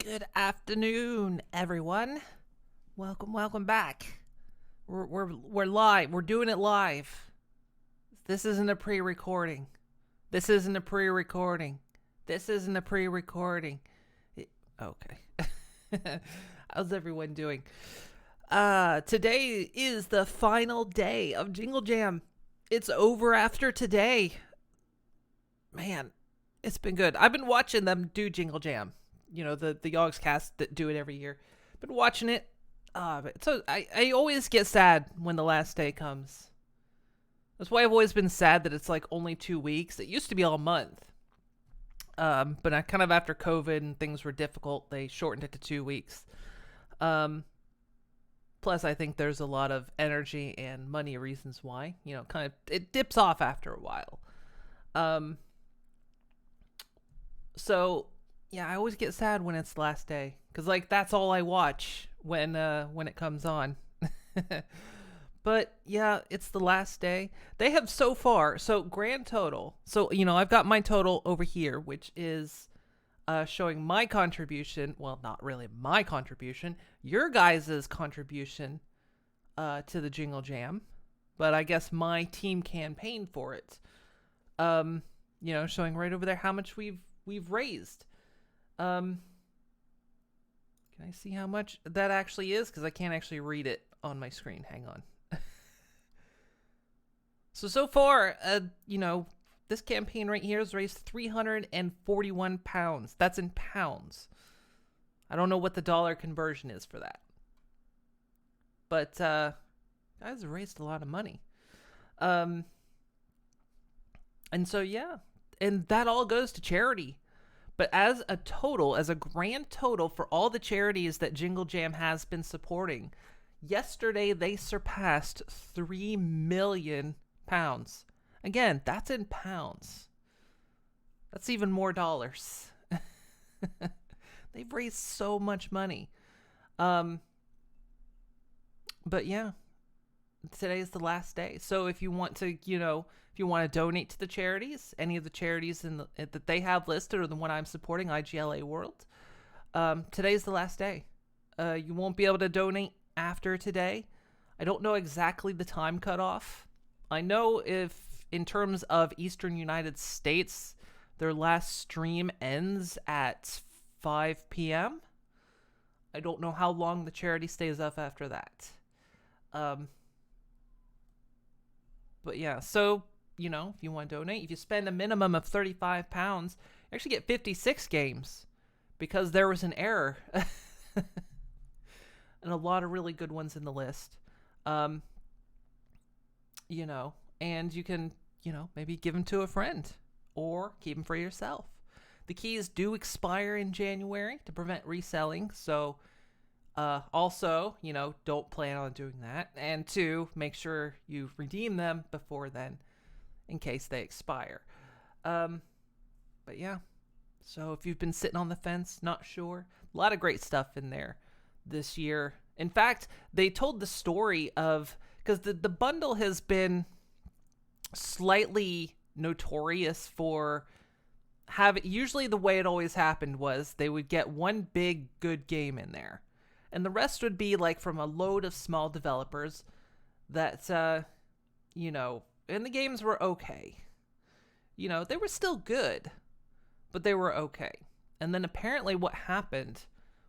Good afternoon, everyone. Welcome back. We're live. We're doing it live. This isn't a pre-recording. This isn't a pre-recording. This isn't a pre-recording. Okay. How's everyone doing? Today is the final day of Jingle Jam. It's over after today. Man, it's been good. I've been watching them do Jingle Jam. You know, the Yogs cast that do it every year. Been watching it. So I always get sad when the last day comes. That's why I've always been sad that it's like only 2 weeks. It used to be all month. But I kind of after COVID and things were difficult, they shortened it to 2 weeks. Plus, I think there's a lot of energy and money reasons why. You know, kind of it dips off after a while. So yeah, I always get sad when it's the last day because like that's all I watch when it comes on. But yeah, it's the last day. They have so far, so grand total. So you know, I've got my total over here, which is showing my contribution. Well, not really my contribution, your guys' contribution to the Jingle Jam, but I guess my team campaign for it. You know, showing right over there how much we've raised. Can I see how much that actually is? Because I can't actually read it on my screen. Hang on. So far, you know, this campaign right here has raised 341 pounds. That's in pounds. I don't know what the dollar conversion is for that. But, guys have raised a lot of money. And so, yeah. And that all goes to charity. But as a total, as a grand total for all the charities that Jingle Jam has been supporting, yesterday they surpassed 3 million pounds. Again, that's in pounds. That's even more dollars. They've raised so much money. But yeah, today is the last day. So if you want to, you know, if you want to donate to the charities, any of the charities that they have listed or the one I'm supporting, IGLA World, today's the last day. You won't be able to donate after today. I don't know exactly the time cutoff. I know if in terms of Eastern United States, their last stream ends at 5 p.m. I don't know how long the charity stays up after that. But yeah, so, you know, if you want to donate, if you spend a minimum of 35 pounds, you actually get 56 games because there was an error. And a lot of really good ones in the list. You know, and you can, you know, maybe give them to a friend or keep them for yourself. The keys do expire in January to prevent reselling. So, also, you know, don't plan on doing that. And 2, make sure you redeem them before then in case they expire. But yeah, so if you've been sitting on the fence, not sure, a lot of great stuff in there this year. In fact, they told the story of, because the bundle has been slightly notorious for usually the way it always happened was they would get one big good game in there. And the rest would be like from a load of small developers that, you know, and the games were okay. You know, they were still good, but they were okay. And then apparently what happened,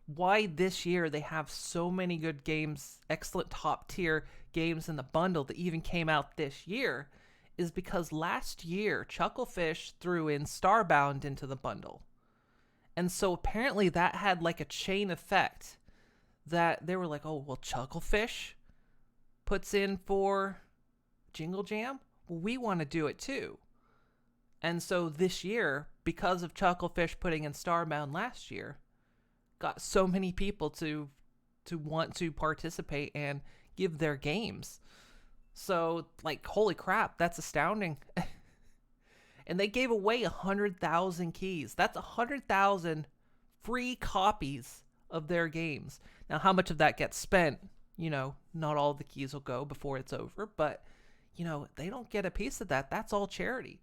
why this year they have so many good games, excellent top tier games in the bundle that even came out this year, is because last year Chucklefish threw in Starbound into the bundle. And so apparently that had like a chain effect that they were like, oh, well, Chucklefish puts in for Jingle Jam? Well, we want to do it too. And so this year, because of Chucklefish putting in Starbound last year, got so many people to want to participate and give their games. So, like, holy crap, that's astounding. And they gave away 100,000 keys. That's 100,000 free copies of their games. Now, how much of that gets spent? You know, not all the keys will go before it's over, but, you know, they don't get a piece of that. That's all charity.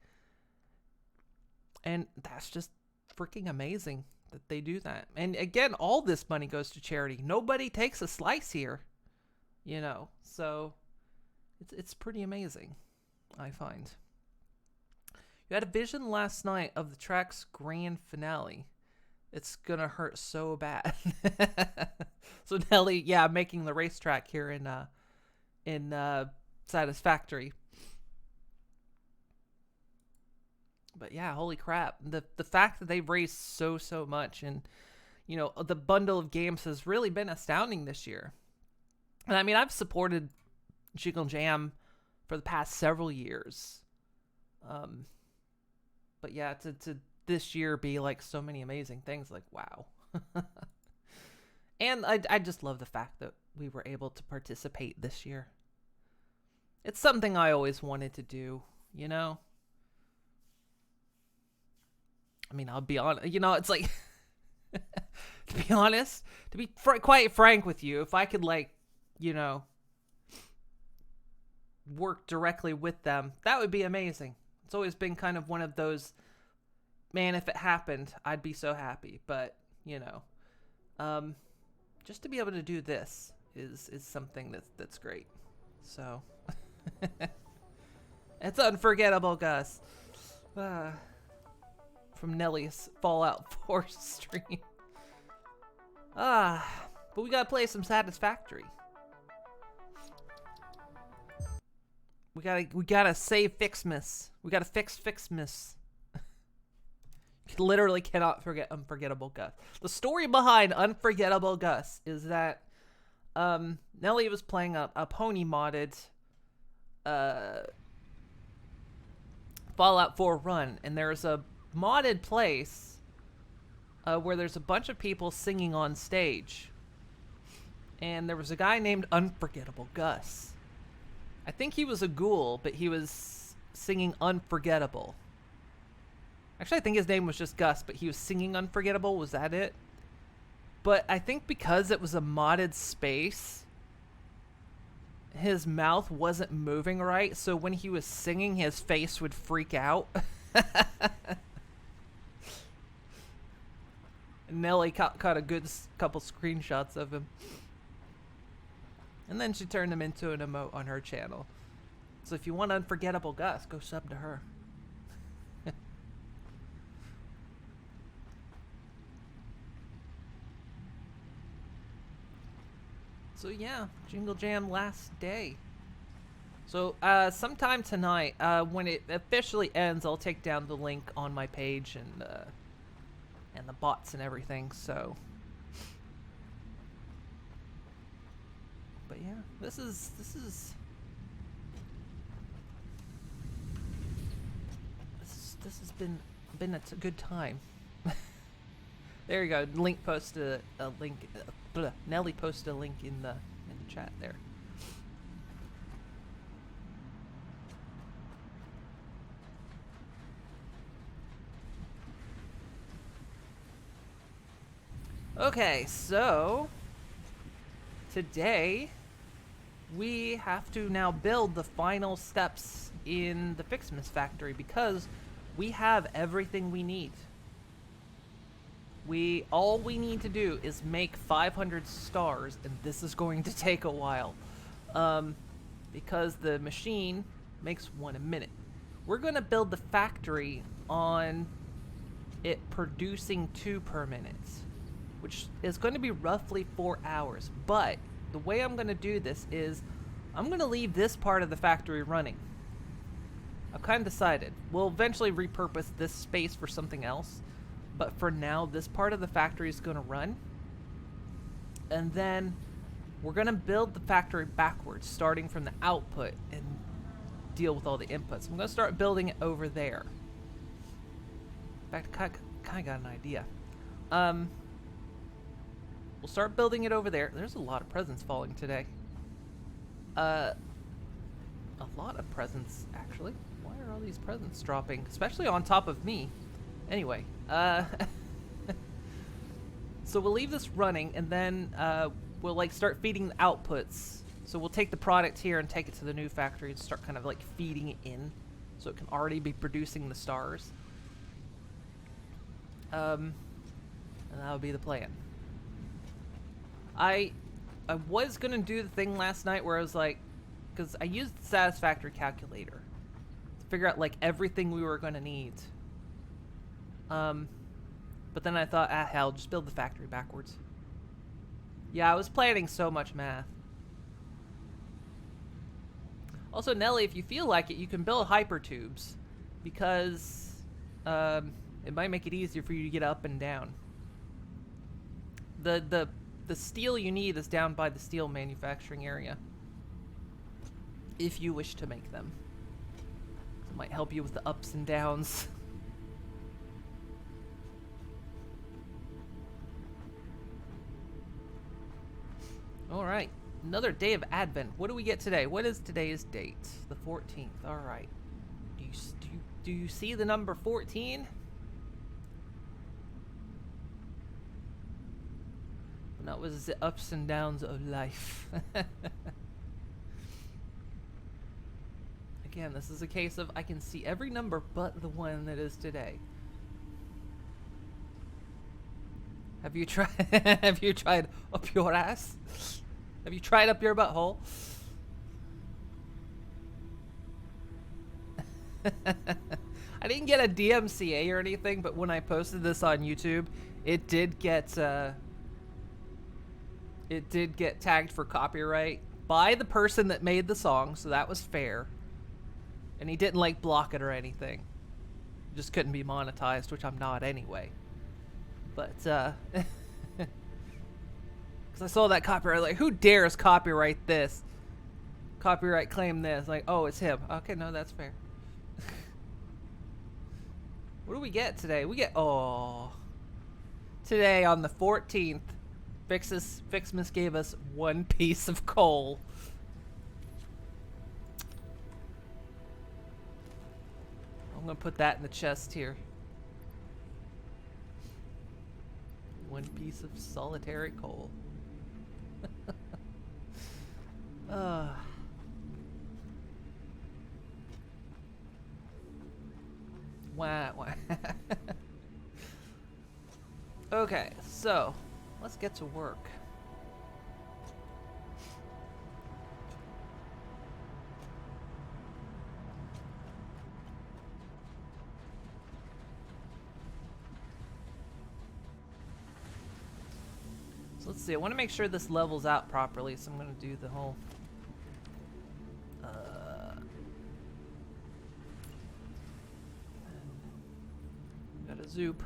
And that's just freaking amazing that they do that. And again, all this money goes to charity. Nobody takes a slice here, you know. So it's pretty amazing, I find. You had a vision last night of the track's grand finale. It's gonna hurt so bad. So Nelly, yeah, making the racetrack here in Satisfactory. But yeah, holy crap. The fact that they've raised so much, and you know, the bundle of games has really been astounding this year. And I mean, I've supported Jingle Jam for the past several years. But yeah, to this year be like so many amazing things, like wow. And I just love the fact that we were able to participate this year. It's something I always wanted to do, you know? I mean, I'll be honest, you know, it's like, to be honest, to be quite frank with you, if I could, like, you know, work directly with them, that would be amazing. It's always been kind of one of those, man, if it happened, I'd be so happy. But, you know, just to be able to do this is something that's great. So, it's unforgettable, Gus. From Nelly's Fallout 4 stream. But we gotta play some Satisfactory. We gotta save Ficsmas. We gotta fix Ficsmas. Literally cannot forget Unforgettable Gus. The story behind Unforgettable Gus is that Nelly was playing a pony modded Fallout 4 run, and there's a modded place where there's a bunch of people singing on stage, and there was a guy named Unforgettable Gus. I think he was a ghoul, but he was singing Unforgettable. Actually, I think his name was just Gus, but he was singing Unforgettable. Was that it? But I think because it was a modded space, his mouth wasn't moving right, so when he was singing, his face would freak out. Nelly caught a good couple screenshots of him. And then she turned him into an emote on her channel. So if you want Unforgettable Gus, go sub to her. So yeah, Jingle Jam last day. So sometime tonight, when it officially ends, I'll take down the link on my page and the bots and everything. So, but yeah, this has been a good time. There you go. Link posted a link. Nelly posted a link in the chat there. Okay, so today we have to now build the final steps in the Ficsmas factory because we have everything we need. All we need to do is make 500 stars, and this is going to take a while because the machine makes 1 a minute. We're going to build the factory on it producing 2 per minute, which is going to be roughly 4 hours. But the way I'm going to do this is I'm going to leave this part of the factory running. I've kind of decided. We'll eventually repurpose this space for something else. But for now, this part of the factory is going to run. And then we're going to build the factory backwards, starting from the output and deal with all the inputs. I'm going to start building it over there. In fact, I kind of got an idea. We'll start building it over there. There's a lot of presents falling today. A lot of presents, actually. Why are all these presents dropping? Especially on top of me. Anyway, so we'll leave this running, and then we'll like start feeding the outputs. So we'll take the product here and take it to the new factory and start kind of like feeding it in, so it can already be producing the stars. And And that would be the plan. I was gonna do the thing last night where I was like, because I used the Satisfactory calculator to figure out like everything we were gonna need. But then I thought, hell, just build the factory backwards. Yeah, I was planning so much math. Also, Nelly, if you feel like it, you can build hypertubes because it might make it easier for you to get up and down. The steel you need is down by the steel manufacturing area. If you wish to make them. It might help you with the ups and downs. Alright, another day of Advent. What do we get today? What is today's date? The 14th. Alright. Do you see the number 14? That was the ups and downs of life. Again, this is a case of I can see every number but the one that is today. Have you tried? Have you tried up your ass? Have you tried up your butthole? I didn't get a DMCA or anything, but when I posted this on YouTube, it did get tagged for copyright by the person that made the song, so that was fair. And he didn't like block it or anything. Just couldn't be monetized, which I'm not anyway. But because I saw that copyright, like, who dares copyright this? Copyright claim this. Like, oh, it's him. Okay, no, that's fair. What do we get today? We get, oh. Today, on the 14th, Ficsmas gave us 1 piece of coal. I'm going to put that in the chest here. 1 piece of solitary coal. Wah, wah. Okay, so let's get to work. So let's see, I want to make sure this levels out properly, so I'm going to do the whole got a zoop.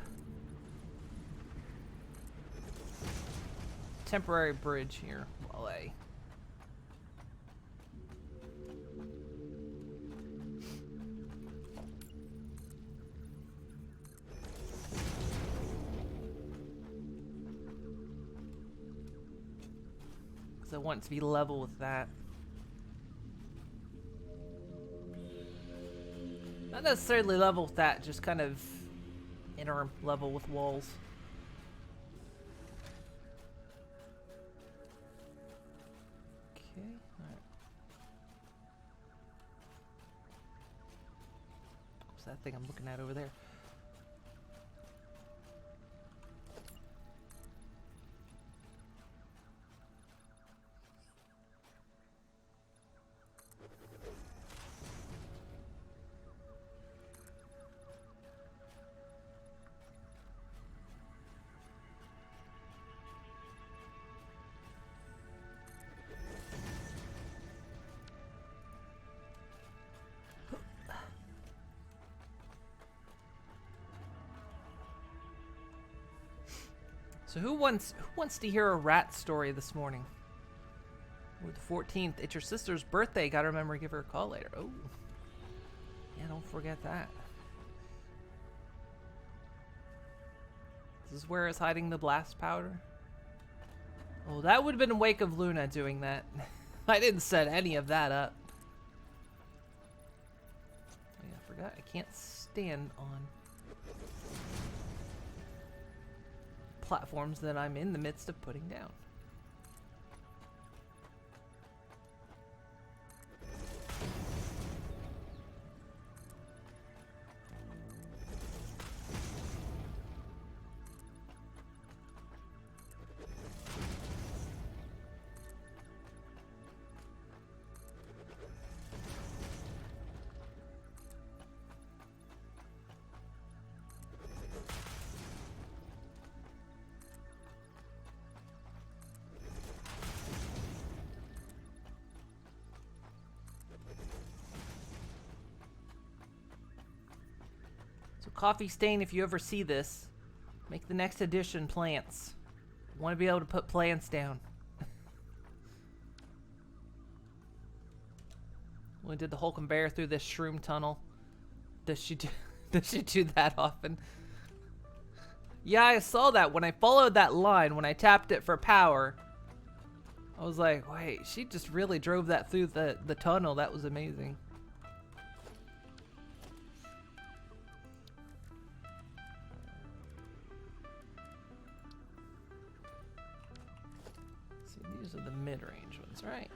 Temporary bridge here while I because I want it to be level with that. Not necessarily level with that, just kind of interim level with walls. Okay, alright. What's that thing I'm looking at over there? So who wants to hear a rat story this morning? Or the 14th. It's your sister's birthday. Gotta remember to give her a call later. Oh. Yeah, don't forget that. This is where it's hiding the blast powder. Oh, that would have been a Wake of Luna doing that. I didn't set any of that up. Oh, yeah, I forgot. I can't stand on platforms that I'm in the midst of putting down. Coffee Stain, if you ever see this, make the next edition plants. I want to be able to put plants down. We did the whole conveyor through this shroom tunnel. Does she do that often? Yeah, I saw that when I followed that line, when I tapped it for power. I was like, wait, she just really drove that through the tunnel. That was amazing. See, these are the mid-range ones, right?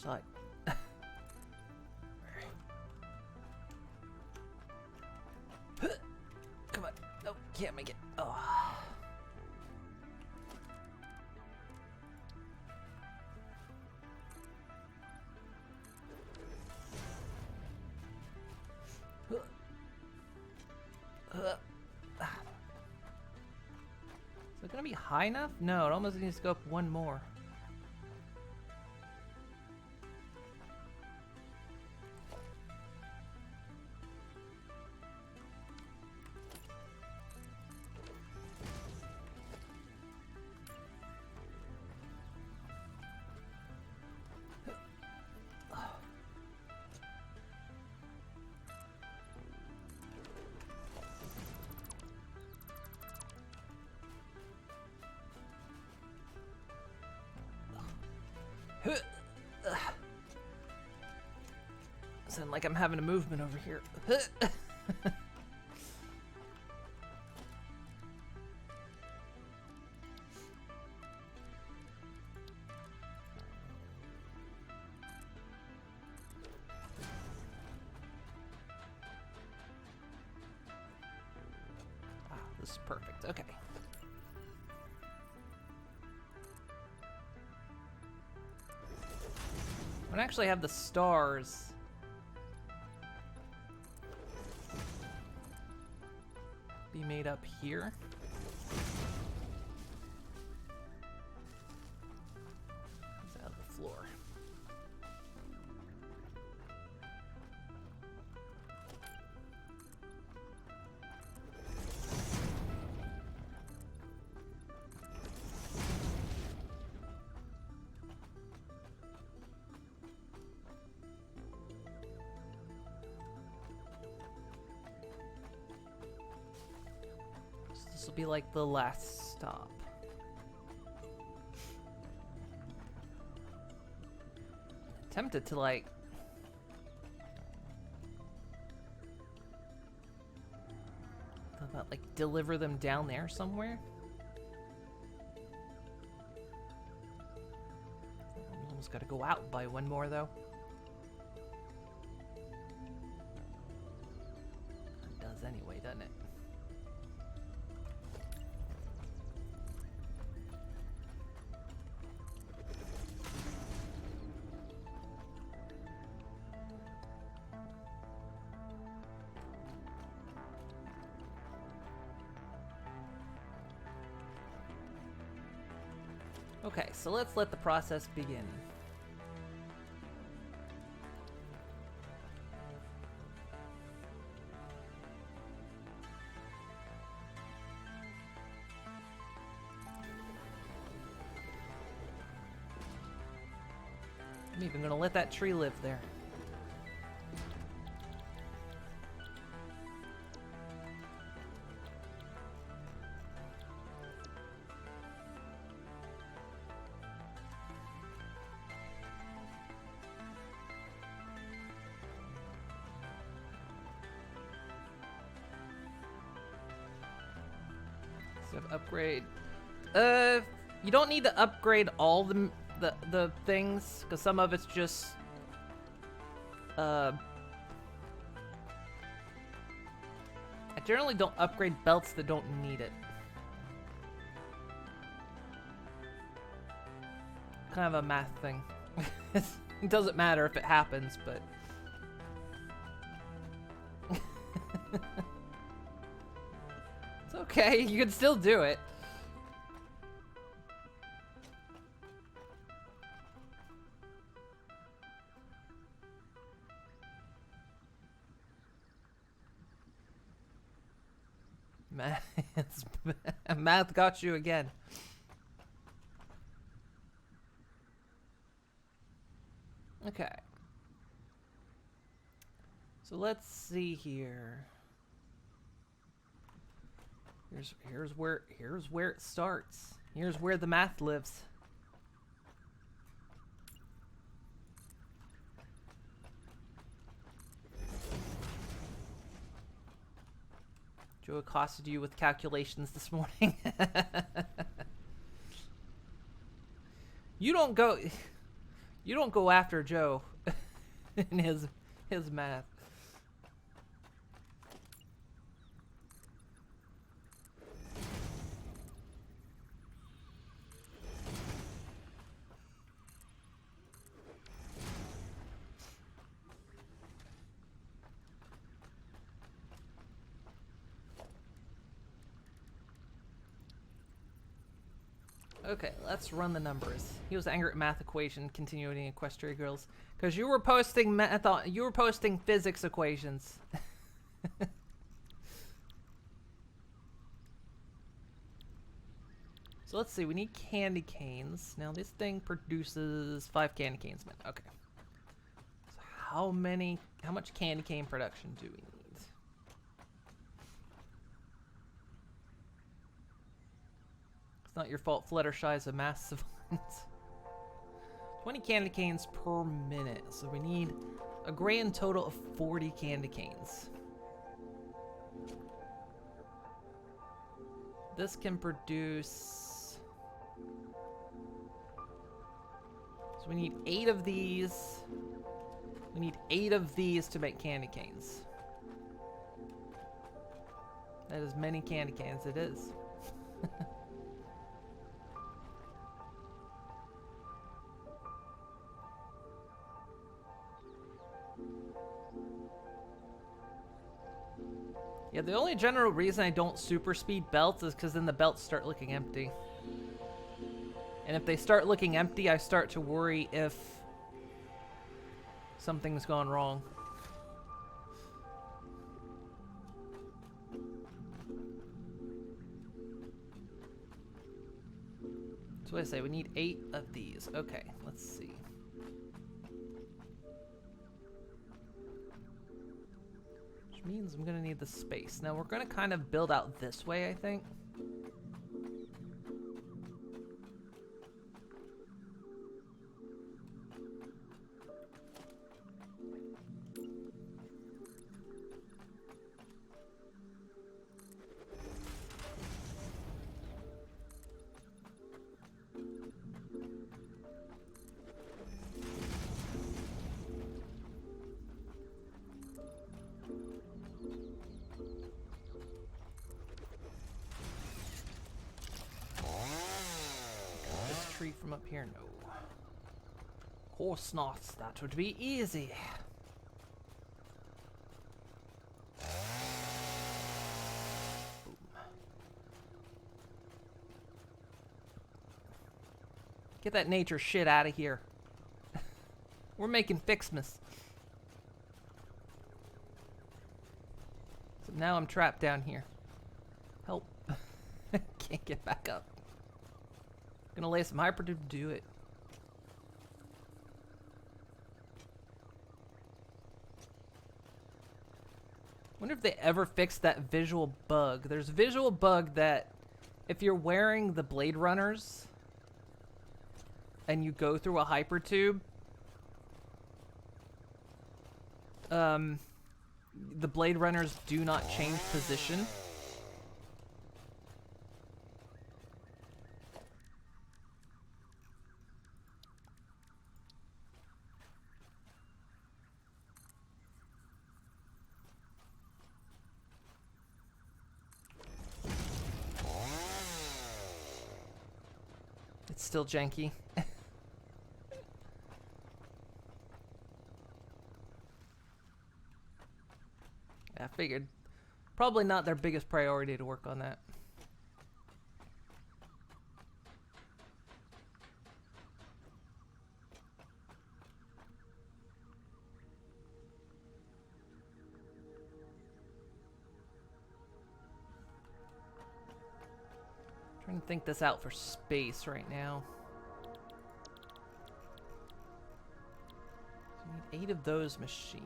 Side. Come on. No, can't make it. Oh. Is it gonna be high enough? No, it almost needs to go up one more. Sound like I'm having a movement over here. This is perfect. Okay. I actually have the stars. Be made up here. It's out of the floor. This will be like the last stop. Tempted to like deliver them down there somewhere. Almost got to go out and buy one more though. It does anyway, doesn't it? Okay, so let's let the process begin. I'm even gonna let that tree live there. Upgrade. You don't need to upgrade all the things, because some of it's just I generally don't upgrade belts that don't need it. Kind of a math thing. It doesn't matter if it happens, but it's okay. You can still do it. Math got you again. Okay. So let's see here. Here's where it starts. Here's where the math lives. Joe accosted you with calculations this morning. You don't go after Joe in his math. Okay, let's run the numbers. He was angry at math equation, continuing Equestria Girls, because you were posting you were posting physics equations. So let's see. We need candy canes. Now this thing produces 5 candy canes. Okay. So how much candy cane production do we need? Not your fault, Fluttershy is a mass savant. 20 candy canes per minute, so we need a grand total of 40 candy canes. This can produce... So we need 8 of these. We need 8 of these to make candy canes. That is many candy canes, it is. Yeah, the only general reason I don't super speed belts is because then the belts start looking empty. And if they start looking empty, I start to worry if something's gone wrong. So I say we need 8 of these. Okay, let's see. Means I'm gonna need the space. Now we're gonna kind of build out this way, I think. From up here, no. Of course not. That would be easy. Boom. Get that nature shit out of here. We're making Ficsmas. So now I'm trapped down here. Help. Can't get back up. Gonna lay some hyper to do it. Wonder if they ever fixed that visual bug. There's a visual bug that if you're wearing the Blade Runners and you go through a hyper tube, the Blade Runners do not change position. still janky. I figured. Probably not their biggest priority to work on that. Trying to think this out for space right now. So we need 8 of those machines.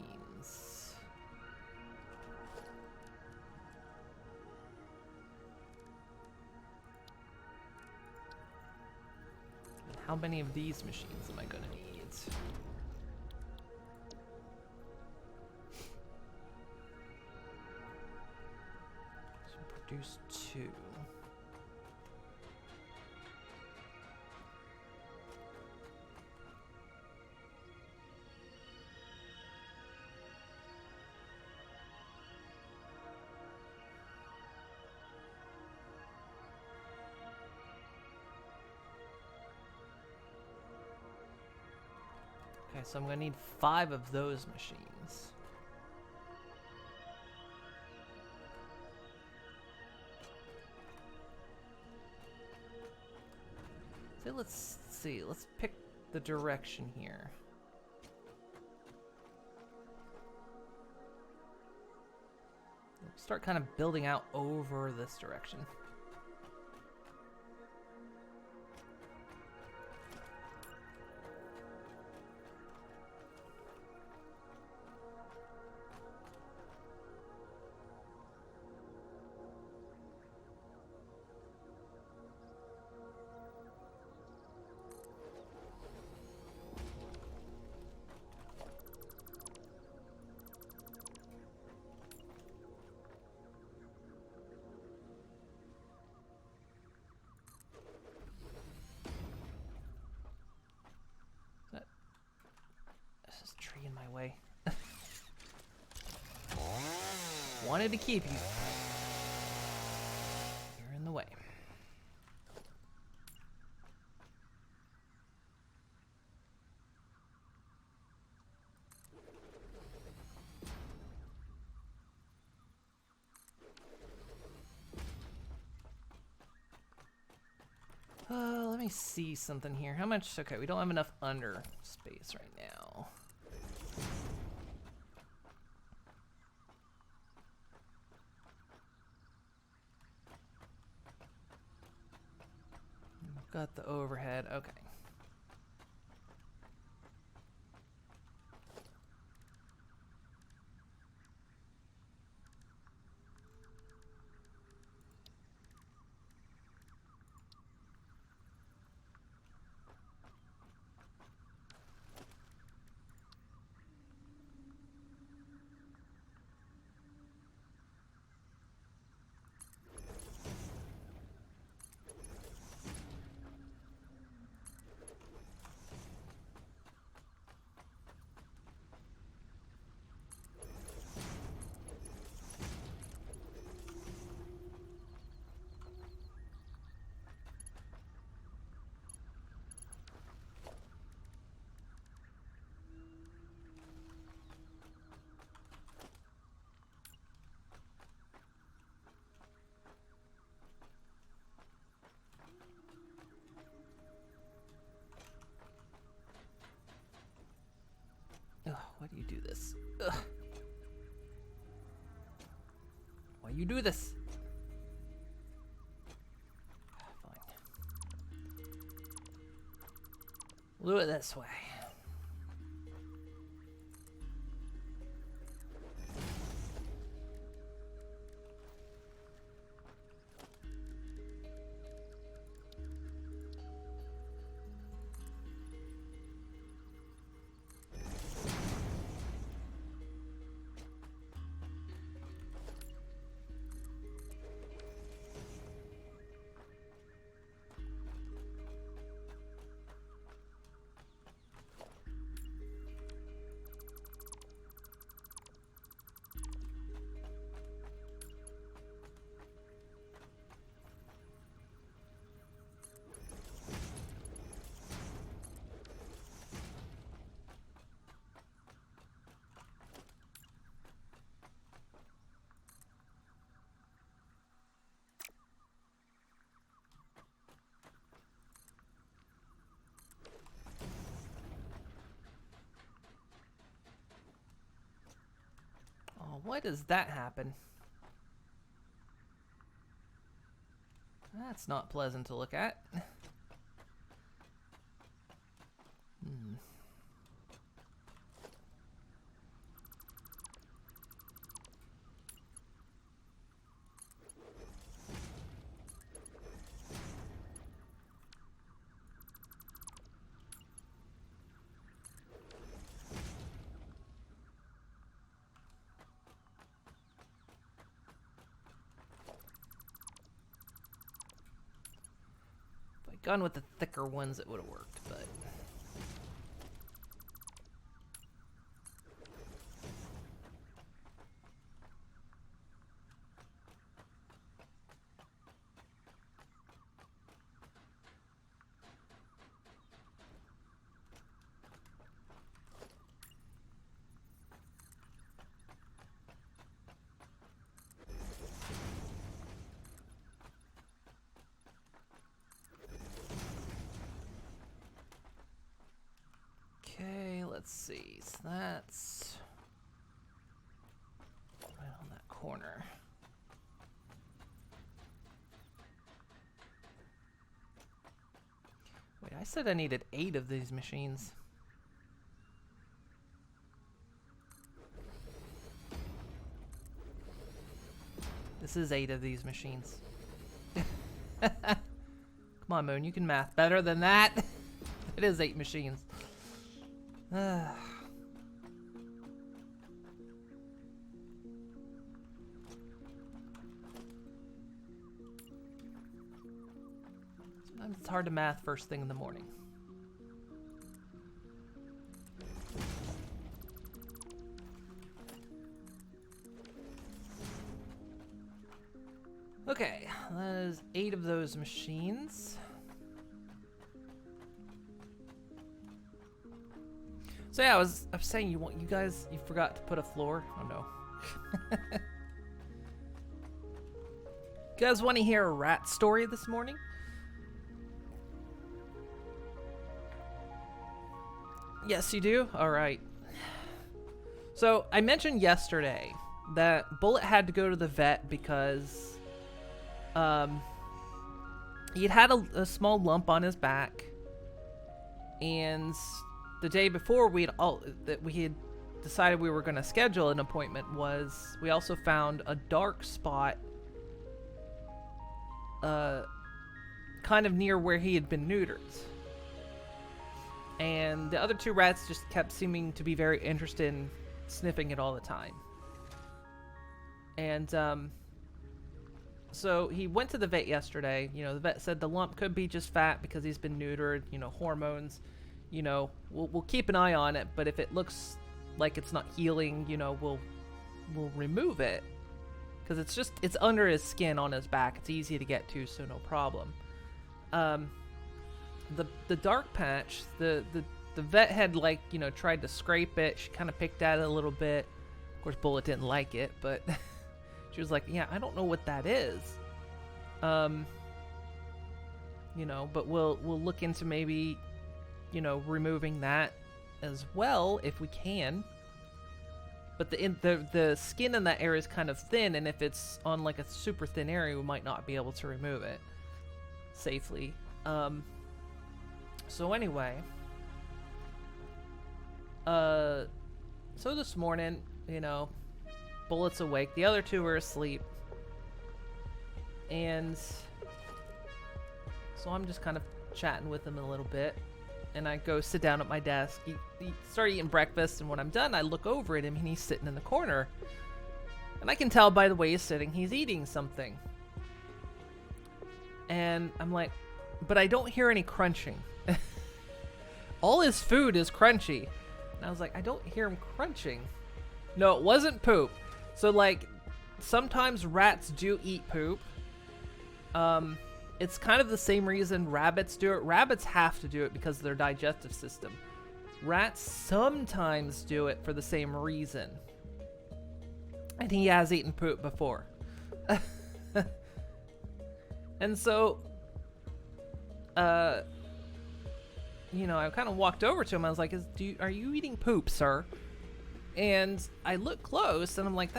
And how many of these machines am I going to need? So produce 2. Okay, so I'm going to need 5 of those machines. So let's see, let's pick the direction here. We'll start kind of building out over this direction. Tree in my way. Wanted to keep you. You're in the way. Let me see something here. How much? Okay, we don't have enough under space right now. Got the overhead. Okay. Ugh, why do you do this? Ugh. Why you do this? Fine. We'll do it this way. Now, why does that happen? That's not pleasant to look at. If I'd gone with the thicker ones, it would have worked, but... Okay, let's see. So that's right on that corner. Wait, I said I needed 8 of these machines. This is 8 of these machines. Come on, Moon, you can math better than that. It is 8 machines. Sometimes it's hard to math first thing in the morning. Okay, that is 8 of those machines. So yeah, I was saying you forgot to put a floor. Oh no. You guys want to hear a rat story this morning? Yes, you do? All right. So I mentioned yesterday that Bullet had to go to the vet because he'd had a small lump on his back, and the day before we had decided we were going to schedule an appointment was we also found a dark spot kind of near where he had been neutered. And the other 2 rats just kept seeming to be very interested in sniffing it all the time. And so he went to the vet yesterday. You know, the vet said the lump could be just fat because he's been neutered, you know, hormones. You know, we'll keep an eye on it, but if it looks like it's not healing, you know, we'll remove it, because it's under his skin on his back. It's easy to get to, so no problem. The dark patch, the vet had, like, you know, tried to scrape it. She kind of picked at it a little bit. Of course, Bullet didn't like it, but she was like, yeah, I don't know what that is. You know, but we'll look into maybe, you know, removing that as well if we can. But the skin in that area is kind of thin, and if it's on like a super thin area, we might not be able to remove it safely. So anyway, so this morning, you know, Bullet's awake. The other 2 are asleep, and so I'm just kind of chatting with him a little bit. And I go sit down at my desk, start eating breakfast, and when I'm done, I look over at him, and he's sitting in the corner. And I can tell by the way he's sitting, he's eating something. And I'm like, but I don't hear any crunching. All his food is crunchy. And I was like, I don't hear him crunching. No, it wasn't poop. So, like, sometimes rats do eat poop. It's kind of the same reason rabbits do it. Rabbits have to do it because of their digestive system. Rats sometimes do it for the same reason. And he has eaten poop before. And so, you know, I kind of walked over to him. I was like, are you eating poop, sir? And I look close, and I'm like,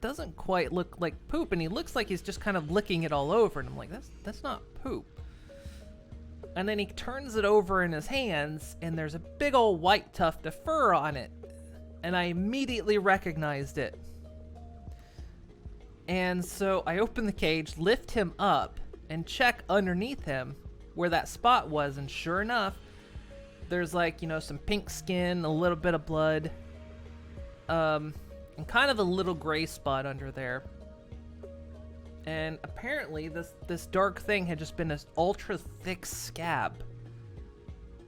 doesn't quite look like poop, and he looks like he's just kind of licking it all over, and I'm like, that's not poop. And then he turns it over in his hands, and there's a big old white tuft of fur on it, and I immediately recognized it. And so I open the cage, lift him up, and check underneath him where that spot was, and sure enough, there's like, you know, some pink skin, a little bit of blood, and kind of a little gray spot under there. And apparently this dark thing had just been an ultra thick scab.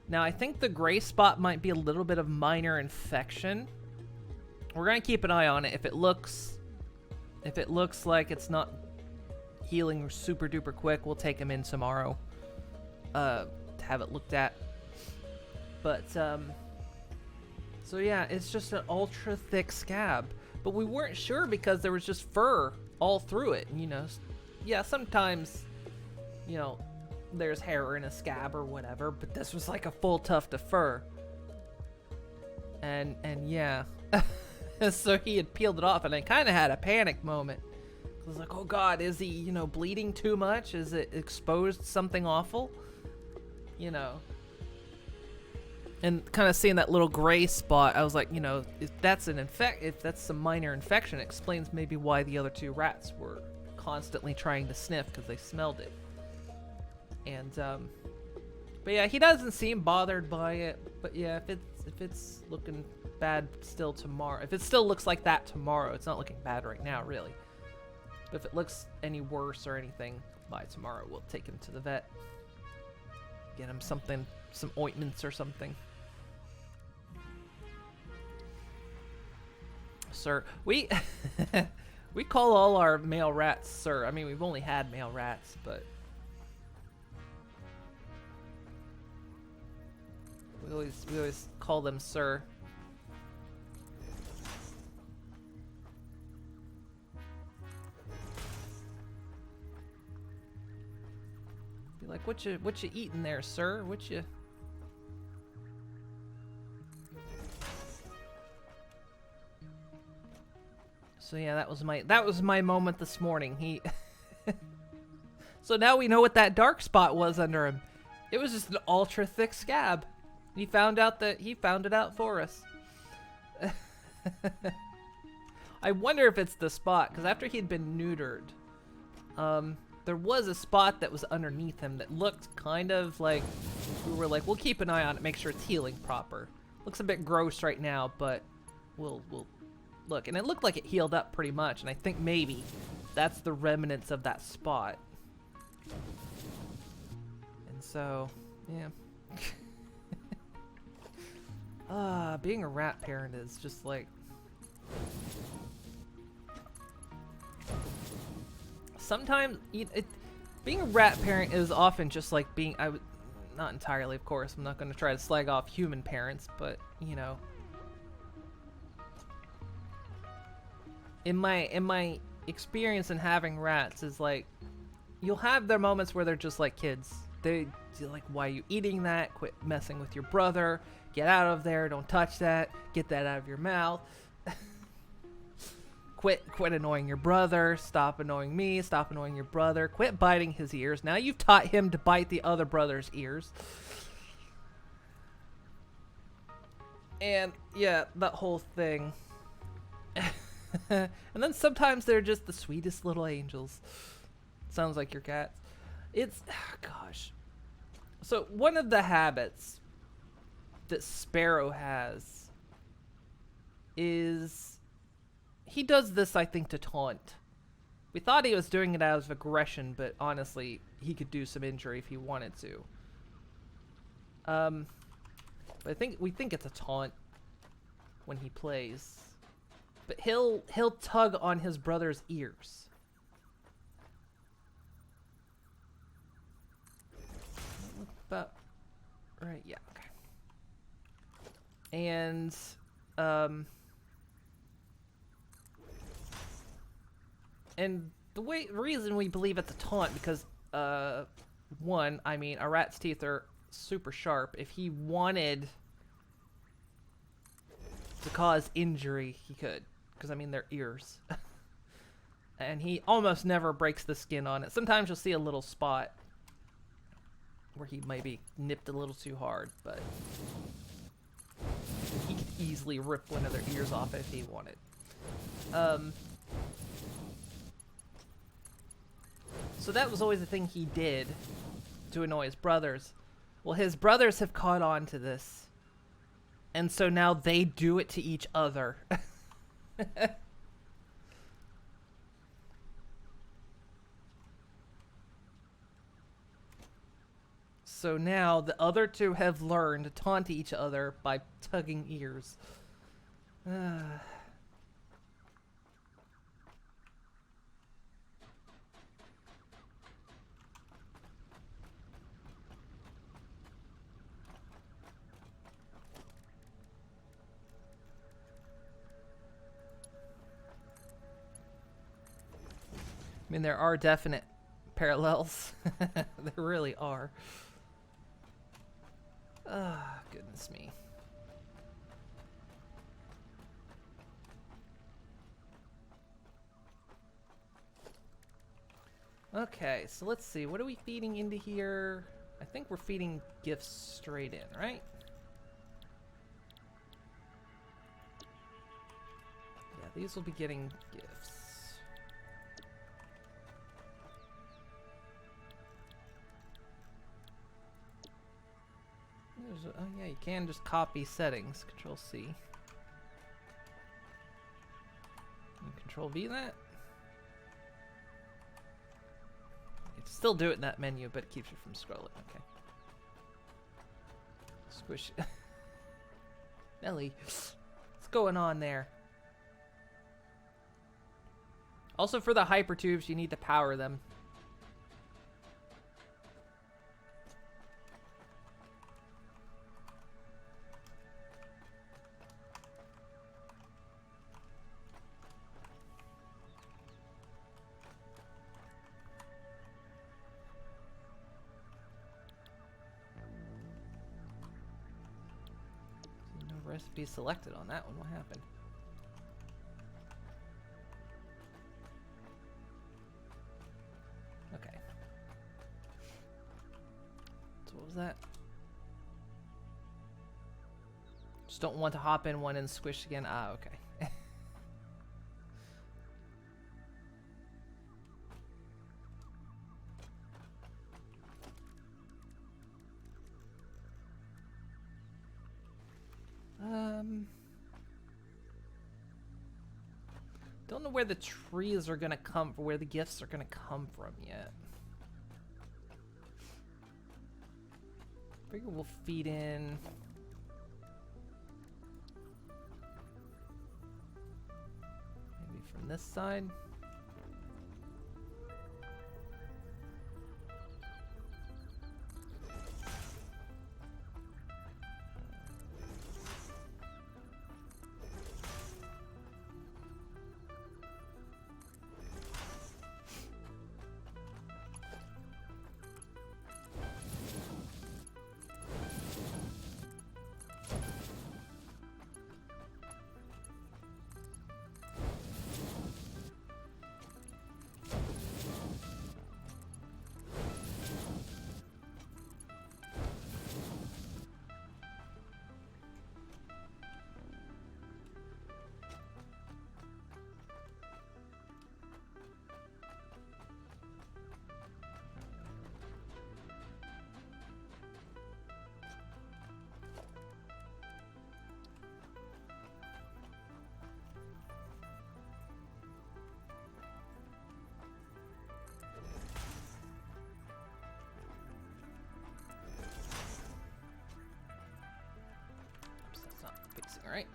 Now I think the gray spot might be a little bit of minor infection. We're gonna keep an eye on it. If it looks like it's not healing super duper quick, we'll take him in tomorrow to have it looked at. But so yeah, it's just an ultra thick scab, but we weren't sure because there was just fur all through it. And, you know, yeah, sometimes, you know, there's hair in a scab or whatever, but this was like a full tuft of fur. And yeah, so he had peeled it off, and I kind of had a panic moment. I was like, oh God, is he, you know, bleeding too much? Is it exposed something awful? You know. And kind of seeing that little gray spot, I was like, you know, if that's some minor infection, it explains maybe why the other two rats were constantly trying to sniff because they smelled it. And but yeah, he doesn't seem bothered by it. But yeah, if it's looking bad still tomorrow, if it still looks like that tomorrow, it's not looking bad right now, really. But if it looks any worse or anything by tomorrow, we'll take him to the vet, get him some ointments or something. Sir, we call all our male rats sir. I mean, we've only had male rats, but we always call them sir. Be like, what you eating there, sir? What you? So yeah, that was my moment this morning. He So now we know what that dark spot was under him. It was just an ultra thick scab. He found it out for us. I wonder if it's the spot, because after he'd been neutered, there was a spot that was underneath him that looked kind of like, we were like, we'll keep an eye on it, make sure it's healing proper. Looks a bit gross right now, but we'll look. And it looked like it healed up pretty much, and I think maybe that's the remnants of that spot. And so, yeah. Being a rat parent is just like, sometimes being a rat parent is often just like being, not entirely, of course, I'm not going to try to slag off human parents, but you know, in my experience in having rats is like, you'll have their moments where they're just like kids. They're like, why are you eating that? Quit messing with your brother. Get out of there. Don't touch that. Get that out of your mouth. Quit annoying your brother. Stop annoying me. Stop annoying your brother. Quit biting his ears. Now you've taught him to bite the other brother's ears. And yeah, that whole thing. And then sometimes they're just the sweetest little angels. Sounds like your cats. It's, gosh. So one of the habits that Sparrow has is, he does this, I think, to taunt. We thought he was doing it out of aggression, but honestly, he could do some injury if he wanted to. But we think it's a taunt when he plays. But he'll tug on his brother's ears. But right, yeah, okay. And the reason we believe it's a taunt, because one, I mean, a rat's teeth are super sharp. If he wanted to cause injury, he could, because I mean, they're ears. And he almost never breaks the skin on it. Sometimes you'll see a little spot where he maybe nipped a little too hard, but he could easily rip one of their ears off if he wanted. So that was always the thing he did to annoy his brothers. Well, his brothers have caught on to this. And so now they do it to each other. So now the other two have learned to taunt each other by tugging ears. I mean, there are definite parallels. There really are. Ah, goodness me. Okay, so let's see. What are we feeding into here? I think we're feeding gifts straight in, right? Yeah, these will be getting gifts. Oh yeah, you can just copy settings. Control C. And Control V that. You can still do it in that menu, but it keeps you from scrolling. Okay. Squish. Nelly, what's going on there? Also, for the hypertubes, you need to power them. Recipe selected on that one. What happened? Okay. So what was that? Just don't want to hop in one and squish again. Ah, okay. Don't know where the trees are gonna come, where the gifts are gonna come from yet. Figure we'll feed in. Maybe from this side. All right.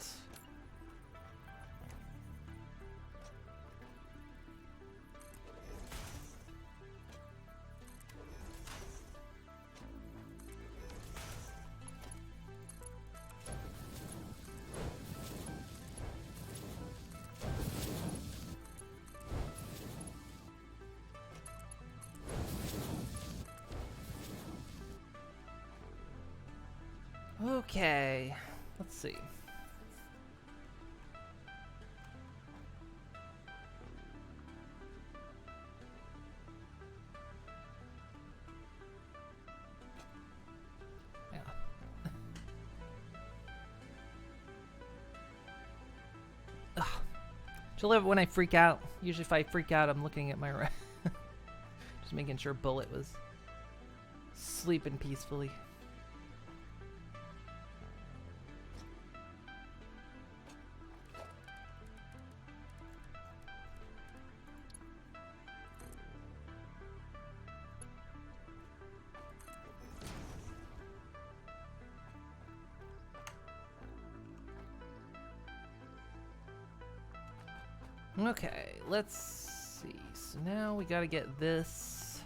Okay, let's see. She'll love it when I freak out. Usually if I freak out, I'm looking at my just making sure Bullet was sleeping peacefully. Okay, let's see. So now we gotta get this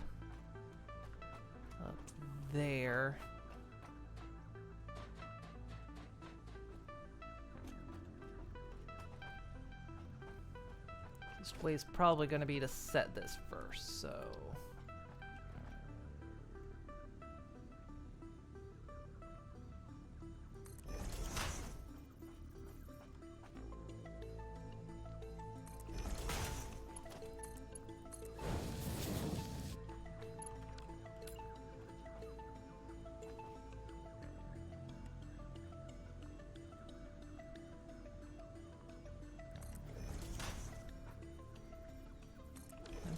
up there. This way's probably gonna be to set this first, so.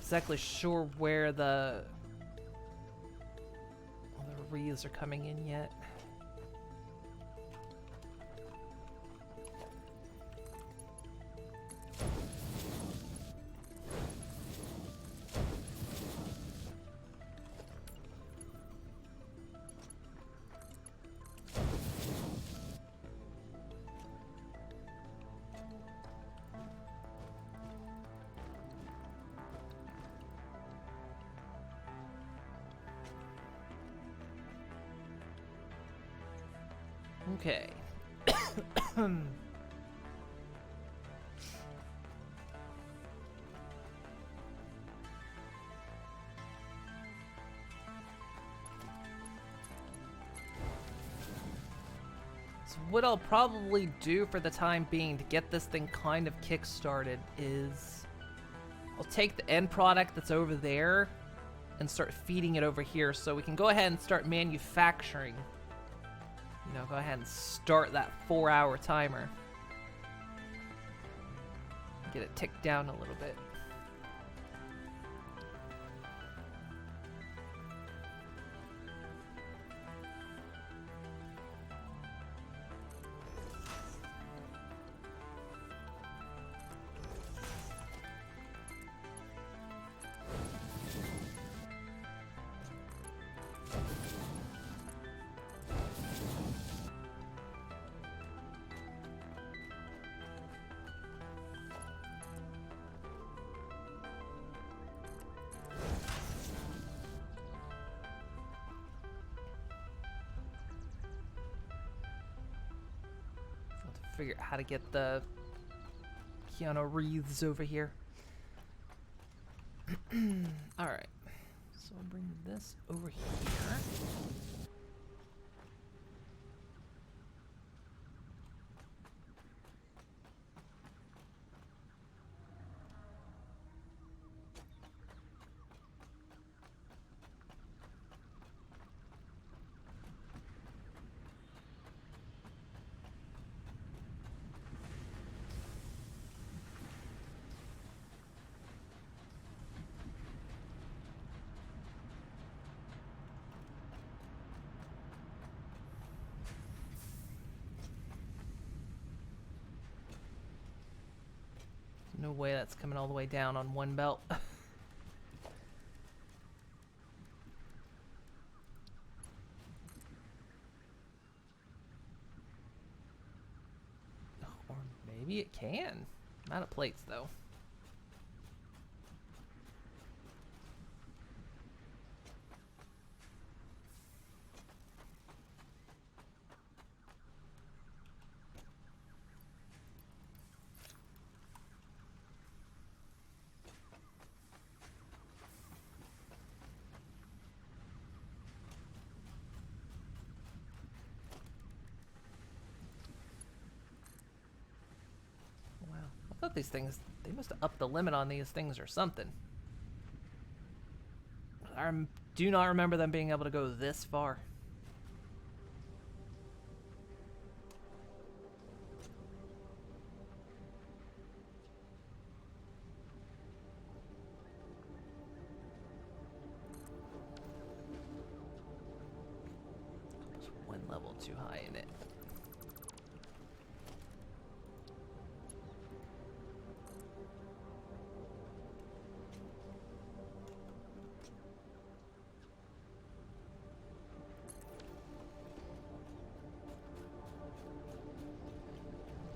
Exactly sure where the wreaths are coming in yet. Okay. So what I'll probably do for the time being to get this thing kind of kick-started is I'll take the end product that's over there and start feeding it over here so we can go ahead and start manufacturing. You know, go ahead and start that 4-hour timer. Get it ticked down a little bit. Figure out how to get the Keanu wreaths over here. Alright. So I'll bring this over here. No way that's coming all the way down on one belt. Or maybe it can. I'm out of plates though. I thought these things, they must have upped the limit on these things or something. I do not remember them being able to go this far. little too high in it.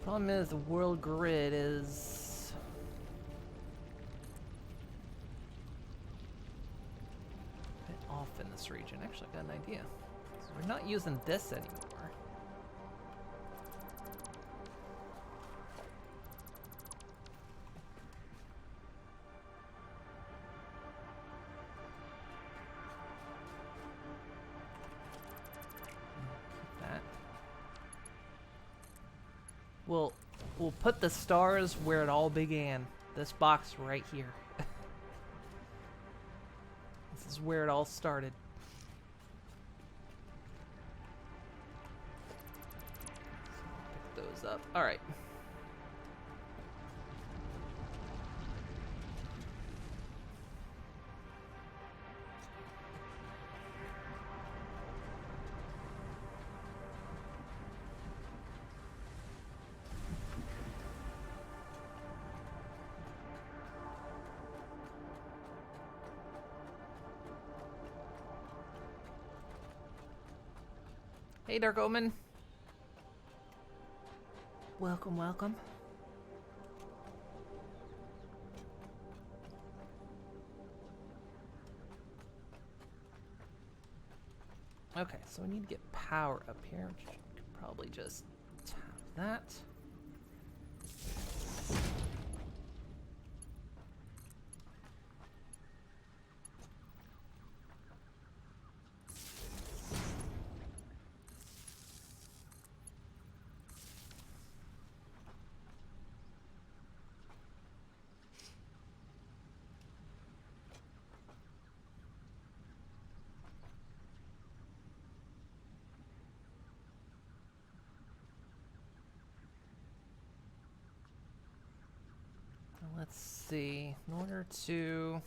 Problem is, the world grid is a bit off in this region. Actually, I got an idea. So we're not using this anymore. Keep that. We'll put the stars where it all began. This box right here. This is where it all started. So pick those up. All right. Hey, Dark Omen. Welcome, welcome. Okay, so we need to get power up here, which we could probably just tap that. Let's see, in order to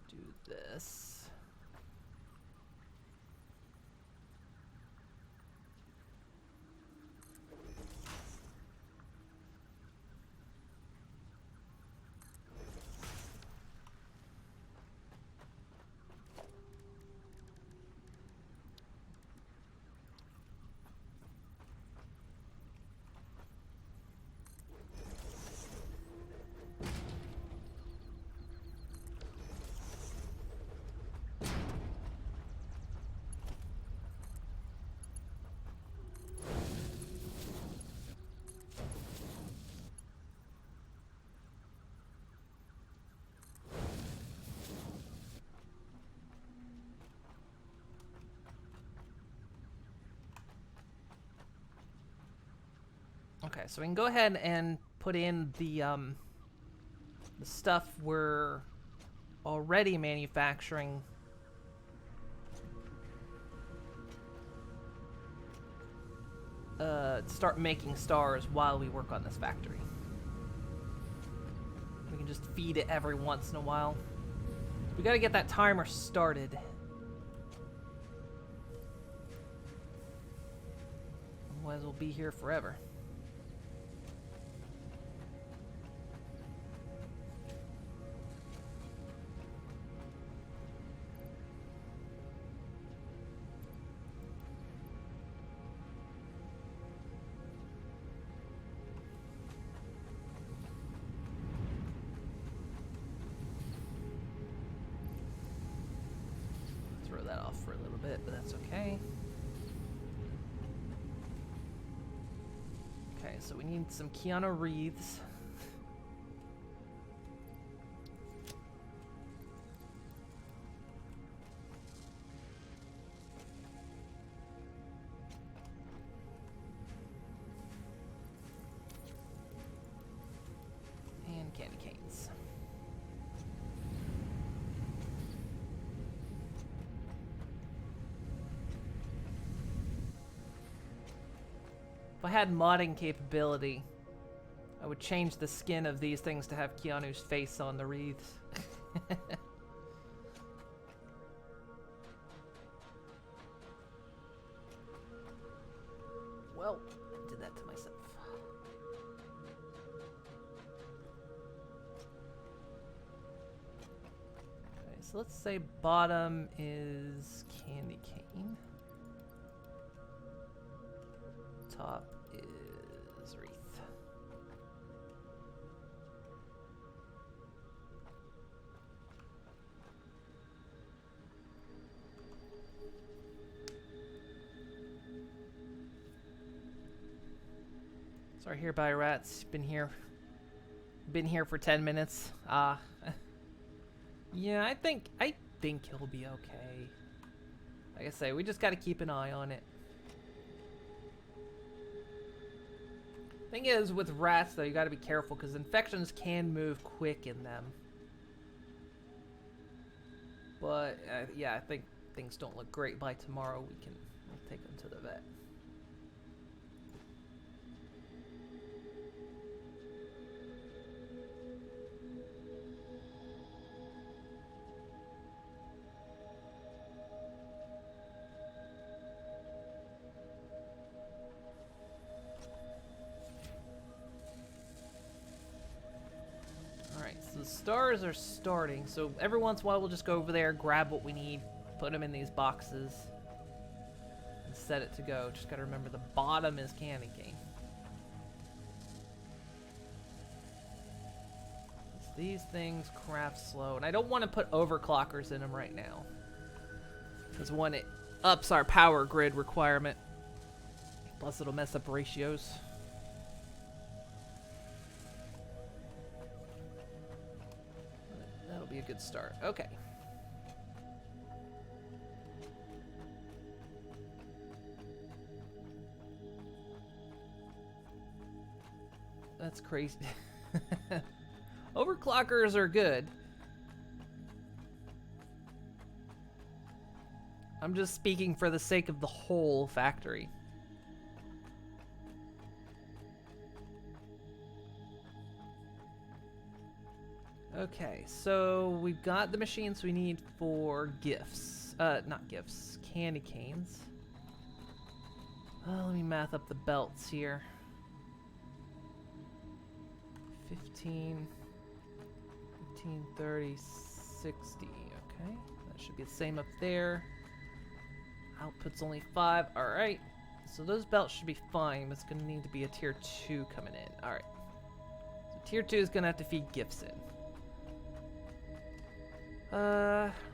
do this, okay, so we can go ahead and put in the stuff we're already manufacturing. Start making stars while we work on this factory. We can just feed it every once in a while. We gotta get that timer started. Otherwise we'll be here forever. That off for a little bit, but that's okay. Okay, so we need some Keanu wreaths. And candy canes. If I had modding capability, I would change the skin of these things to have Keanu's face on the wreaths. so let's say bottom is candy cane. Top is wreath. Sorry, hereby rats. Been here for 10 minutes. Yeah, I think he'll be okay. Like I say, we just got to keep an eye on it. Thing is, with rats though, you got to be careful because infections can move quick in them. But yeah, I think things don't look great. By tomorrow, we'll take them to the vet. The stars are starting, so every once in a while we'll just go over there, grab what we need, put them in these boxes, and set it to go. Just gotta remember the bottom is candy cane. These things craft slow, and I don't want to put overclockers in them right now, because one, it ups our power grid requirement, plus it'll mess up ratios. Be a good start. Okay. That's crazy. Overclockers are good. I'm just speaking for the sake of the whole factory. Okay, so we've got the machines we need for gifts. Not gifts, candy canes. Let me math up the belts here. 15, 30, 60. Okay, that should be the same up there. Output's only 5. Alright, so those belts should be fine, but it's going to need to be a tier 2 coming in. Alright, so tier 2 is going to have to feed gifts in.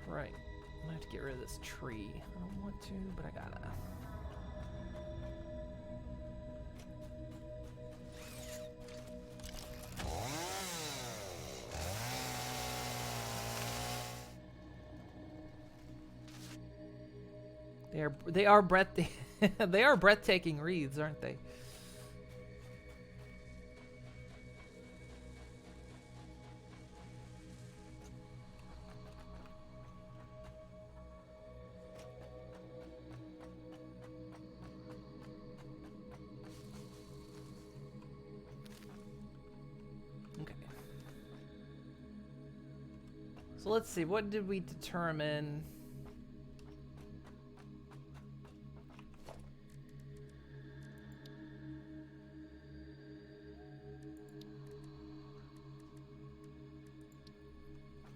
Right. I'm gonna have to get rid of this tree. I don't want to, but I gotta. They are they are breathtaking wreaths, aren't they? So let's see, what did we determine?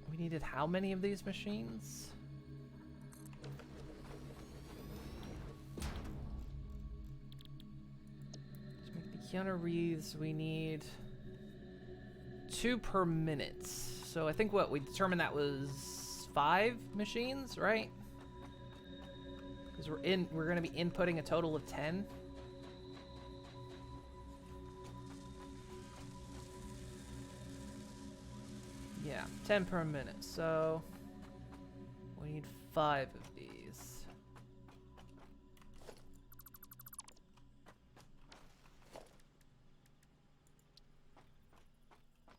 We needed how many of these machines? To make the counter wreaths, we need 2 per minute. So I think what we determined that was 5 machines, right? Because we're going to be inputting a total of 10. Yeah, 10 per minute. So we need 5 of these.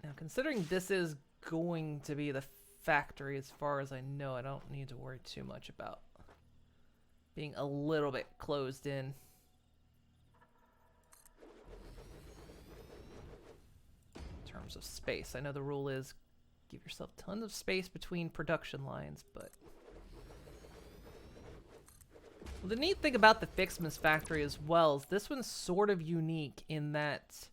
Now, considering this is going to be the factory as far as I know, I don't need to worry too much about being a little bit closed in. In terms of space, I know the rule is give yourself tons of space between production lines, but well, the neat thing about the Ficsmas factory as well is this one's sort of unique in that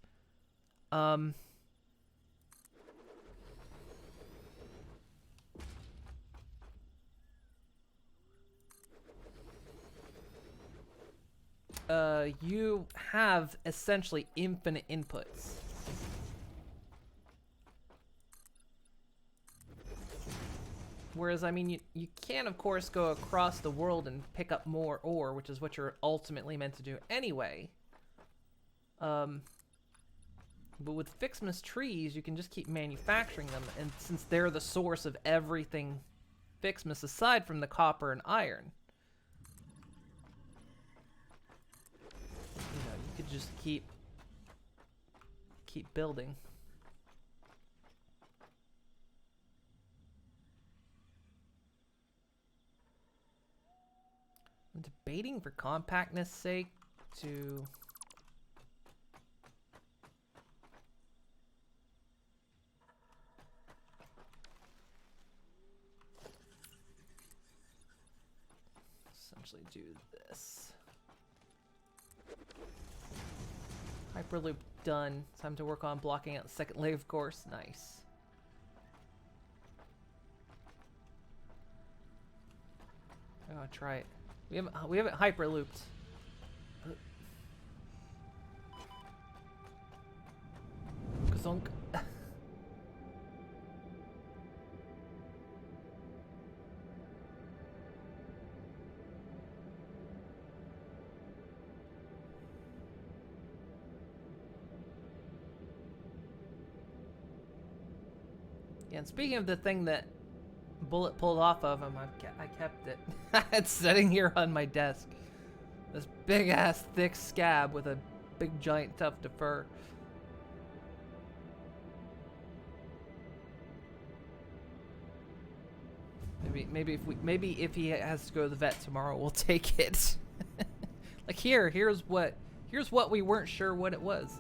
you have essentially infinite inputs. Whereas, I mean, you can, of course, go across the world and pick up more ore, which is what you're ultimately meant to do anyway. But with Ficsmas trees, you can just keep manufacturing them, and since they're the source of everything Ficsmas aside from the copper and iron, you know, you could just keep building. I'm debating, for compactness sake, to essentially do this. Hyperloop done. Time to work on blocking out the second wave course. Nice. I'm gonna try it. We haven't hyperlooped. Kazunk. Yeah, and speaking of the thing that Bullet pulled off of him, I kept it. It's sitting here on my desk. This big ass thick scab with a big giant tuft of fur. Maybe if he has to go to the vet tomorrow, we'll take it. Like here's what we weren't sure what it was.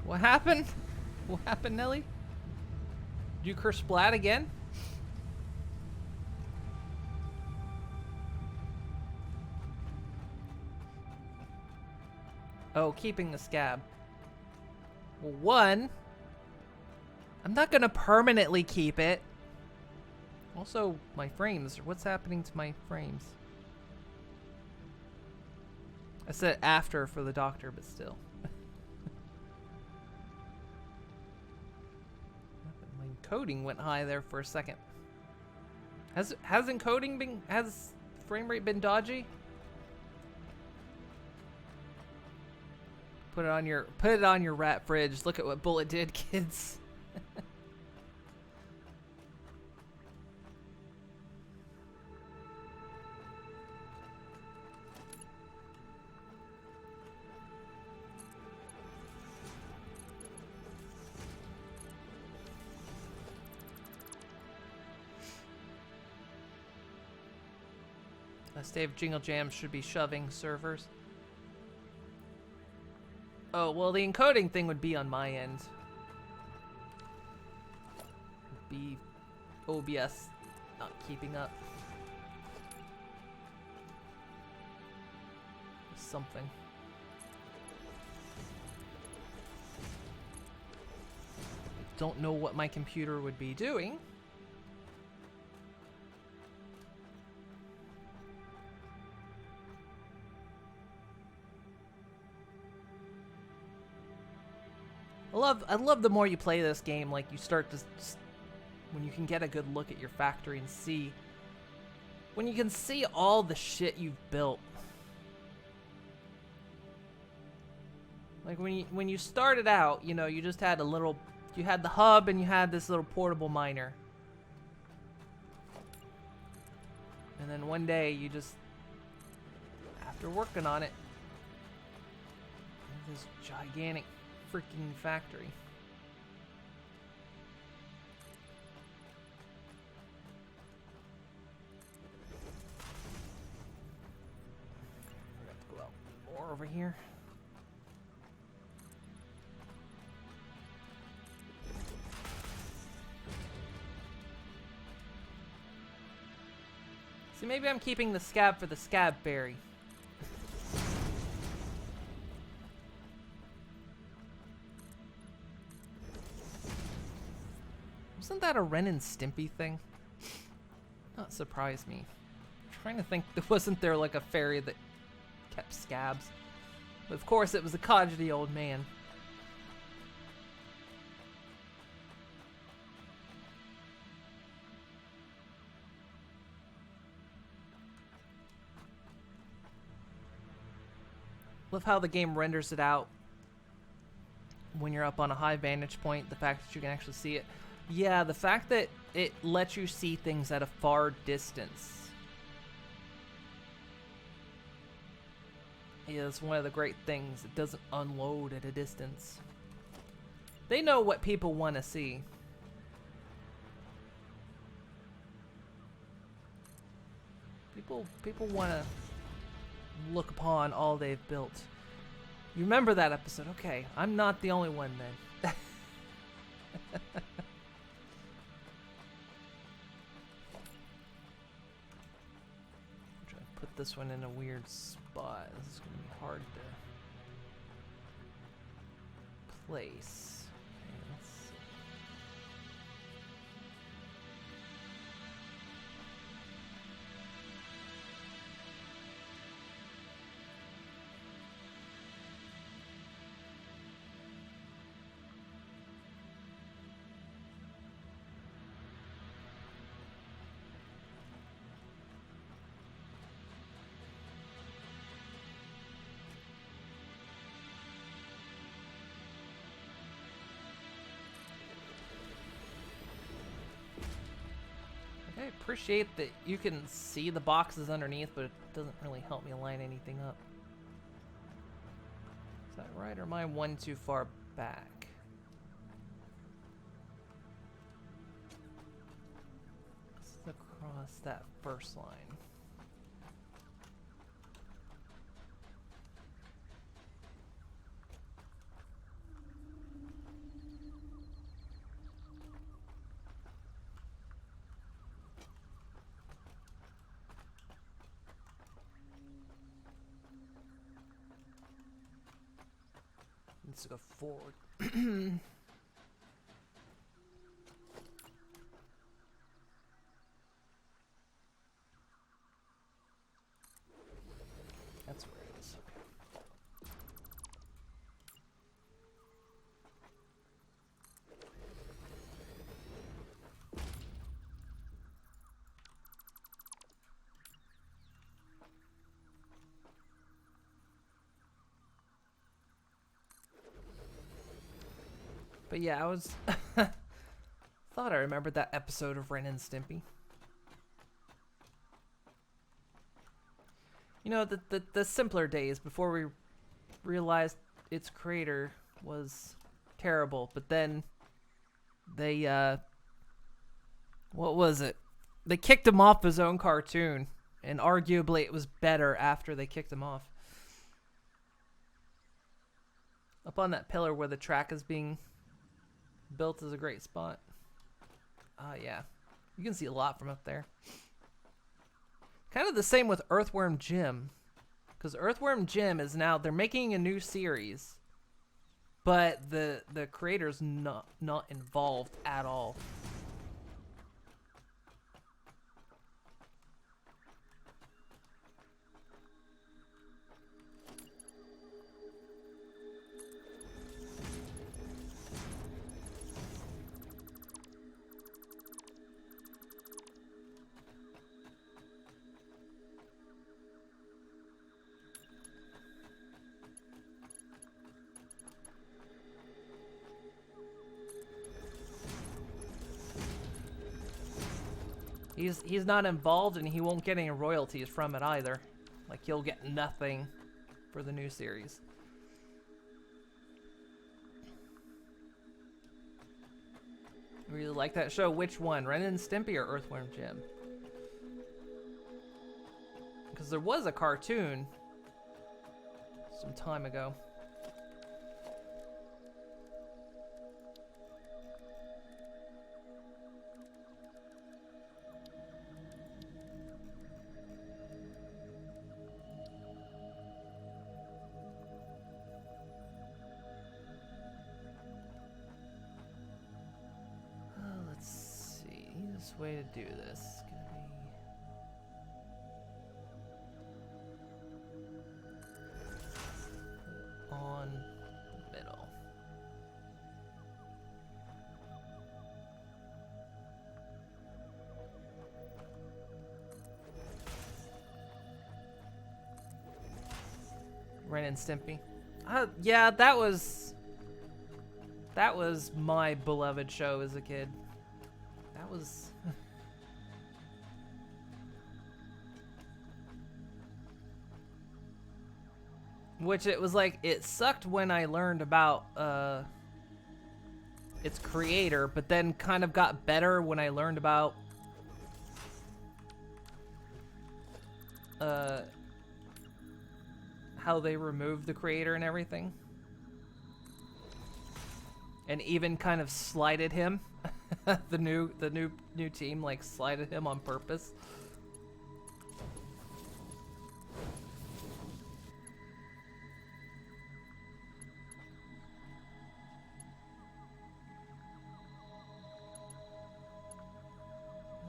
What happened? What happened, Nelly? Did you curse Splat again? Oh, keeping the scab. Well, one, I'm not gonna permanently keep it. Also, my frames. What's happening to my frames? I said after for the doctor, but still. Encoding went high there for a second. Has frame rate been dodgy? Put it on your rat fridge. Look at what Bullet did, kids. Dave Jingle Jam should be shoving servers. Oh, well, the encoding thing would be on my end. Be OBS not keeping up. Something. Don't know what my computer would be doing. I love the more you play this game, like you start to, when you can get a good look at your factory and see, when you can see all the shit you've built. Like when you started out, you know, you just had you had the hub and you had this little portable miner. And then one day you just, after working on it, this gigantic freaking factory. over here. See, maybe I'm keeping the scab for the scab berry. Wasn't that a Ren and Stimpy thing? Not surprise me. I'm trying to think, wasn't there like a fairy that kept scabs? But of course it was a codgety old man. Love how the game renders it out when you're up on a high vantage point, the fact that you can actually see it. Yeah, the fact that it lets you see things at a far distance is one of the great things. It doesn't unload at a distance. They know what people want to see. People want to look upon all they've built. You remember that episode? Okay, I'm not the only one then. Put this one in a weird spot. This is going to be hard to place. Okay, let's see. I appreciate that you can see the boxes underneath, but it doesn't really help me line anything up. Is that right, or am I one too far back? Let's across that first line. Let's go forward. That's where it is. Okay. But yeah, I was thought I remembered that episode of Ren and Stimpy. You know, the simpler days before we realized its creator was terrible, but then they what was it? They kicked him off his own cartoon, and arguably it was better after they kicked him off. Up on that pillar where the track is being built is a great spot. Yeah. You can see a lot from up there. Kind of the same with Earthworm Jim. Because Earthworm Jim is now, they're making a new series. But the creator's not involved at all. He's not involved, and he won't get any royalties from it either. Like, he'll get nothing for the new series. Really like that show. Which one? Ren and Stimpy or Earthworm Jim? Because there was a cartoon. some time ago. Let's see. Easiest way to do this is gonna be on the middle. Ren and Stimpy. Yeah, that was my beloved show as a kid. That was which it was like, it sucked when I learned about its creator, but then kind of got better when I learned about how they removed the creator and everything. And even kind of slighted him. the new team like slighted him on purpose.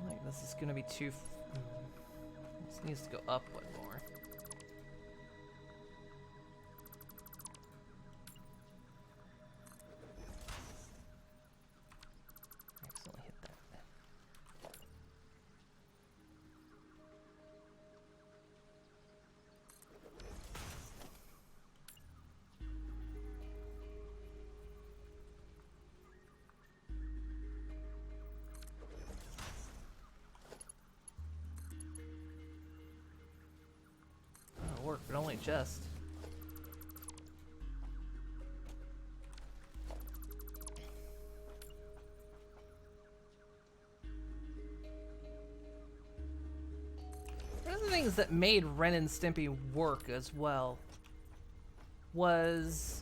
Like, this is gonna be too. This needs to go up one more. Accidentally hit that. That'll work, but only just. One of the things that made Ren and Stimpy work as well was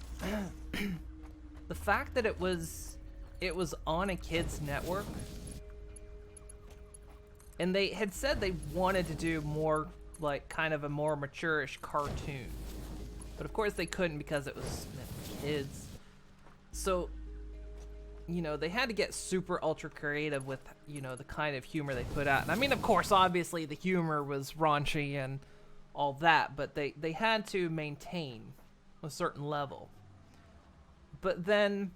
the fact that it was on a kids network, and they had said they wanted to do more like kind of a more mature-ish cartoon, but of course they couldn't because it was meant for kids. So, you know, they had to get super ultra creative with, you know, the kind of humor they put out. And I mean, of course, obviously the humor was raunchy and all that, but they had to maintain a certain level. But then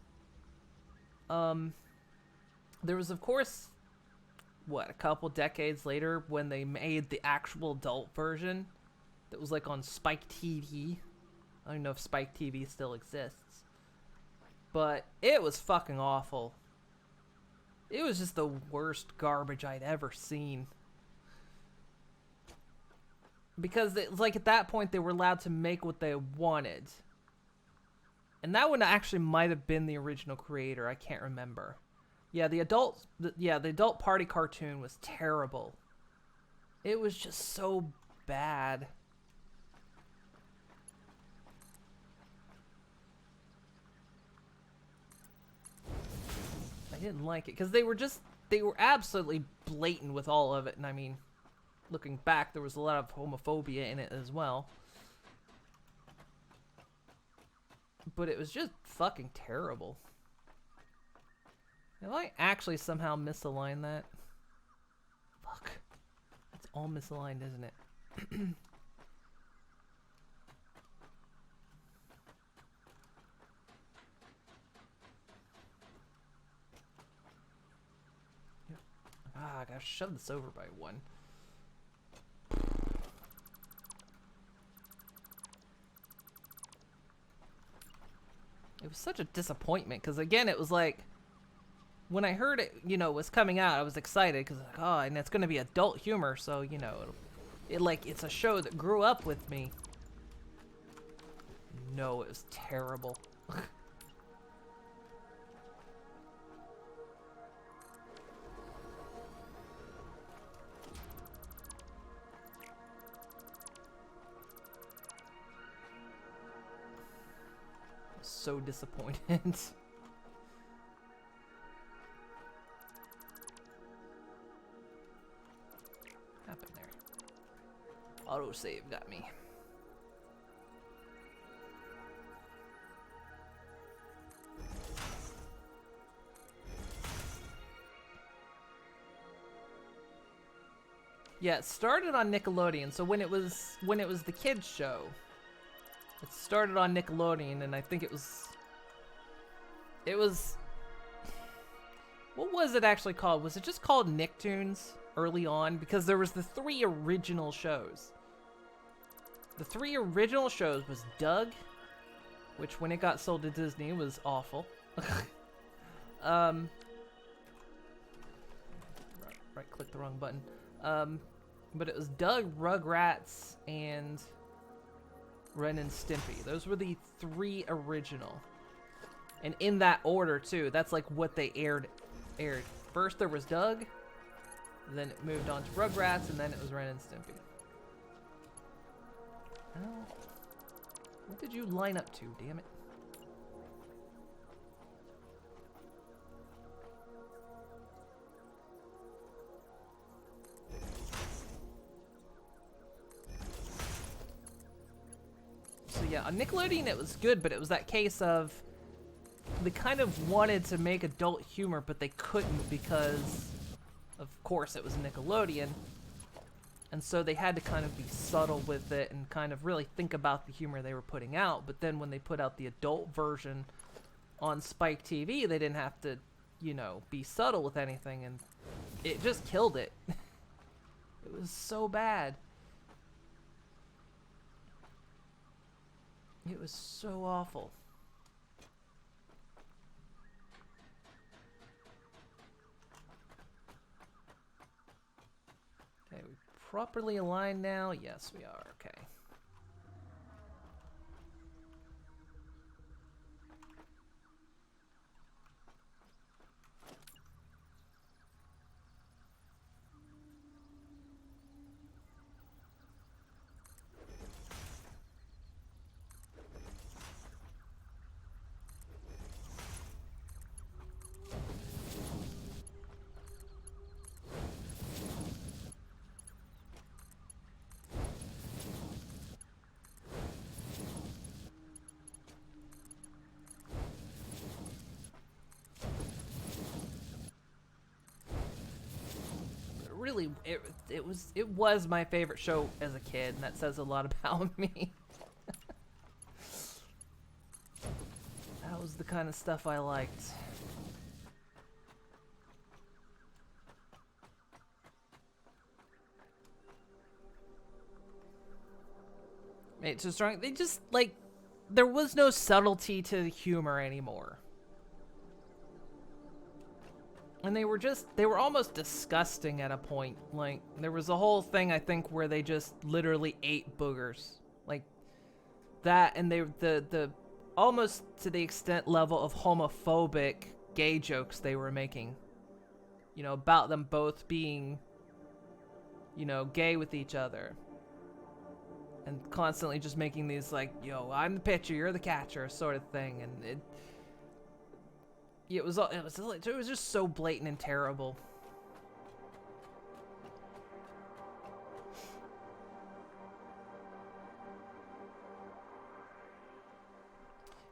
there was, of course, what, a couple decades later when they made the actual adult version that was like on Spike TV. I don't even know if Spike TV still exists. But it was fucking awful. It was just the worst garbage I'd ever seen. Because it was like at that point they were allowed to make what they wanted. And that one actually might have been the original creator. I can't remember. Yeah, the adult party cartoon was terrible. It was just so bad. I didn't like it because they were absolutely blatant with all of it. And I mean, looking back, there was a lot of homophobia in it as well. But it was just fucking terrible. Did I actually somehow misalign that? Fuck. It's all misaligned, isn't it? I gotta shove this over by one. It was such a disappointment, because again, it was like, when I heard it, you know, was coming out, I was excited, because like, oh, and it's going to be adult humor, so, you know, it's a show that grew up with me. No, it was terrible. so disappointed. Happened there. Autosave got me. Yeah, it started on Nickelodeon. So when it was the kids show, it started on Nickelodeon, and I think it was what was it actually called? Was it just called Nicktoons early on? Because there was the 3 original shows. The 3 original shows was Doug, which when it got sold to Disney was awful. Right click the wrong button. But it was Doug, Rugrats, and Ren and Stimpy. Those were the 3 original. And in that order, too. That's like what they aired. First there was Doug, then it moved on to Rugrats, and then it was Ren and Stimpy. Oh, what did you line up to, damn it? So yeah, on Nickelodeon it was good, but it was that case of they kind of wanted to make adult humor, but they couldn't because, of course, it was Nickelodeon. And so they had to kind of be subtle with it and kind of really think about the humor they were putting out. But then when they put out the adult version on Spike TV, they didn't have to, you know, be subtle with anything, and it just killed it. It was so bad. It was so awful. Okay, we properly aligned now? Yes, we are. Okay. Really, it was my favorite show as a kid, and that says a lot about me. That was the kind of stuff I liked. Made so strong. They just, like, there was no subtlety to the humor anymore. And they were almost disgusting at a point. Like, there was a whole thing, I think, where they just literally ate boogers. Like, that, and the almost to the extent level of homophobic gay jokes they were making. You know, about them both being, you know, gay with each other. And constantly just making these, like, yo, I'm the pitcher, you're the catcher, sort of thing. And it was just so blatant and terrible.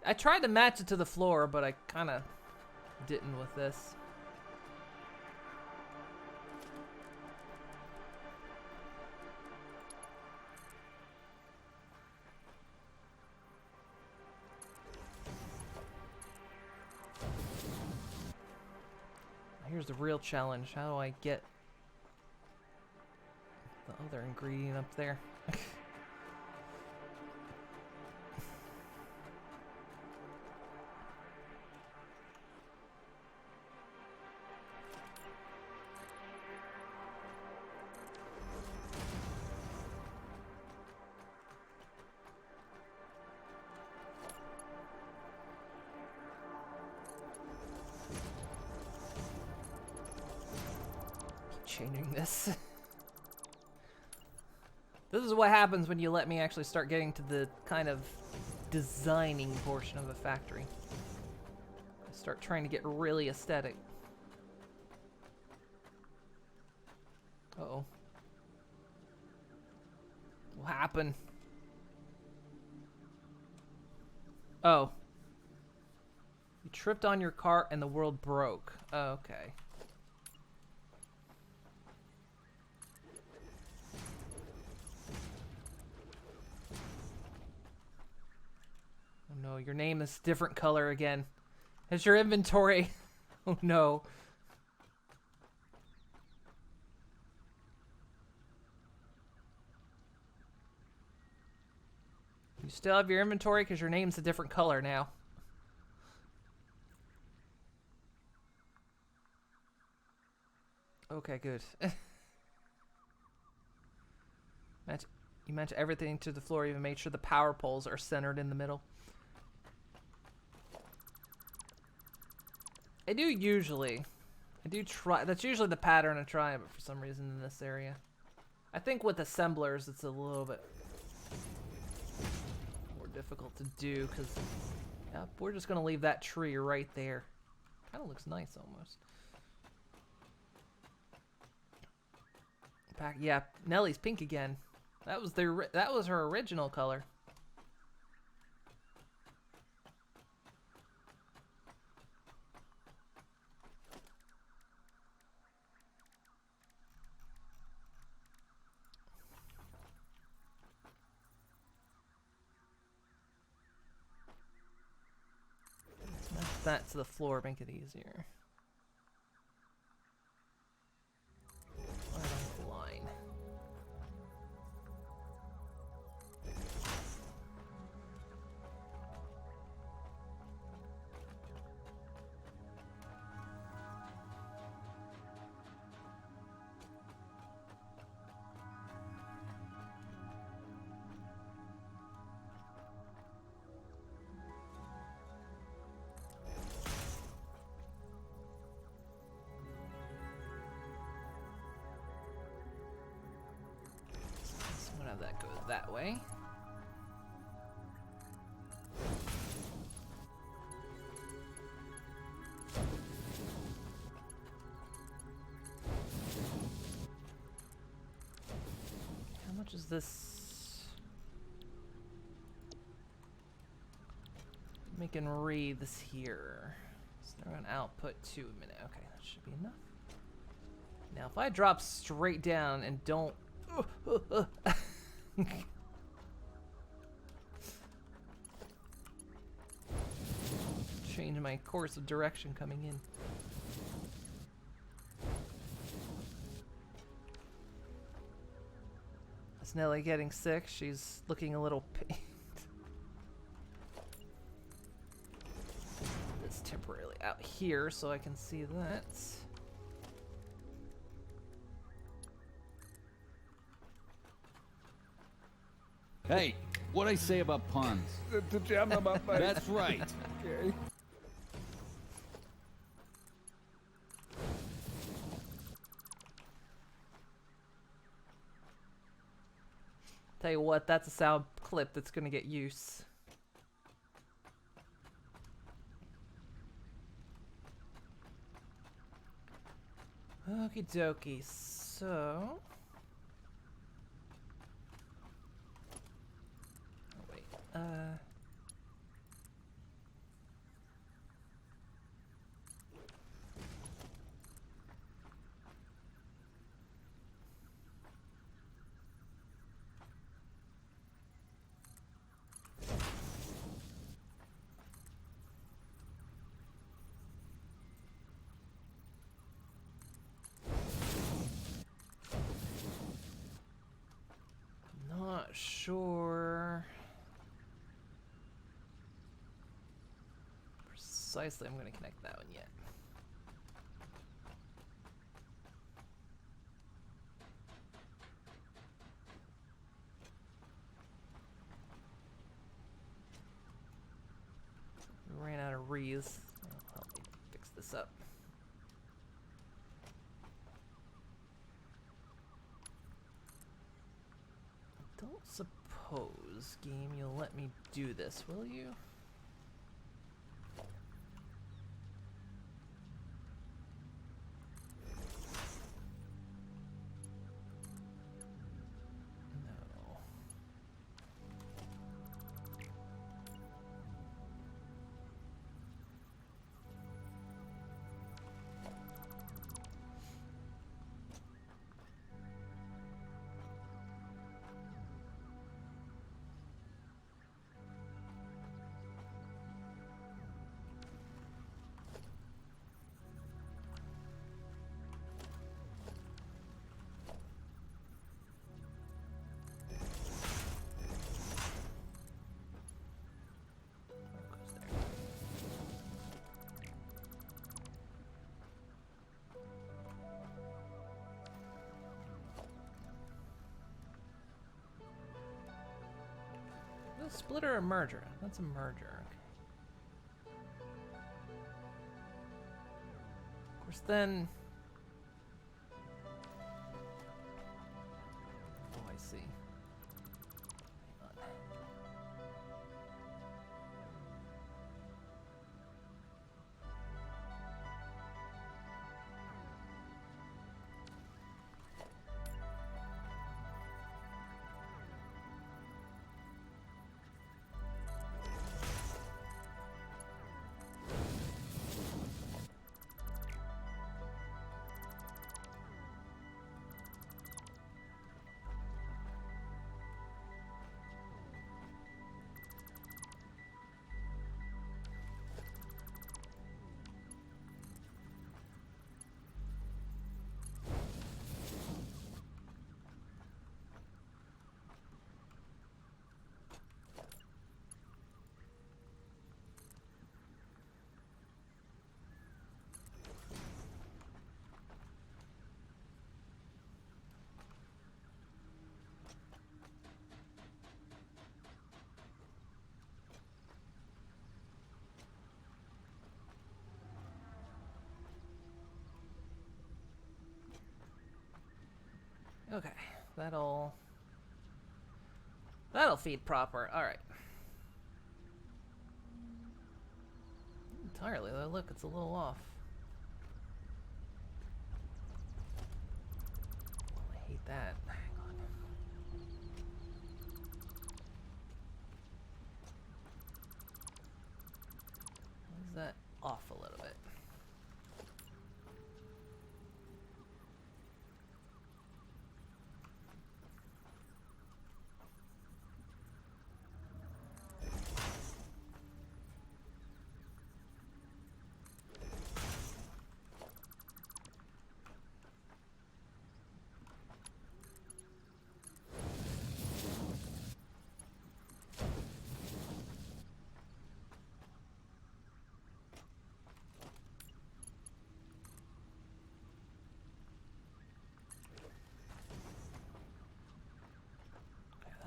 I tried to match it to the floor, but I kind of didn't with this. Here's the real challenge. How do I get the other ingredient up there? Changing this. This is what happens when you let me actually start getting to the kind of designing portion of a factory. I start trying to get really aesthetic. Uh-oh. What happened? Oh. You tripped on your cart and the world broke. Oh, okay. Oh no, your name is different color again. It's your inventory. Oh no. You still have your inventory because your name's a different color now. Okay, good. You match everything to the floor, even made sure the power poles are centered in the middle. I do try, that's usually the pattern I try, but for some reason in this area. I think with assemblers it's a little bit more difficult to do because, yep, we're just gonna leave that tree right there. Kind of looks nice almost. Yeah, Nellie's pink again. That was her original color. Let's match that to the floor, make it easier. Line. Have that go that way. How much is this? Making wreaths here. So they're going to output 2 a minute. Okay, that should be enough. Now, if I drop straight down and don't change my course of direction coming in. Is Nellie getting sick? She's looking a little pained. It's temporarily out here so I can see that. Hey, what'd I say about puns? To jam them up. That's right. Okay. Tell you what, that's a sound clip that's gonna get use. Okie dokie, so... Oh, wait, not sure precisely I'm going to connect that one yet. We ran out of wreaths. That'll help me fix this up. Don't Suppose, game, you'll let me do this, will you? No. A splitter or merger? That's a merger. Okay. Of course, then. Oh, I see. Hang on. Okay, that'll feed proper. All right. Entirely though. Look, it's a little off. Oh, I hate that. Hang on. Why is that off a little bit?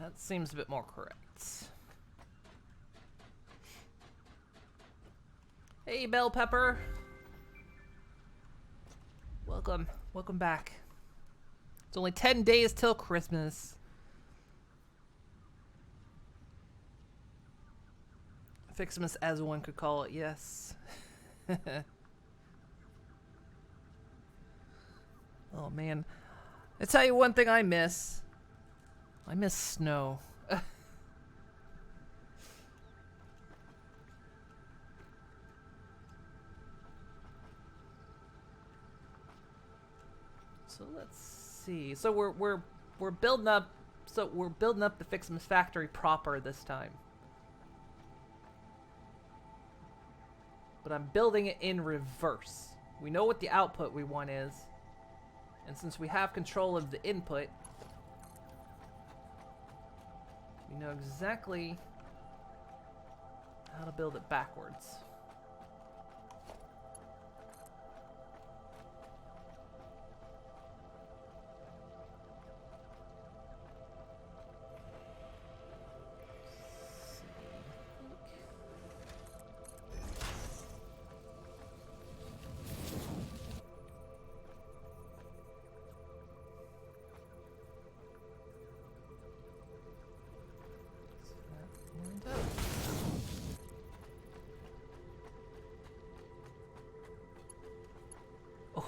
That seems a bit more correct. Hey, Bell Pepper. Welcome. Welcome back. It's only 10 days till Christmas. Ficsmas, as one could call it, yes. Oh, man. I tell you one thing I miss. I miss snow. So let's see. So we're building up. So we're building up the Ficsmas factory proper this time. But I'm building it in reverse. We know what the output we want is, and since we have control of the input, we know exactly how to build it backwards.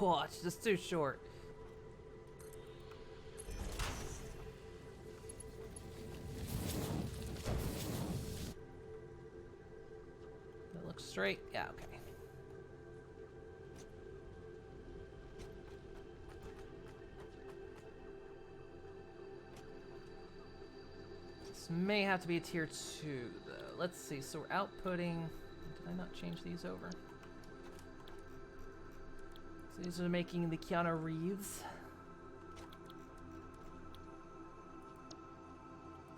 Whoa, it's just too short. That looks straight. Yeah, okay. This may have to be a tier 2, though. Let's see. So we're outputting. Did I not change these over? So these are making the Keanu Reeves.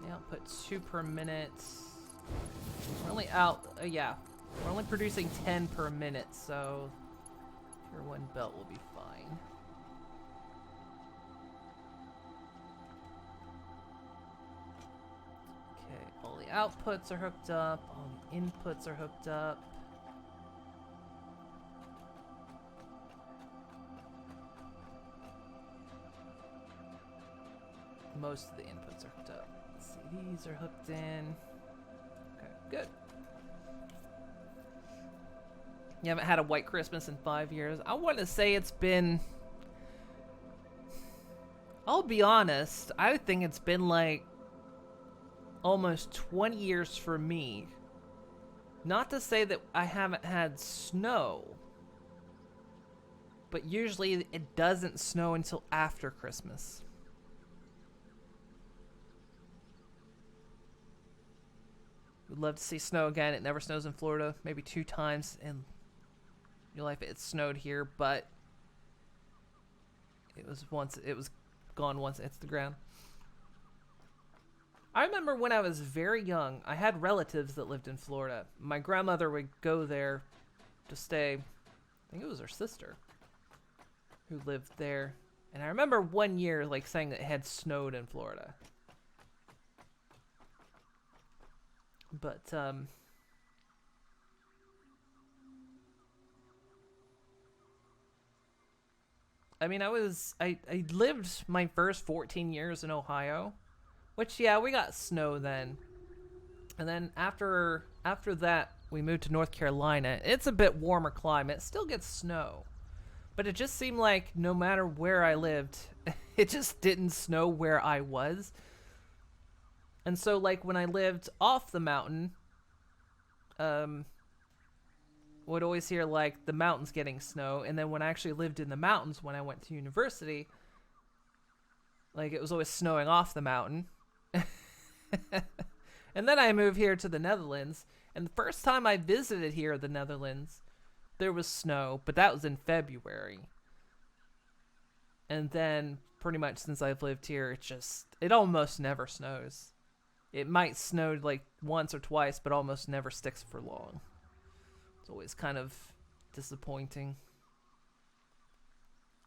They output 2 per minute. We're only yeah. We're only producing 10 per minute, so tier 1 belt will be fine. Okay, all the outputs are hooked up, all the inputs are hooked up. Most of the inputs are hooked up. Let's see, these are hooked in. Okay, good. You haven't had a white Christmas in 5 years. I want to say it's been... I'll be honest, I think it's been like almost 20 years for me. Not to say that I haven't had snow, but usually it doesn't snow until after Christmas. Would love to see snow again. It never snows in Florida. Maybe 2 times in your life it snowed here, but it was gone once it hits the ground. I remember when I was very young, I had relatives that lived in Florida. My grandmother would go there to stay. I think it was her sister who lived there. And I remember one year like saying that it had snowed in Florida. But I mean, I lived my first 14 years in Ohio, which, yeah, we got snow then. And then after that, we moved to North Carolina. It's a bit warmer climate. It still gets snow. But it just seemed like no matter where I lived, it just didn't snow where I was. And so, like, when I lived off the mountain, would always hear, like, the mountains getting snow. And then when I actually lived in the mountains when I went to university, like, it was always snowing off the mountain. And then I moved here to the Netherlands. And the first time I visited here, the Netherlands, there was snow. But that was in February. And then, pretty much since I've lived here, it almost never snows. It might snow like once or twice, but almost never sticks for long. It's always kind of disappointing.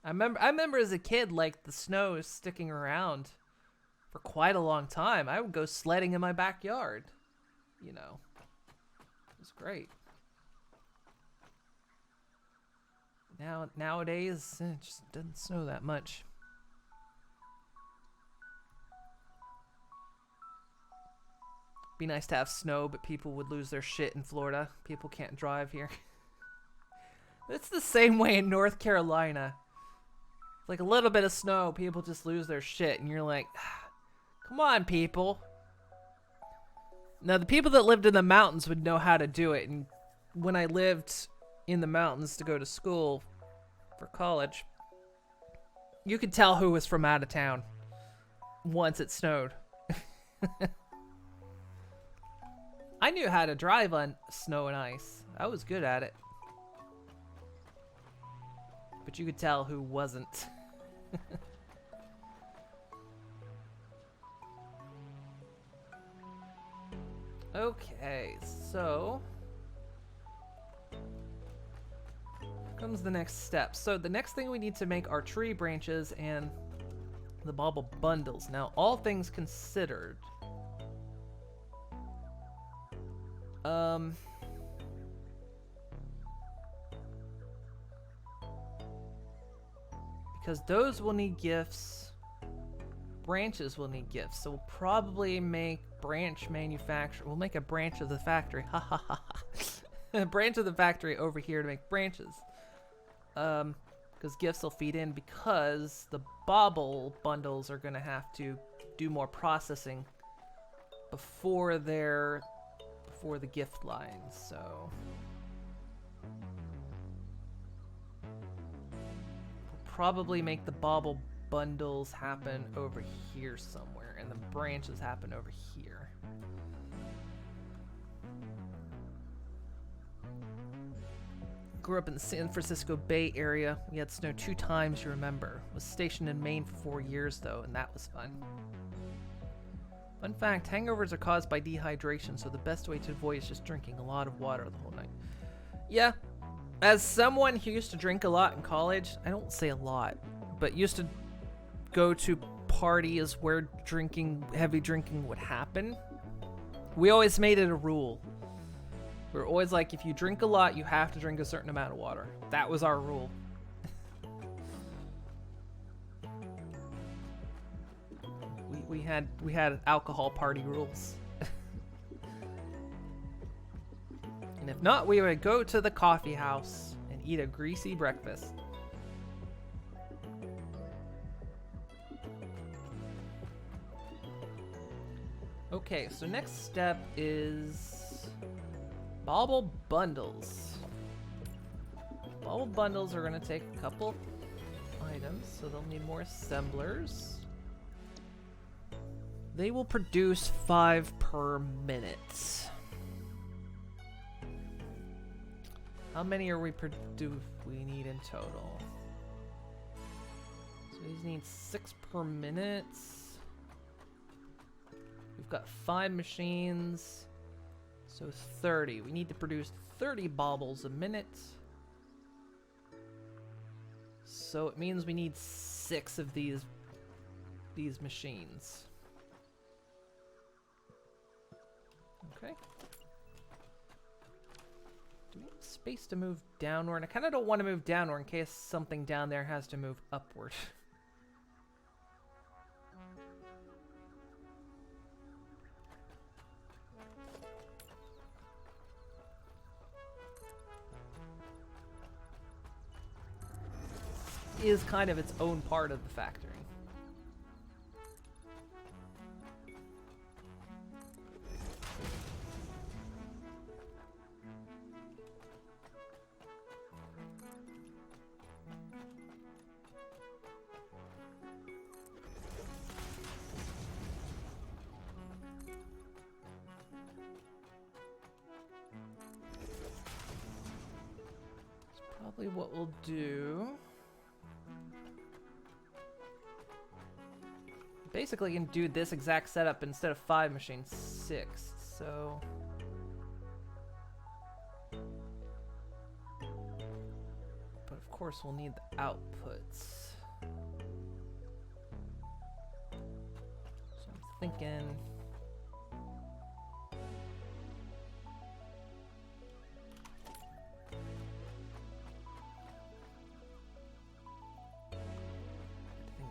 I remember as a kid, like, the snow sticking around for quite a long time. I would go sledding in my backyard. You know, it was great. Nowadays, it just doesn't snow that much. Be nice to have snow, but people would lose their shit in Florida. People can't drive here. It's the same way in North Carolina. Like a little bit of snow, people just lose their shit, and you're like, come on, people. Now, the people that lived in the mountains would know how to do it, and when I lived in the mountains to go to school for college, you could tell who was from out of town once it snowed. I knew how to drive on snow and ice. I was good at it. But you could tell who wasn't. Okay, so here comes the next step. So the next thing we need to make are tree branches and the bauble bundles. Now, all things considered, because those will need gifts, branches will need gifts, so we'll probably make branch manufacture. We'll make a branch of the factory. Ha ha ha ha. A branch of the factory over here to make branches. because gifts will feed in, because the bauble bundles are going to have to do more processing before the gift lines. So we'll probably make the bauble bundles happen over here somewhere, and the branches happen over here. Grew up in the San Francisco Bay Area. We had snow 2 times, you remember. Was stationed in Maine for 4 years, though, and that was fun. Fun fact, hangovers are caused by dehydration, so the best way to avoid is just drinking a lot of water the whole night. Yeah, as someone who used to drink a lot in college, I don't say a lot, but used to go to parties where heavy drinking would happen, we always made it a rule. We were always like, if you drink a lot, you have to drink a certain amount of water. That was our rule. we had alcohol party rules. And if not, we would go to the coffee house and eat a greasy breakfast. Okay, so next step is bauble bundles. Bauble bundles are going to take a couple items, so they'll need more assemblers. They will produce 5 per minute. How many are we need in total? So these need 6 per minute. We've got 5 machines, so 30. We need to produce 30 baubles a minute. So it means we need 6 of these machines. Okay. Do we have space to move downward? I kind of don't want to move downward in case something down there has to move upward. Is kind of its own part of the factory. That's probably what we'll do. Basically, you can do this exact setup instead of 5 machines, 6. So but of course, we'll need the outputs. So I'm thinking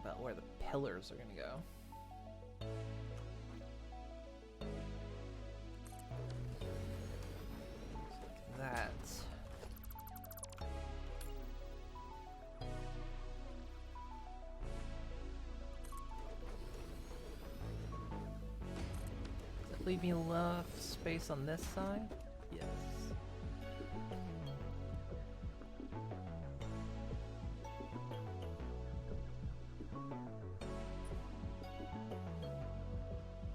about where the pillars are going to go. That. Does that leave me enough space on this side? Yes.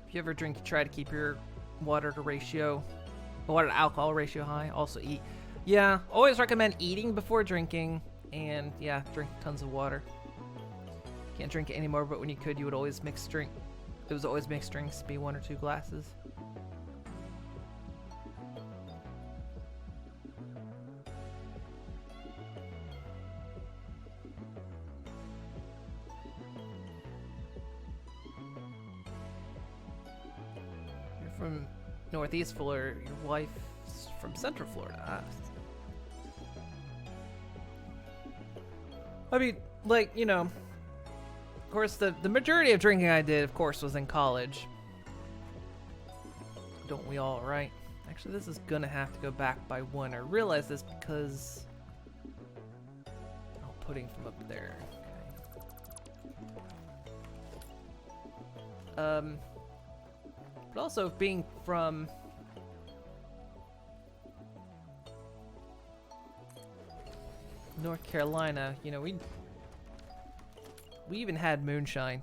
If you ever drink, you try to keep your water to alcohol ratio high. Also eat. Yeah, always recommend eating before drinking, and yeah, drink tons of water. Can't drink it anymore, but when you could, you would always mix drink. It was always mixed drinks, be 1 or 2 glasses. From Northeast Florida, your wife's from Central Florida. Ah. I mean, like, you know, of course, the majority of drinking I did, of course, was in college. Don't we all, right? Actually, this is gonna have to go back by 1. I realize this because I'll putting from up there. Okay. But also being from North Carolina, you know, we even had moonshine.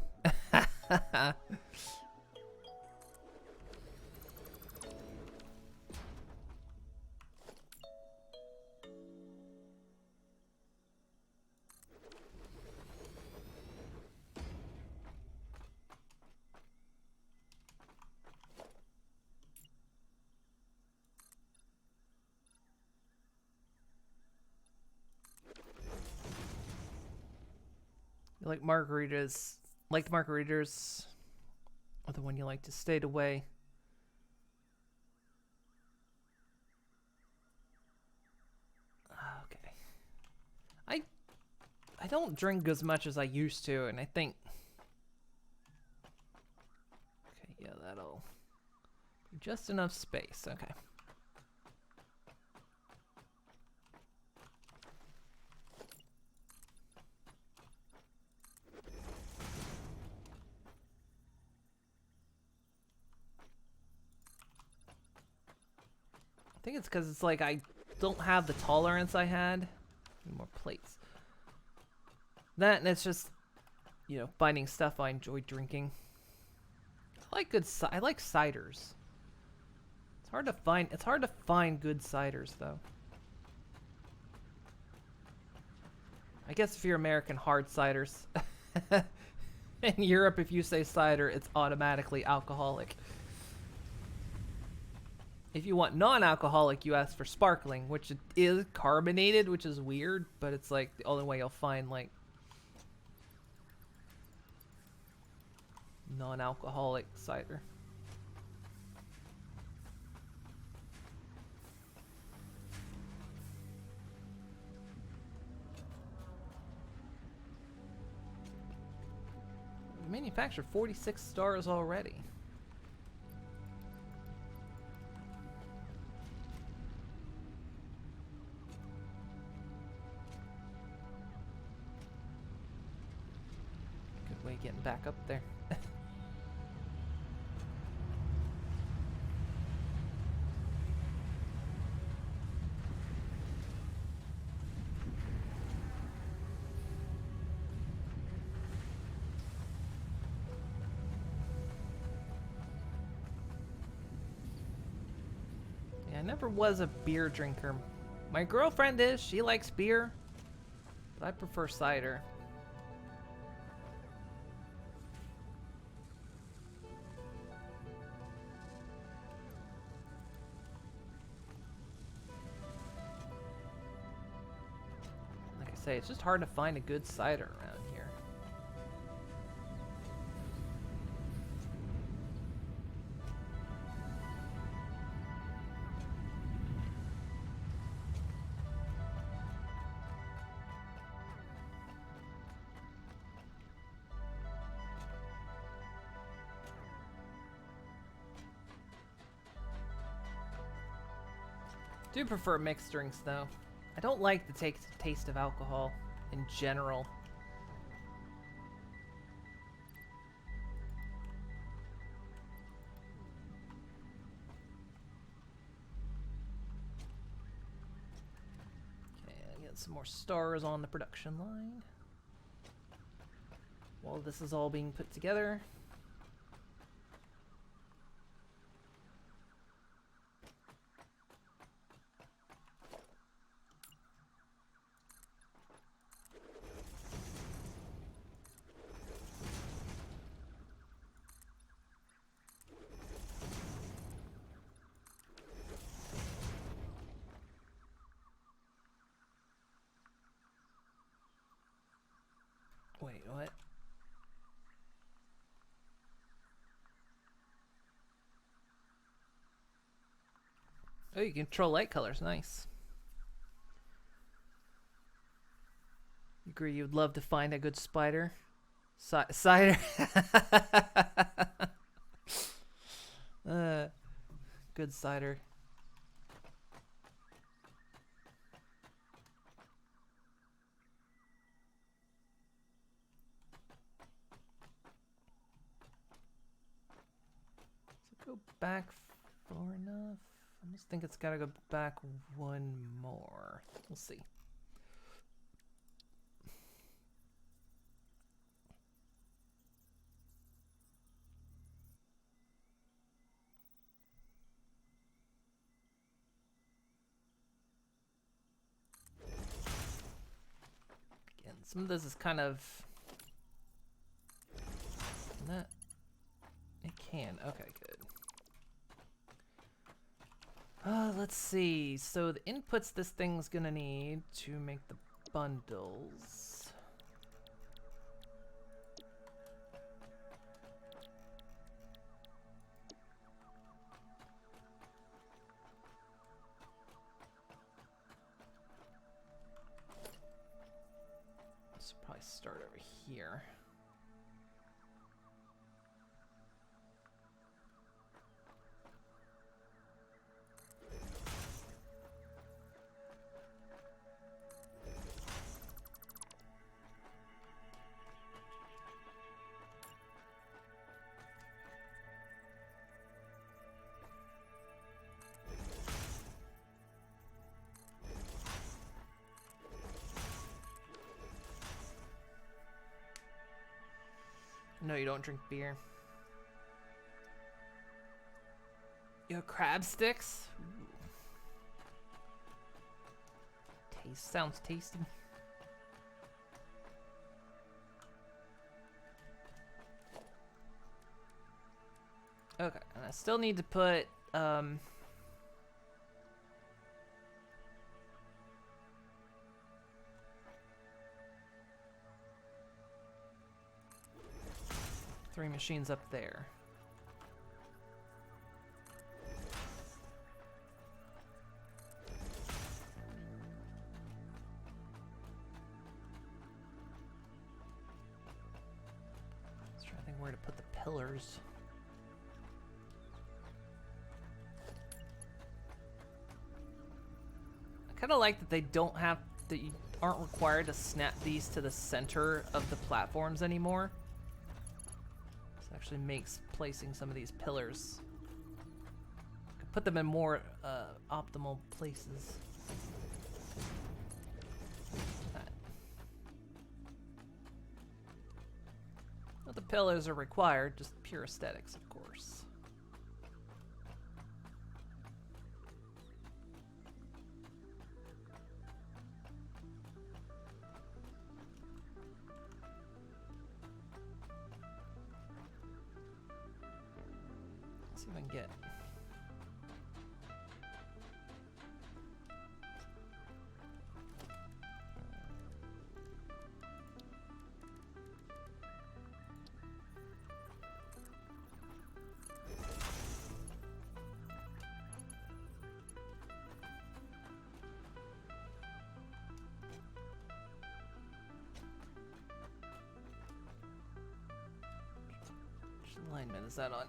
You like margaritas? Liked margaritas? Or the one you like to stayed away? Okay. I don't drink as much as I used to, and I think. Okay, yeah, that'll be just enough space. Okay. I think it's because it's like I don't have the tolerance I had. Need more plates. That, and it's just, you know, finding stuff I enjoy drinking. I like I like ciders. It's hard to find. It's hard to find good ciders, though. I guess if you're American, hard ciders. In Europe, if you say cider, it's automatically alcoholic. If you want non-alcoholic, you ask for sparkling, which is carbonated, which is weird, but it's like the only way you'll find like non-alcoholic cider. Manufactured 46 stars already. Good way of getting back up there. I never was a beer drinker. My girlfriend is. She likes beer. But I prefer cider. Like I say, it's just hard to find a good cider around here. I do prefer mixed drinks, though. I don't like the taste of alcohol in general. Okay, I get some more stars on the production line. While this is all being put together. Wait, what? Oh, you can control light colors. Nice. You agree you'd love to find a good spider? Cider. Good cider. go back far enough? I almost think it's gotta go back one more. We'll see. Again, some of this is kind of... That... It can. Okay, good. Let's see. So the inputs this thing's gonna need to make the bundles. Let's probably start over here. No, you don't drink beer. Yo, crab sticks? Ooh. Sounds tasty. Okay, and I still need to put, 3 machines up there. Let's try to think where to put the pillars. I kind of like that they don't have, that you aren't required to snap these to the center of the platforms anymore. Actually makes placing some of these pillars, put them in more optimal places. Not the pillars are required, just pure aesthetics, of course. Let's see if I can get. Which alignment is that on?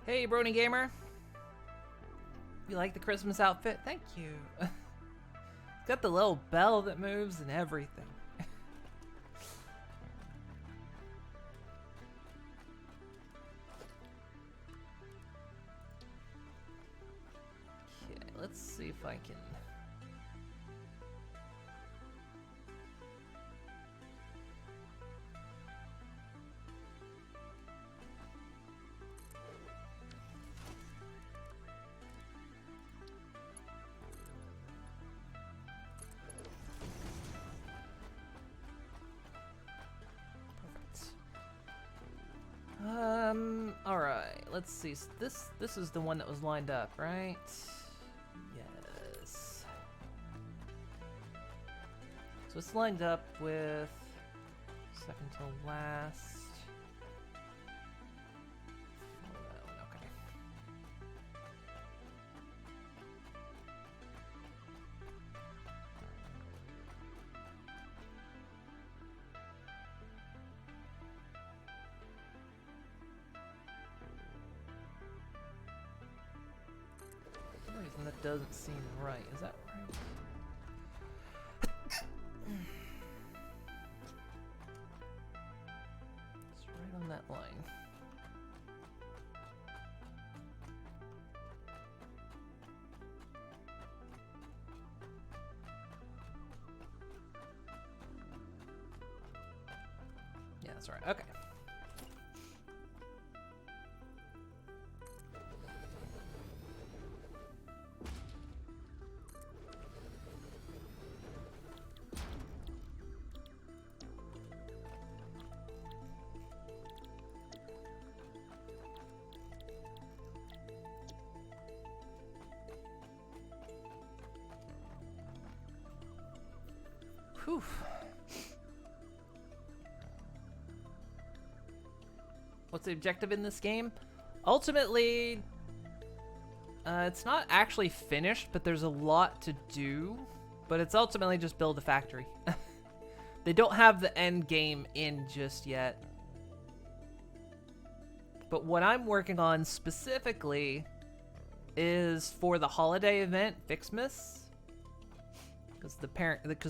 Hey, Brony Gamer. You like the Christmas outfit? Thank you. It's got the little bell that moves and everything. Okay, let's see if I can... Alright, let's see. So this is the one that was lined up, right? Yes. So it's lined up with second to last. reason that doesn't seem right. Is that right? It's right on that line. Yeah, that's right. Okay. Whew. What's the objective in this game? Ultimately, it's not actually finished, but there's a lot to do. But it's ultimately just build a factory. They don't have the end game in just yet. But what I'm working on specifically is for the holiday event, Ficsmas. Because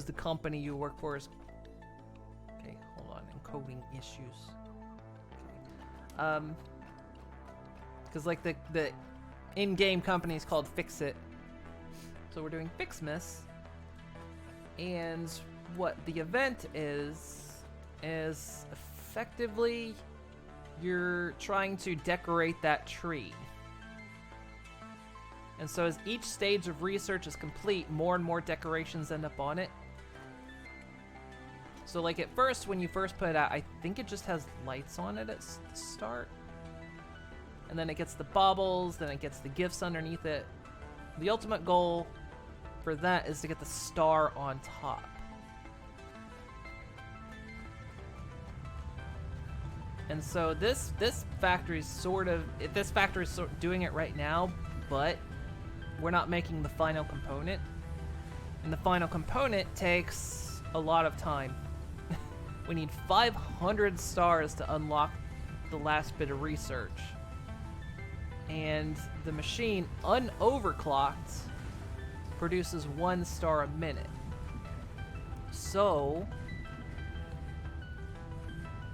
the company you work for is... Okay, hold on, encoding issues. Okay. Because like the in-game company is called Fix-It. So we're doing Ficsmas. And what the event is effectively you're trying to decorate that tree. And so as each stage of research is complete, more and more decorations end up on it. So like at first, when you first put it out, I think it just has lights on it at the start. And then it gets the baubles, then it gets the gifts underneath it. The ultimate goal for that is to get the star on top. And so this factory's sort of doing it right now, but we're not making the final component. And the final component takes a lot of time. We need 500 stars to unlock the last bit of research. And the machine, unoverclocked, produces 1 star a minute. So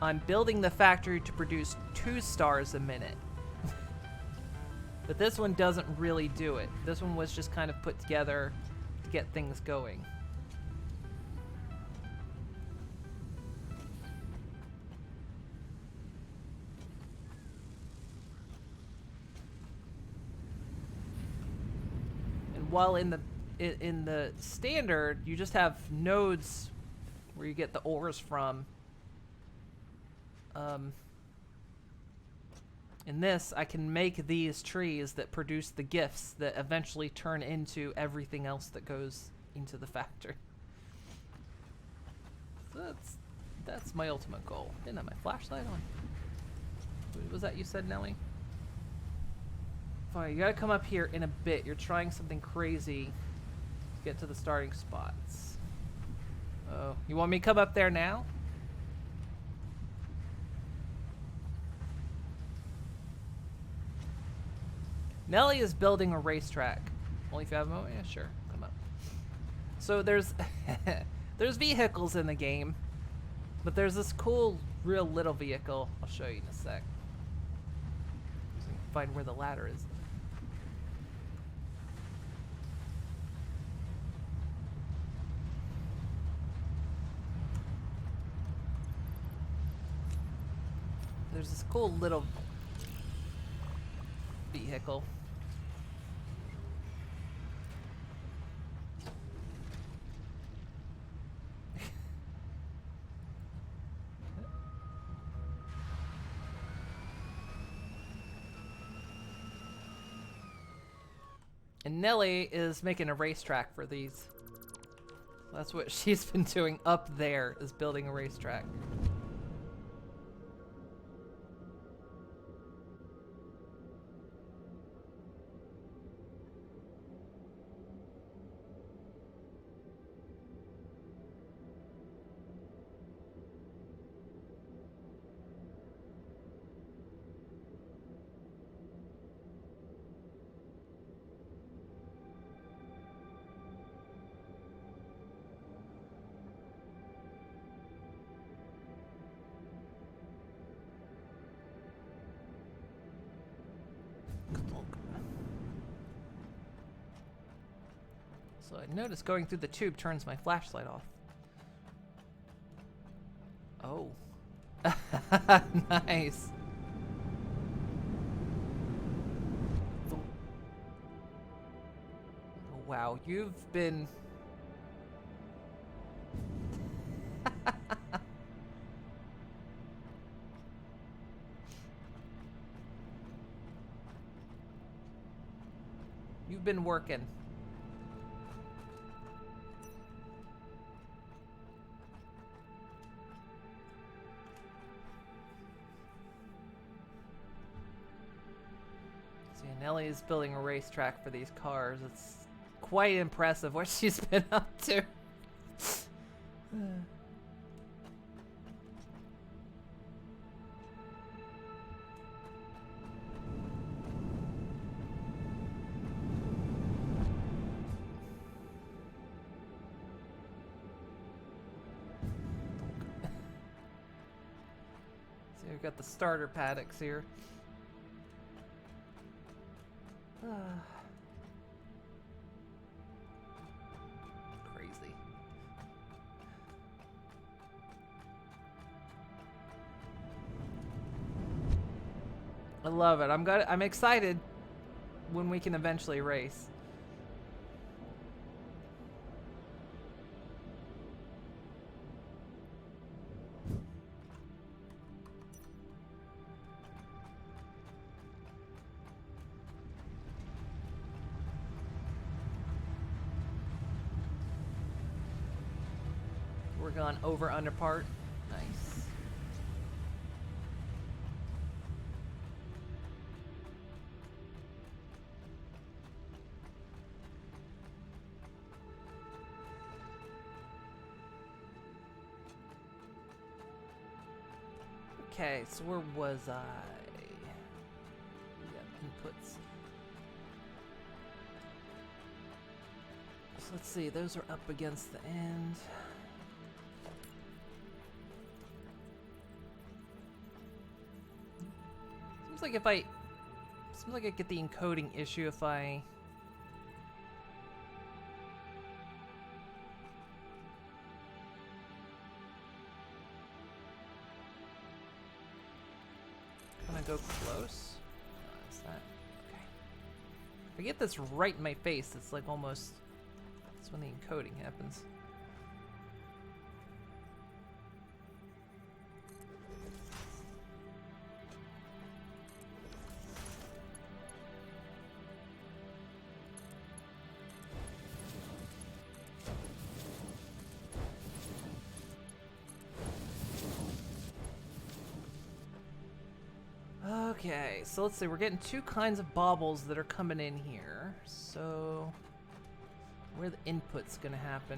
I'm building the factory to produce 2 stars a minute. But this one doesn't really do it. This one was just kind of put together to get things going. And while in the standard, you just have nodes where you get the ores from. In this, I can make these trees that produce the gifts that eventually turn into everything else that goes into the factory. So that's my ultimate goal. Didn't have my flashlight on. What was that you said, Nelly? Fine, you gotta come up here in a bit. You're trying something crazy to get to the starting spots. Oh, you want me to come up there now? Nelly is building a racetrack. Only if you have a moment? Yeah, sure. Come up. So there's there's vehicles in the game, but there's this cool, real little vehicle. I'll show you in a sec. So you can find where the ladder is. There's this cool little vehicle. And Nelly is making a racetrack for these. That's what she's been doing up there, is building a racetrack. Also, I noticed going through the tube turns my flashlight off. Oh. Nice. Oh, wow, you've been... You've been working. See, Nellie is building a racetrack for these cars. It's quite impressive what she's been up to. We've got the starter paddocks here. Crazy. I love it. I'm excited when we can eventually race. We're going over under part. Nice. Okay, so where was I? We got inputs. So let's see, those are up against the end. Seems like I get the encoding issue if I... Can I go close? Is that... Okay. If I get this right in my face, it's like almost... That's when the encoding happens. Okay, so let's see, we're getting two kinds of baubles that are coming in here. So, where the input's gonna happen?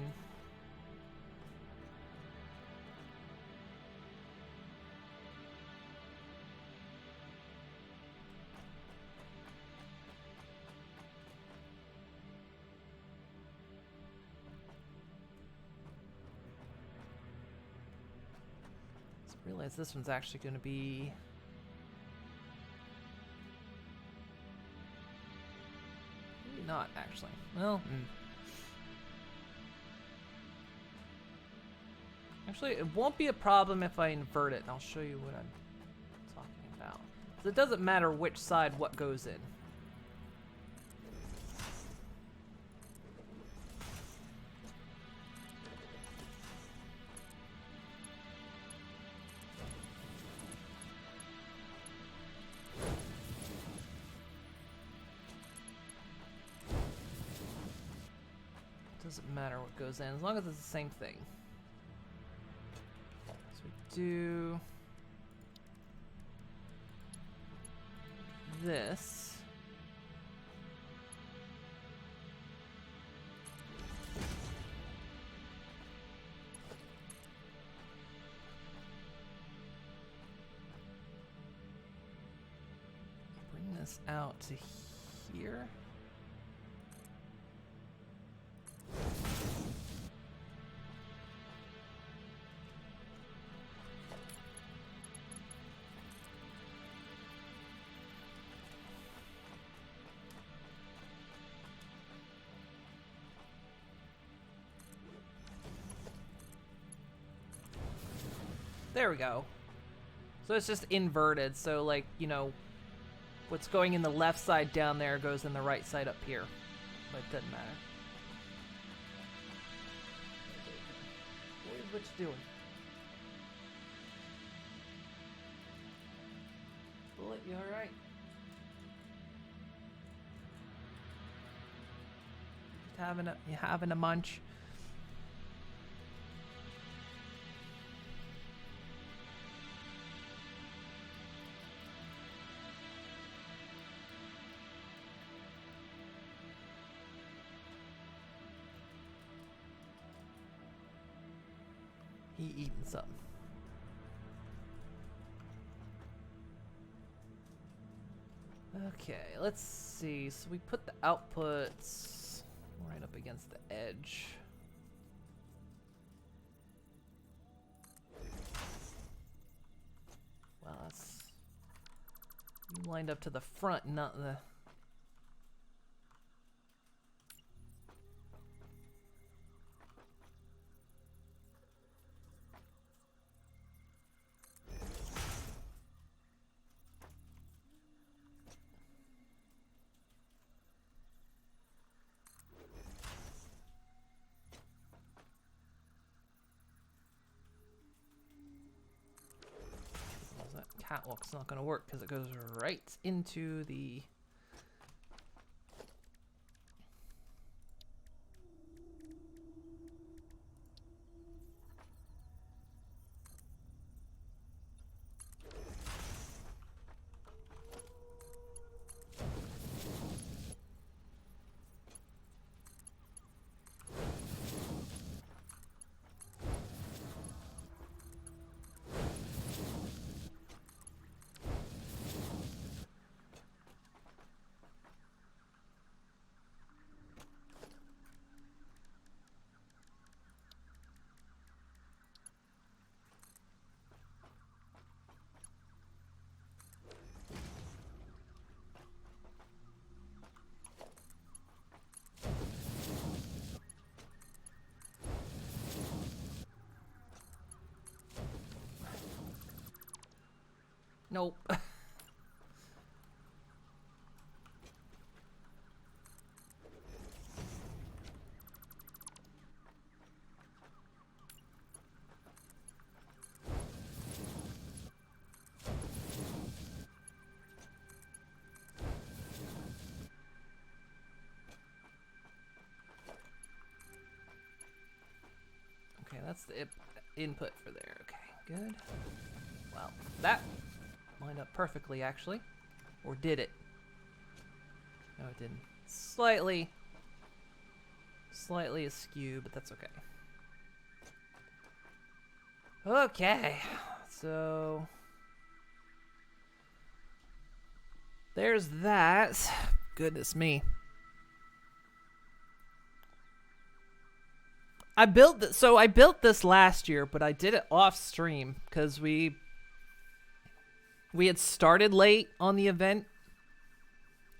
Let's realize this one's actually gonna be... Not actually. Well, actually, it won't be a problem if I invert it. I'll show you what I'm talking about. So it doesn't matter which side what goes in. Doesn't matter what goes in, as long as it's the same thing. So we do this. Bring this out to here. There we go. So it's just inverted. So, like, you know, what's going in the left side down there goes in the right side up here. But it doesn't matter. What you doing? Bullet, you alright? You having a munch? He eating something. Okay, let's see. So we put the outputs right up against the edge. Well, that's lined up to the front, not the... Catwalk's not going to work because it goes right into the... Nope. Okay, that's the input for there. Okay, good. Well, that lined up perfectly, actually. Or did it? No, it didn't. Slightly askew, but that's okay. Okay, so there's that. Goodness me. I built this last year, but I did it off stream because we had started late on the event,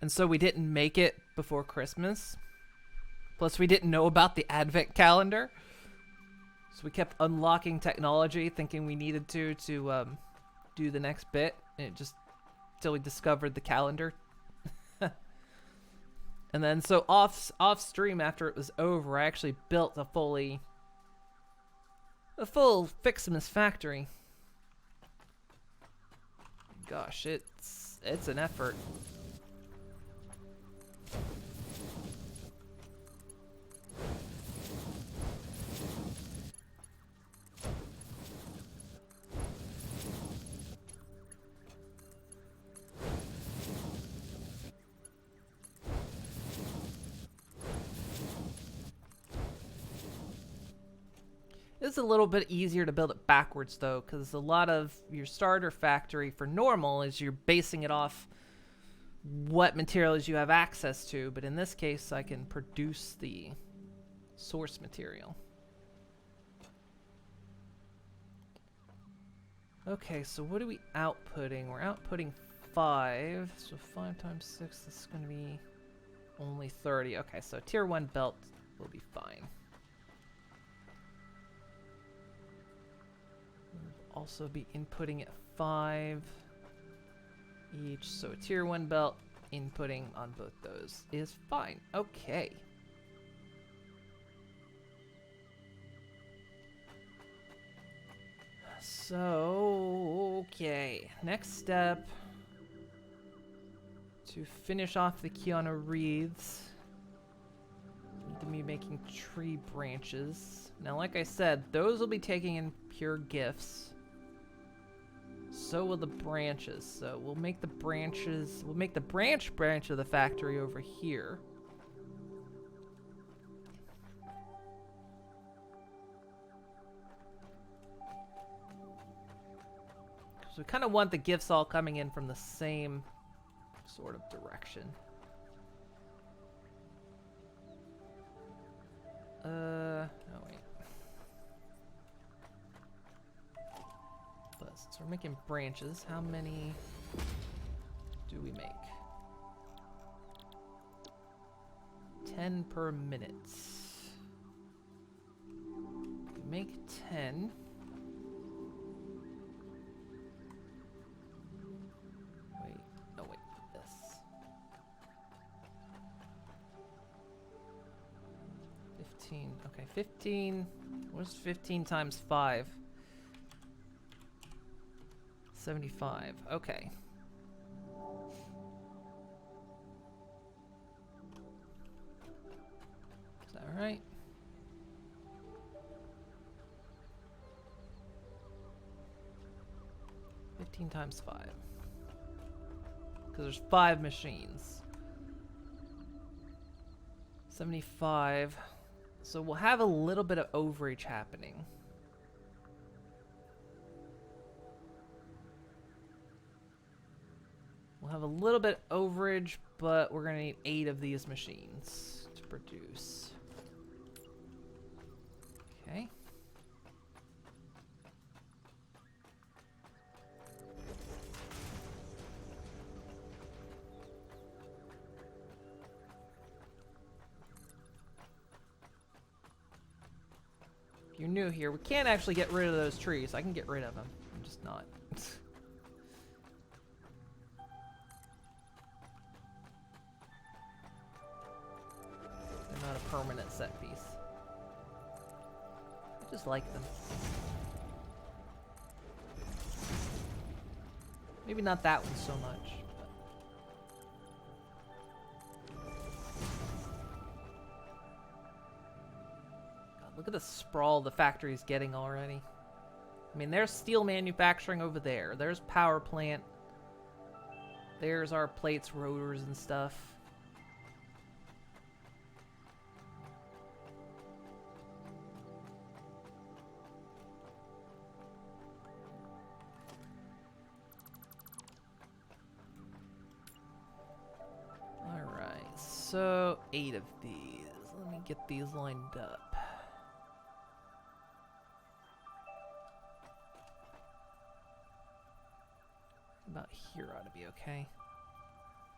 and so we didn't make it before Christmas. Plus, we didn't know about the advent calendar, so we kept unlocking technology, thinking we needed to do the next bit, and it just till we discovered the calendar. And then so off stream after it was over, I actually built a full Ficsmas factory. Gosh, it's an effort. It's a little bit easier to build it backwards, though, because a lot of your starter factory for normal is you're basing it off what materials you have access to, but in this case, I can produce the source material. Okay, so what are we outputting? We're outputting 5, so 5 times 6, this is going to be only 30. Okay, so tier 1 belt will be fine. also be inputting at 5 each. So a tier 1 belt inputting on both those is fine. Okay. So, okay. Next step, to finish off the Kiana wreaths, need to be making tree branches. Now, like I said, those will be taking in pure gifts. So will the branches. So we'll make the branches, we'll make the branch of the factory over here. So we kind of want the gifts all coming in from the same sort of direction. Oh wait. But since we're making branches, how many do we make? 10 per minute. We make 10. Wait, oh wait, this. 15, okay, 15, what's 15 times 5? 75, okay. Is that right? Times 5. Because there's 5 machines. 75. So we'll have a little bit of overage happening. We'll have a little bit overage, but we're going to need 8 of these machines to produce. Okay. If you're new here, we can't actually get rid of those trees. I can get rid of them. I'm just not. They're not a permanent set piece. I just like them. Maybe not that one so much. Look at the sprawl the factory's getting already. I mean, there's steel manufacturing over there. There's power plant. There's our plates, rotors, and stuff. Alright, so 8 of these. Let me get these lined up. About here ought to be okay.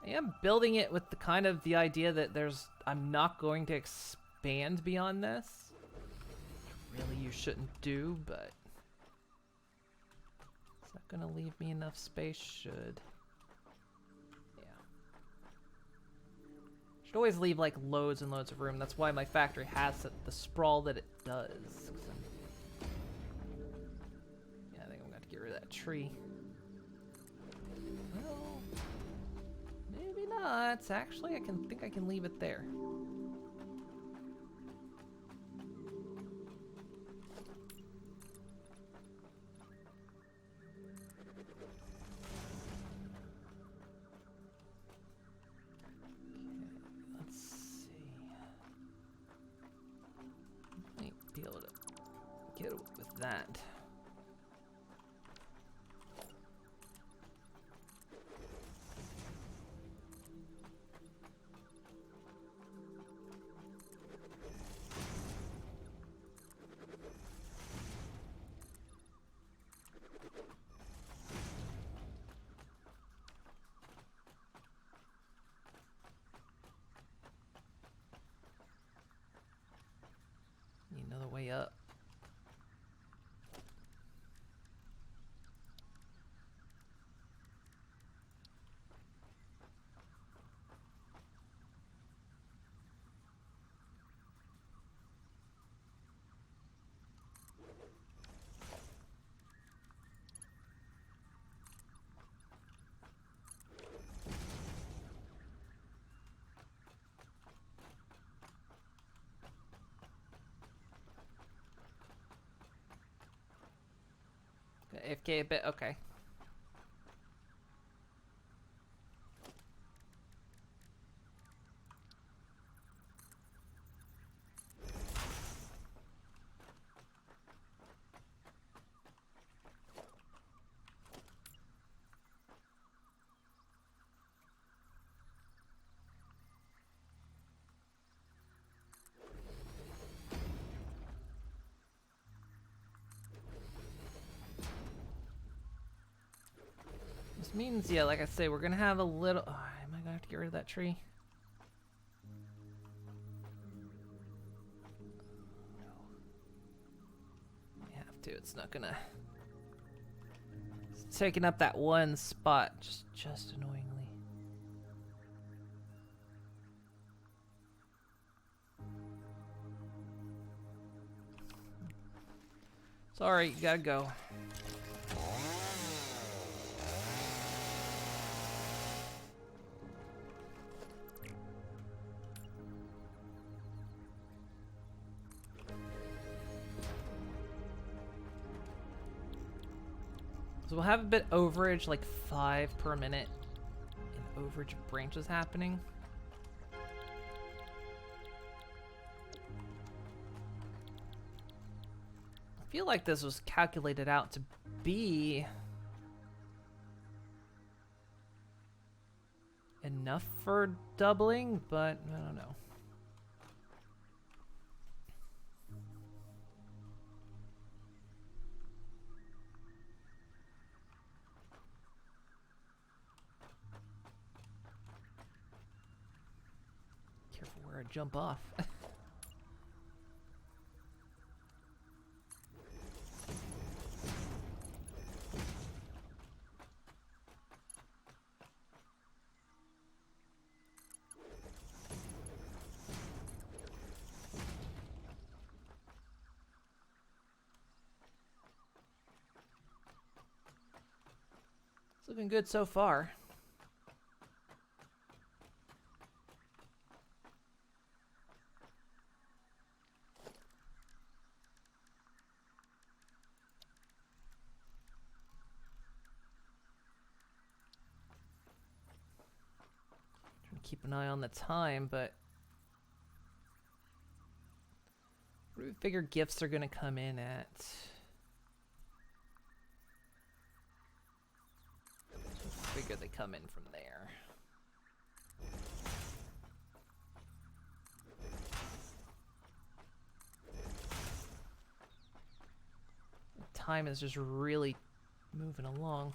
I am building it with the kind of the idea that I'm not going to expand beyond this. Really, you shouldn't do, but is that gonna leave me enough space? Should. Yeah. Should always leave like loads and loads of room. That's why my factory has the sprawl that it does. Yeah, I think I'm gonna have to get rid of that tree. Well, maybe not. Actually, I think I can leave it there. Okay, let's see. Might be able to get with that. Need another way up. AFK a bit? Okay. This means, yeah, like I say, we're gonna have a little... Oh, am I gonna have to get rid of that tree? No. I have to. It's not gonna... It's taking up that one spot, just annoyingly. Sorry, you gotta go. So we'll have a bit overage, like 5 per minute in overage of branches happening. I feel like this was calculated out to be enough for doubling, but I don't know. Careful where I jump off. It's looking good so far. Trying to keep an eye on the time, but what do we figure gifts are going to come in at? Figure they come in from there. Time is just really moving along.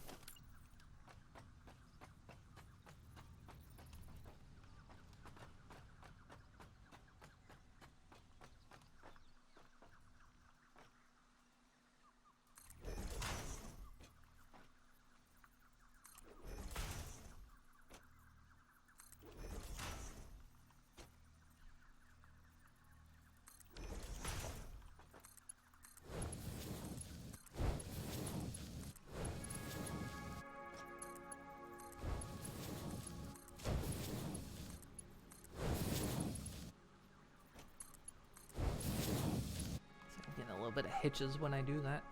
Bit of hitches when I do that.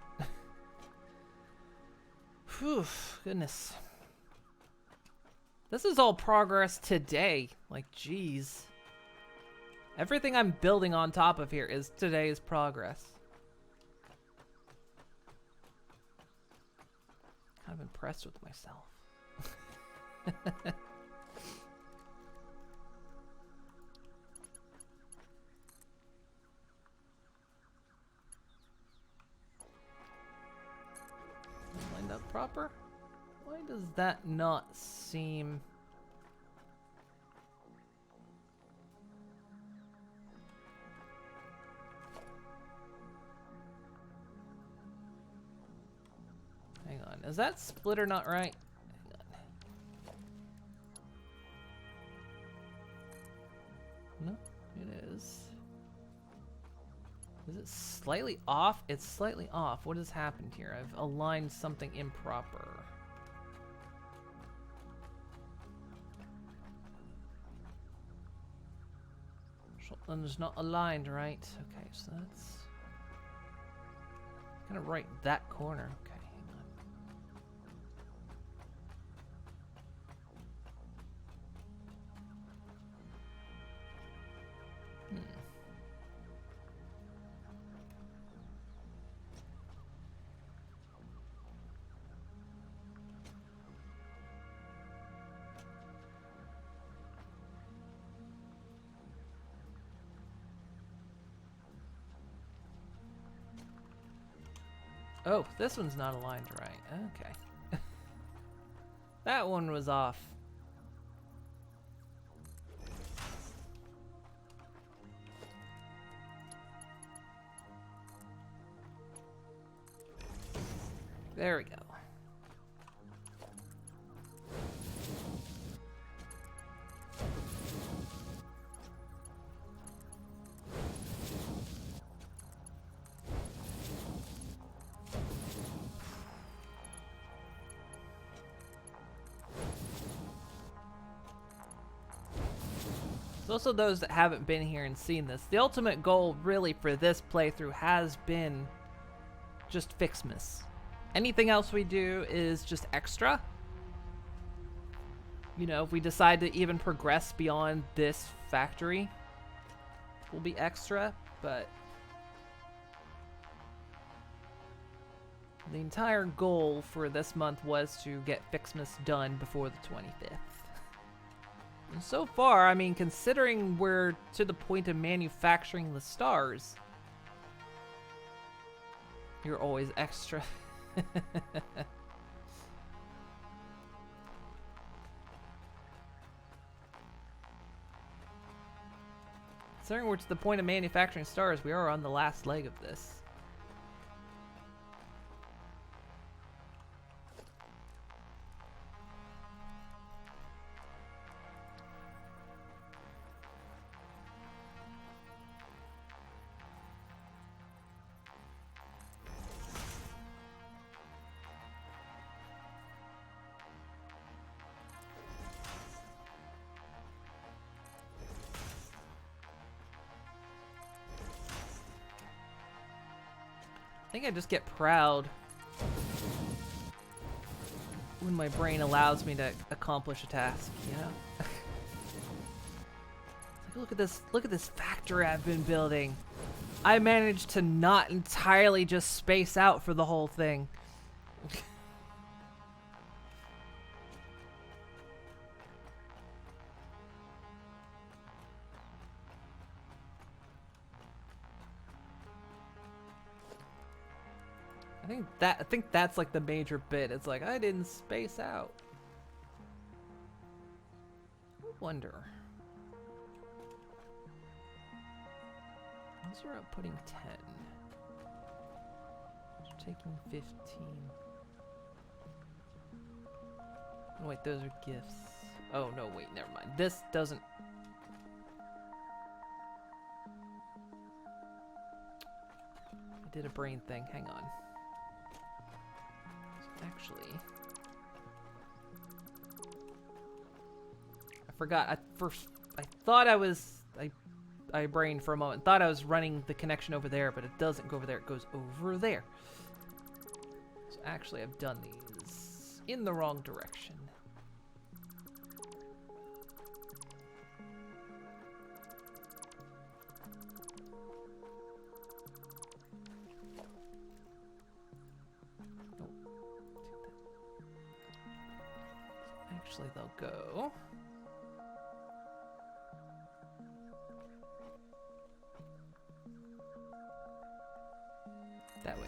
Whew, goodness. This is all progress today. Like, geez. Everything I'm building on top of here is today's progress. Kind of impressed with myself. Lined up proper? Why does that not seem... Hang on, is that splitter not right? Hang on. No, it is. Is it slightly off? It's slightly off. What has happened here? I've aligned something improper. Shotgun's not aligned right. Okay, so that's... gonna right that corner. Okay, hang on. Oh, this one's not aligned right. Okay. That one was off. There we go. There's also those that haven't been here and seen this. The ultimate goal really for this playthrough has been just Ficsmas. Anything else we do is just extra. You know, if we decide to even progress beyond this factory, will be extra, but the entire goal for this month was to get Ficsmas done before the 25th. And so far, I mean, considering we're to the point of manufacturing the stars, you're always extra. Considering we're to the point of manufacturing stars, we are on the last leg of this. I think I just get proud when my brain allows me to accomplish a task, you know? Look at this factory I've been building. I managed to not entirely just space out for the whole thing. I think that's like the major bit. It's like I didn't space out. I wonder. Unless we're outputting 10. We're taking 15. Oh, wait, those are gifts. Oh no, wait, never mind. This doesn't. I did a brain thing. Hang on. Actually, I forgot. I thought I brained for a moment. Thought I was running the connection over there, but it doesn't go over there. It goes over there. So actually, I've done these in the wrong direction. Actually, they'll go that way.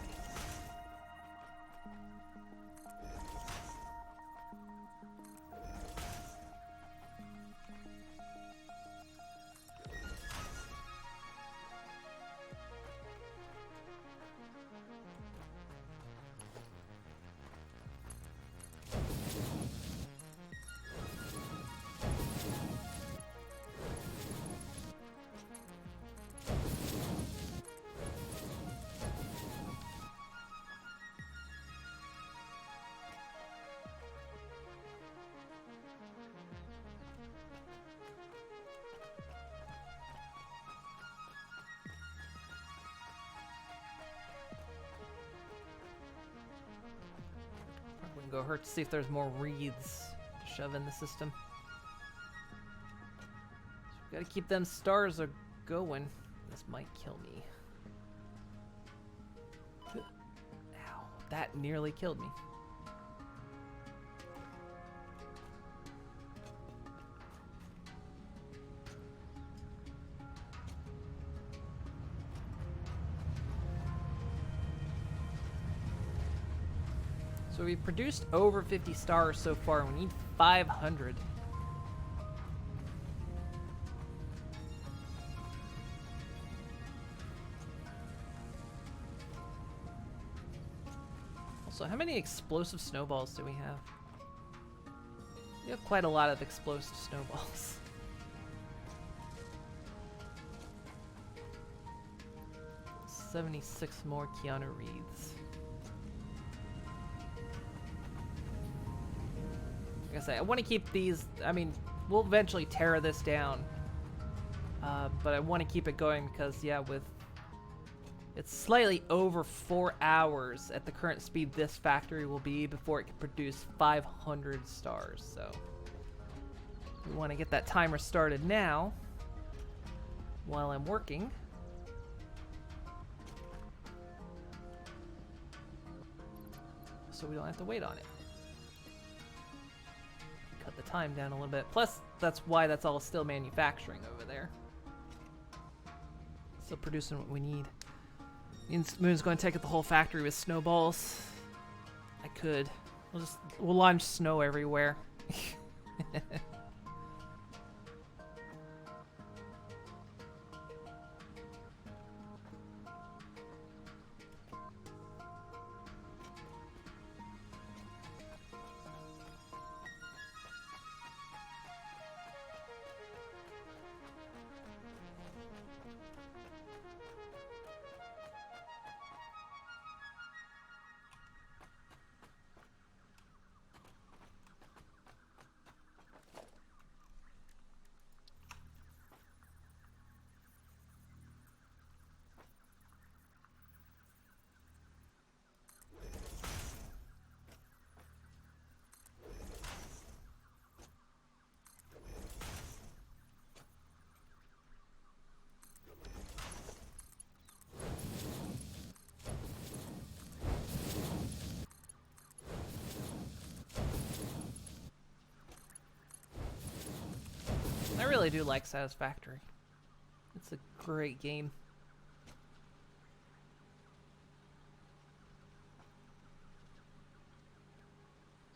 Wouldn't go hurt to see if there's more wreaths to shove in the system. So we gotta keep them stars going. This might kill me. Ow, that nearly killed me. So we've produced over 50 stars so far. We need 500. Also, how many explosive snowballs do we have? We have quite a lot of explosive snowballs. 76 more Keanu Reeves. Like I say, I want to keep these. I mean, we'll eventually tear this down, but I want to keep it going because, yeah, with it's slightly over 4 hours at the current speed this factory will be before it can produce 500 stars. So we want to get that timer started now while I'm working. So we don't have to wait on it. Cut the time down a little bit. Plus, that's why that's all still manufacturing over there. Still producing what we need. Moon's going to take up the whole factory with snowballs. I could. We'll launch snow everywhere. I really do like Satisfactory. It's a great game.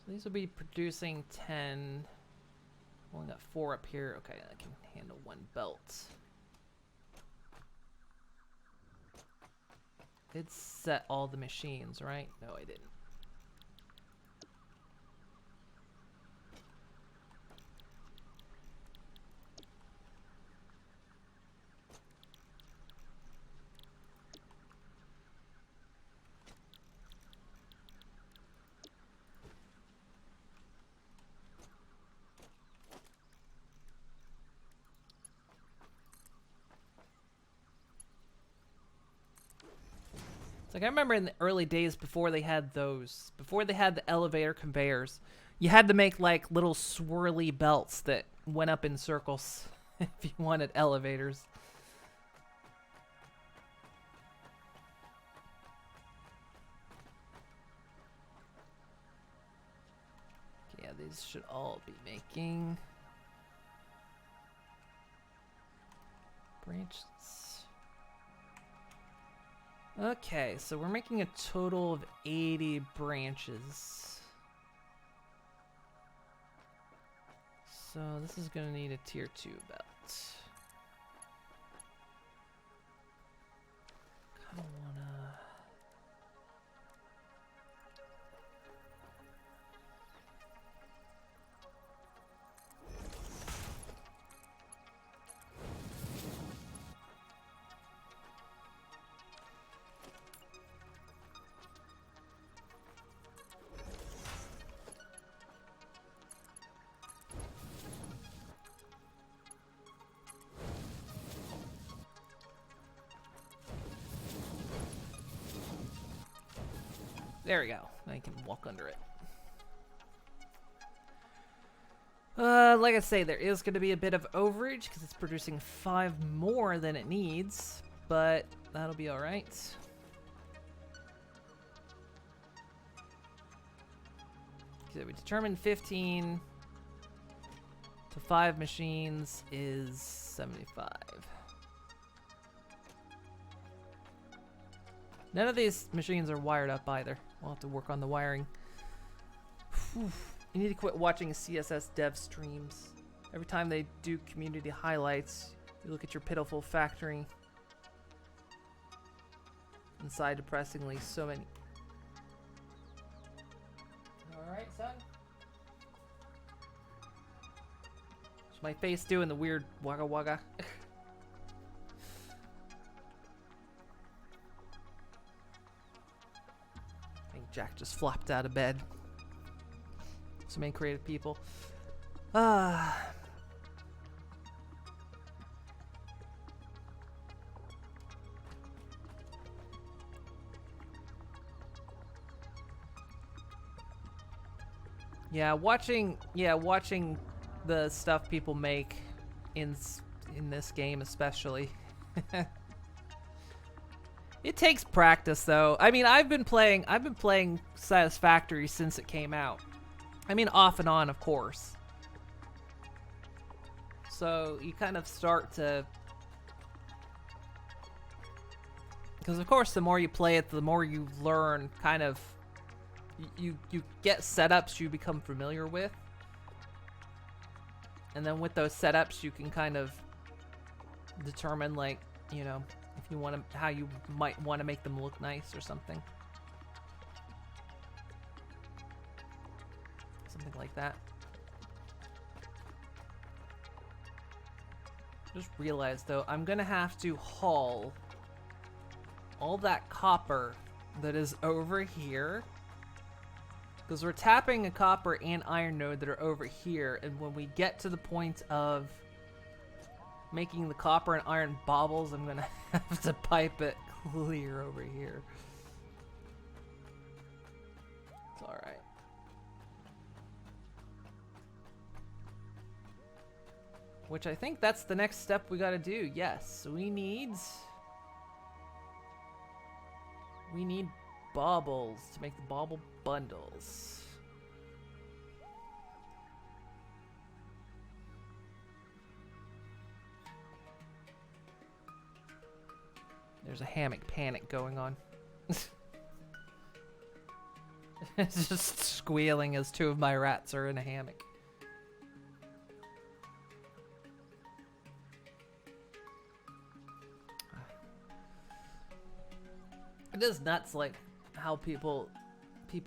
So these will be producing 10. Only got 4 up here. Okay, I can handle 1 belt. Did set all the machines, right? No, I didn't. Like, I remember in the early days before they had the elevator conveyors, you had to make like little swirly belts that went up in circles if you wanted elevators. Yeah, these should all be making branches. Okay, so we're making a total of 80 branches. So this is going to need a tier 2 belt. Kind of want to... There we go. Now you can walk under it. Like I say, there is going to be a bit of overage because it's producing 5 more than it needs, but that'll be alright. Okay, we determined 15 to 5 machines is 75. None of these machines are wired up either. We'll have to work on the wiring. You need to quit watching CSS dev streams. Every time they do community highlights, you look at your pitiful factory. Inside, depressingly, so many. Alright, son. What's my face doing the weird wagga wagga? I think Jack just flopped out of bed. So many creative people. Yeah, watching the stuff people make in this game especially. It takes practice though. I mean, I've been playing Satisfactory since it came out. I mean, off and on, of course. So you kind of start to, because of course the more you play it, the more you learn kind of, you get setups you become familiar with. And then with those setups you can kind of determine, like, you know, if you want to, how you might want to make them look nice or something. Something like that. Just realized though, I'm gonna have to haul all that copper that is over here, because we're tapping a copper and iron node that are over here, and when we get to the point of making the copper and iron baubles, I'm gonna have to pipe it clear over here. It's alright. Which I think that's the next step we gotta do. Yes, we need baubles to make the bauble bundles. There's a hammock panic going on. It's just squealing as two of my rats are in a hammock. It is nuts, like, how people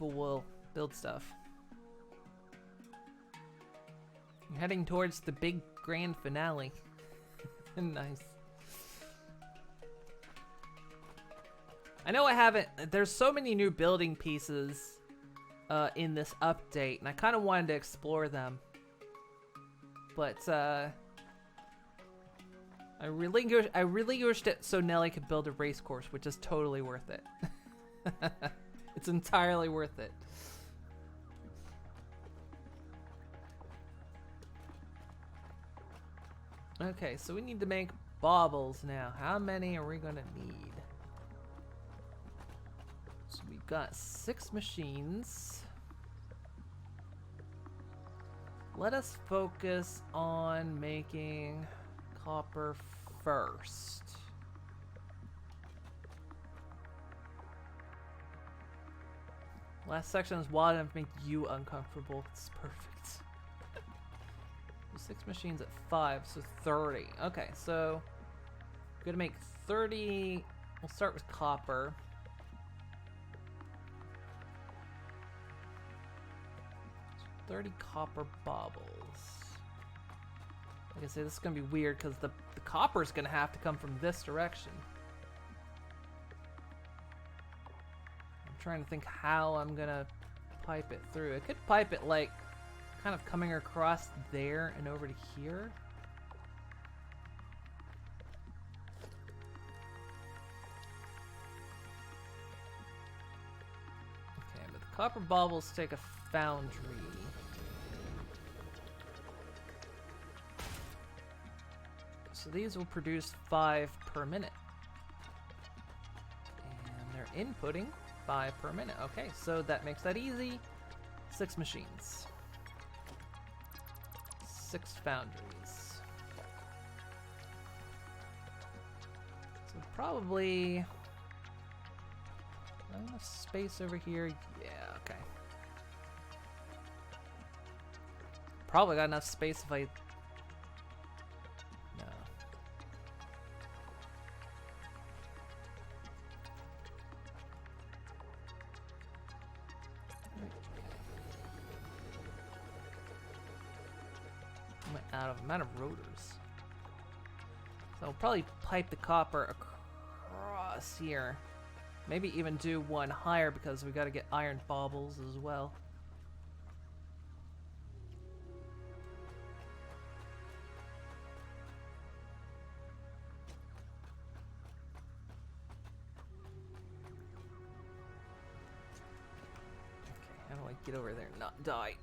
will build stuff. You're heading towards the big grand finale. Nice. I know I haven't, there's so many new building pieces in this update, and I kind of wanted to explore them. But I relinquished it so Nelly could build a race course, which is totally worth it. It's entirely worth it. Okay, so we need to make baubles now. How many are we gonna need? So we've got 6 machines. Let us focus on making copper first. Last section is wild enough to make you uncomfortable. It's perfect. 6 machines at 5, so 30. Okay, so we're gonna make 30. We'll start with copper. So 30 copper baubles. Like I say, this is gonna be weird because the copper is gonna have to come from this direction. I'm trying to think how I'm gonna pipe it through. I could pipe it like kind of coming across there and over to here. Okay, but the copper baubles take a foundry. So these will produce 5 per minute. And they're inputting 5 per minute. Okay, so that makes that easy. 6 machines. 6 foundries. So probably not enough space over here. Yeah, okay. Probably got enough space if I... No. I'm out of rotors. So I'll probably pipe the copper across here. Maybe even do one higher because we got to get iron baubles as well. Okay, how do I get over there and not die?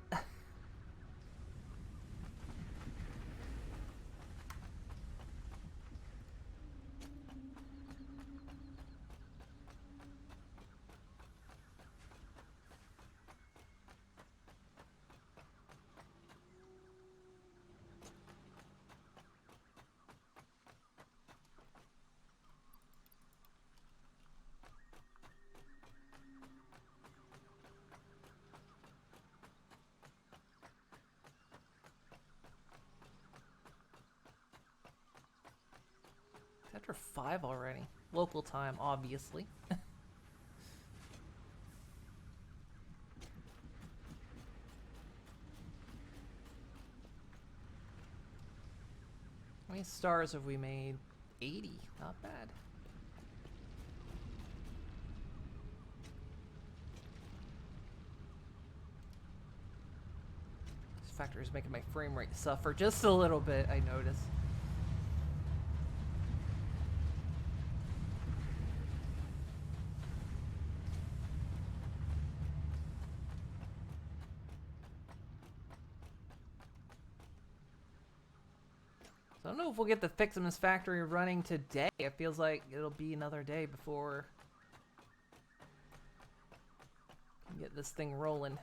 After 5 already. Local time, obviously. How many stars have we made? 80. Not bad. This factory is making my frame rate suffer just a little bit, I notice. I don't know if we'll get the Ficsmas factory running today. It feels like it'll be another day before we can get this thing rolling.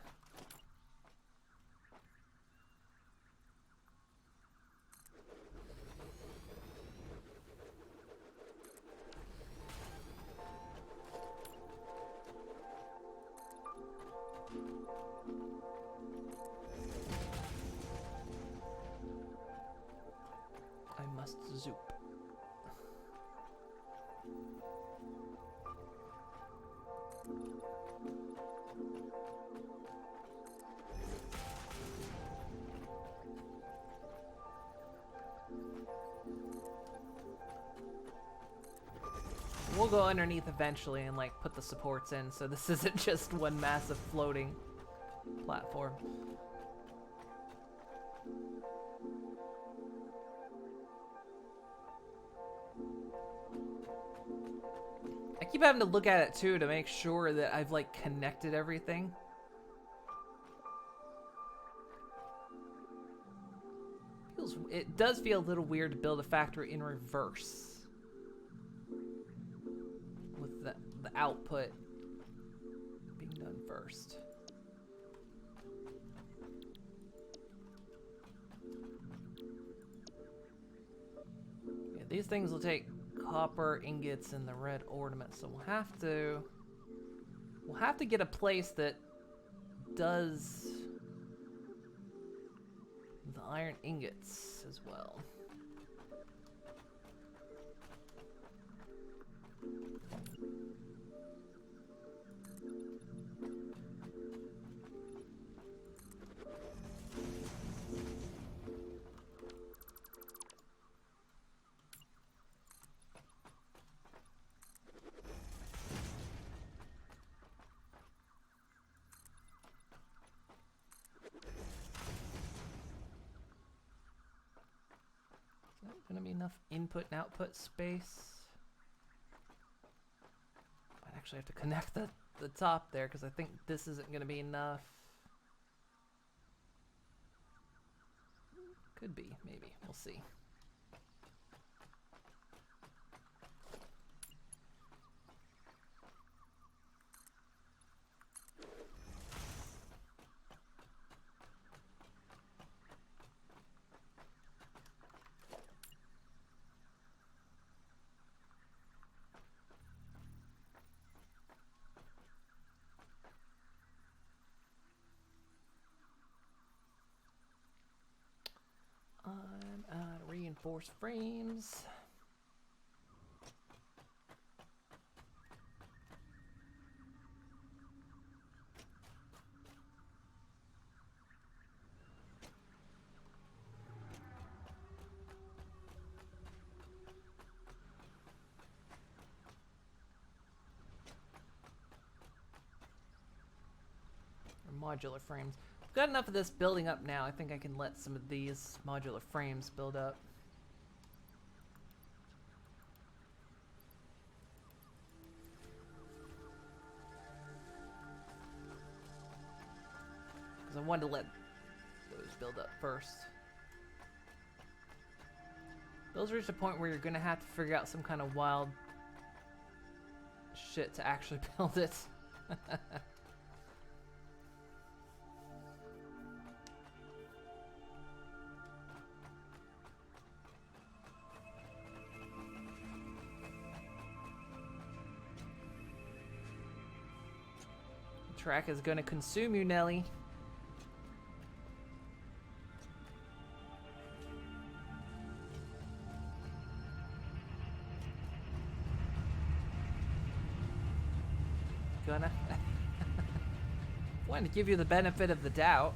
Zoop. We'll go underneath eventually and like put the supports in so this isn't just one massive floating platform. I keep having to look at it too to make sure that I've like connected everything. It does feel a little weird to build a factory in reverse with the output being done first. Yeah, these things will take copper ingots and the red ornament, so we'll have to get a place that does the iron ingots as well. Gonna be enough input and output space. I'd actually have to connect the top there because I think this isn't gonna be enough. Could be, maybe. We'll see. Reinforced frames. Modular frames. I've got enough of this building up now. I think I can let some of these modular frames build up. Because I wanted to let those build up first. Those reach a point where you're going to have to figure out some kind of wild shit to actually build it. Track is gonna consume you, Nelly. Gonna. Wanted to give you the benefit of the doubt.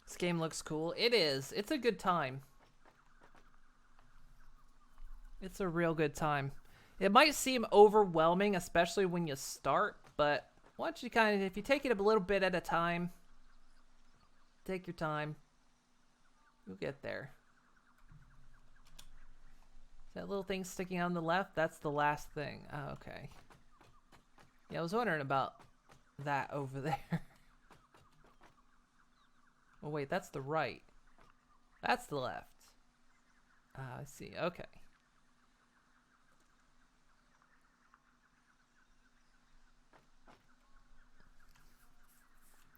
This game looks cool. It is. It's a good time. It's a real good time. It might seem overwhelming, especially when you start, but once you kind of, if you take it a little bit at a time, take your time, you'll get there. Is that little thing sticking out on the left? That's the last thing. Oh, okay. Yeah, I was wondering about that over there. Oh, wait, that's the right. That's the left. I see. Okay.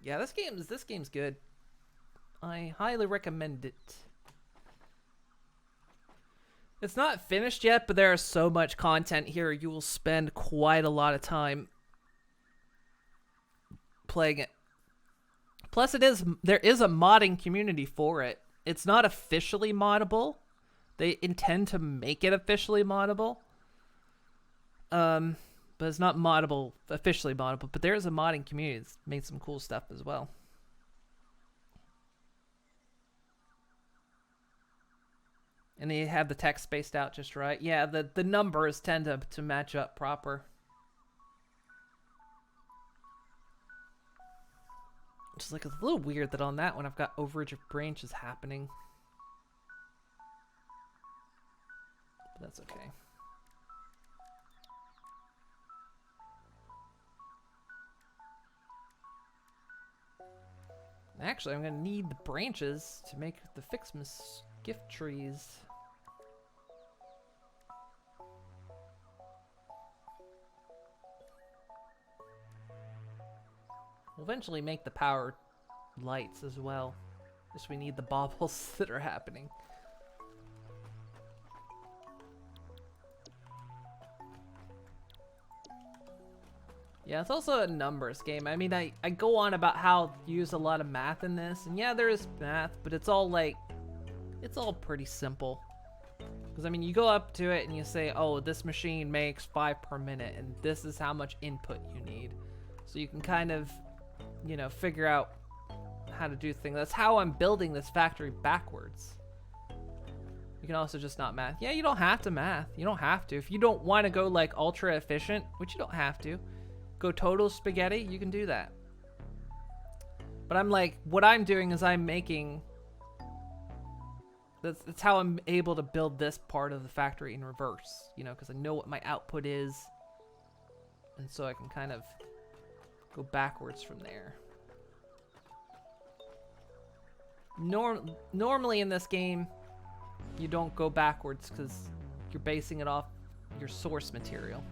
Yeah, this game's good. I highly recommend it. It's not finished yet, but there is so much content here. You will spend quite a lot of time playing it. Plus, there is a modding community for it. It's not officially moddable. They intend to make it officially moddable. But it's not moddable, officially moddable. But there is a modding community that's made some cool stuff as well. And they have the text spaced out just right. Yeah, the numbers tend to match up proper. Just like, it's a little weird that on that one I've got overage of branches happening. But that's okay. Actually, I'm going to need the branches to make the Ficsmas gift trees. We'll eventually make the power lights as well. Just we need the baubles that are happening. Yeah, it's also a numbers game. I mean, I go on about how you use a lot of math in this, and yeah, there is math, but it's all like, it's all pretty simple. Because, I mean, you go up to it and you say, oh, this machine makes 5 per minute, and this is how much input you need. So you can kind of, you know, figure out how to do things. That's how I'm building this factory backwards. You can also just not math. Yeah, you don't have to math. You don't have to. If you don't want to go, like, ultra efficient, which you don't have to, go total spaghetti, you can do that. But I'm like, what I'm doing is I'm making That's how I'm able to build this part of the factory in reverse, you know, because I know what my output is. And so I can kind of go backwards from there. Normally in this game, you don't go backwards because you're basing it off your source material.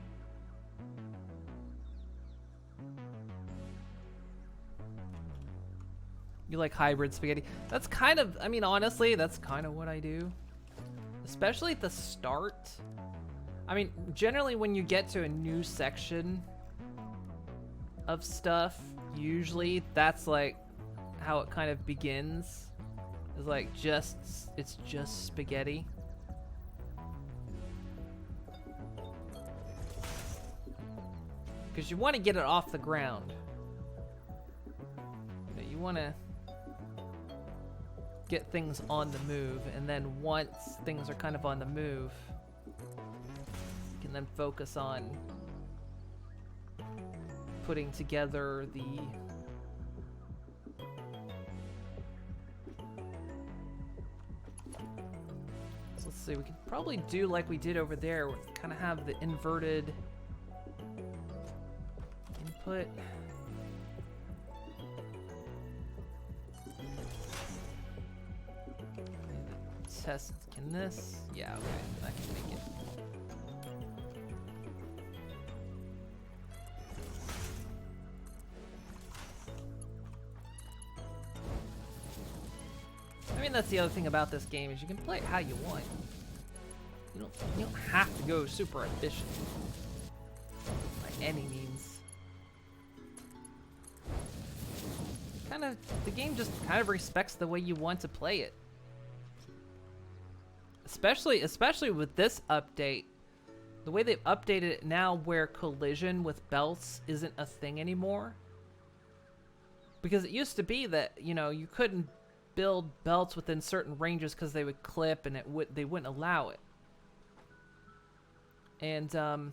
You like hybrid spaghetti? That's kind of, I mean, honestly, that's kind of what I do. Especially at the start. I mean, generally when you get to a new section of stuff, usually that's like how it kind of begins. It's like it's just spaghetti. Because you want to get it off the ground. You want to get things on the move, and then once things are kind of on the move, you can then focus on putting together the so let's see, we can probably do like we did over there, kind of have the inverted input. Test, can this? Yeah, okay, I can make it. I mean, that's the other thing about this game is you can play it how you want. You don't have to go super efficient by any means. The game just kind of respects the way you want to play it. Especially with this update, the way they've updated it now where collision with belts isn't a thing anymore. Because it used to be that, you know, you couldn't build belts within certain ranges because they would clip and they wouldn't allow it. And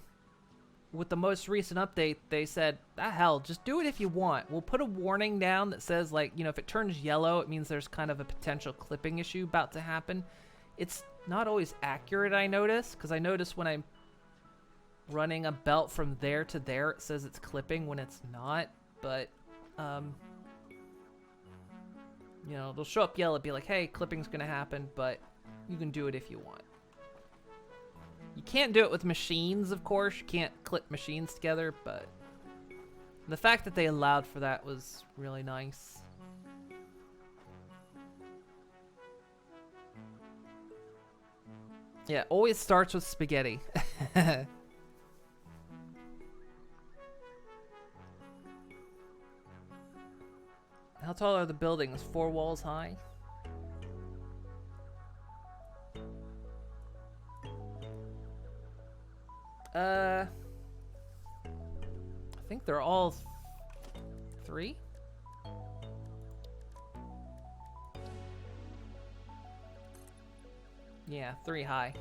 with the most recent update, they said, hell, just do it if you want. We'll put a warning down that says, like, you know, if it turns yellow, it means there's kind of a potential clipping issue about to happen. It's not always accurate, I notice, because I notice when I'm running a belt from there to there, it says it's clipping when it's not, but, you know, they'll show up yellow, be like, hey, clipping's gonna happen, but you can do it if you want. You can't do it with machines, of course, you can't clip machines together, but the fact that they allowed for that was really nice. Yeah, always starts with spaghetti. How tall are the buildings? 4 walls high? I think they're all 3? Yeah, 3 high.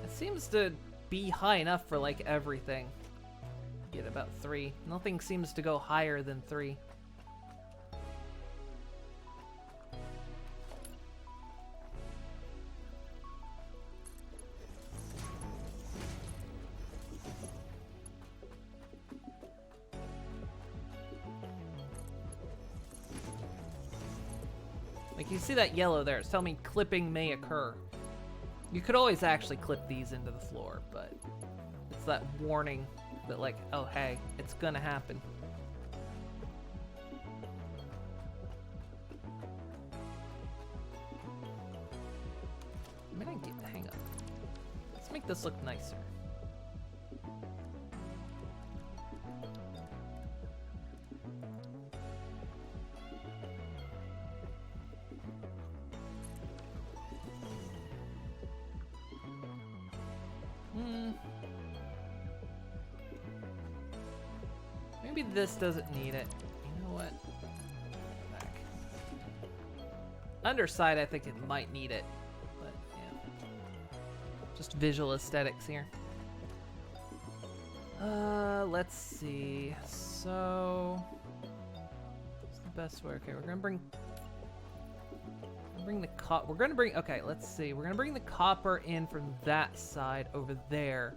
It seems to be high enough for like everything. Get about 3. Nothing seems to go higher than 3. Like, you see that yellow there, it's telling me clipping may occur. You could always actually clip these into the floor, but it's that warning that, like, oh hey, it's gonna happen. I mean, I get the hang of it. Let's make this look nicer. Maybe this doesn't need it. You know what? Back. Underside, I think it might need it. But, yeah. Just visual aesthetics here. Let's see. So, what's the best way? Okay, we're gonna bring the copper. We're gonna bring. Okay, let's see. We're gonna bring the copper in from that side over there.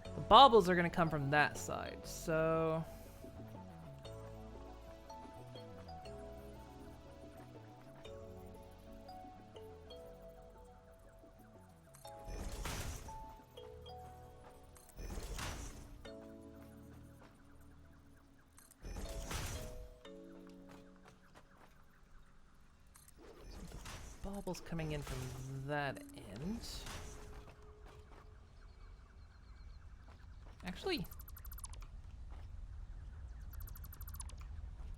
The baubles are gonna come from that side. So. Baubles coming in from that end. Actually,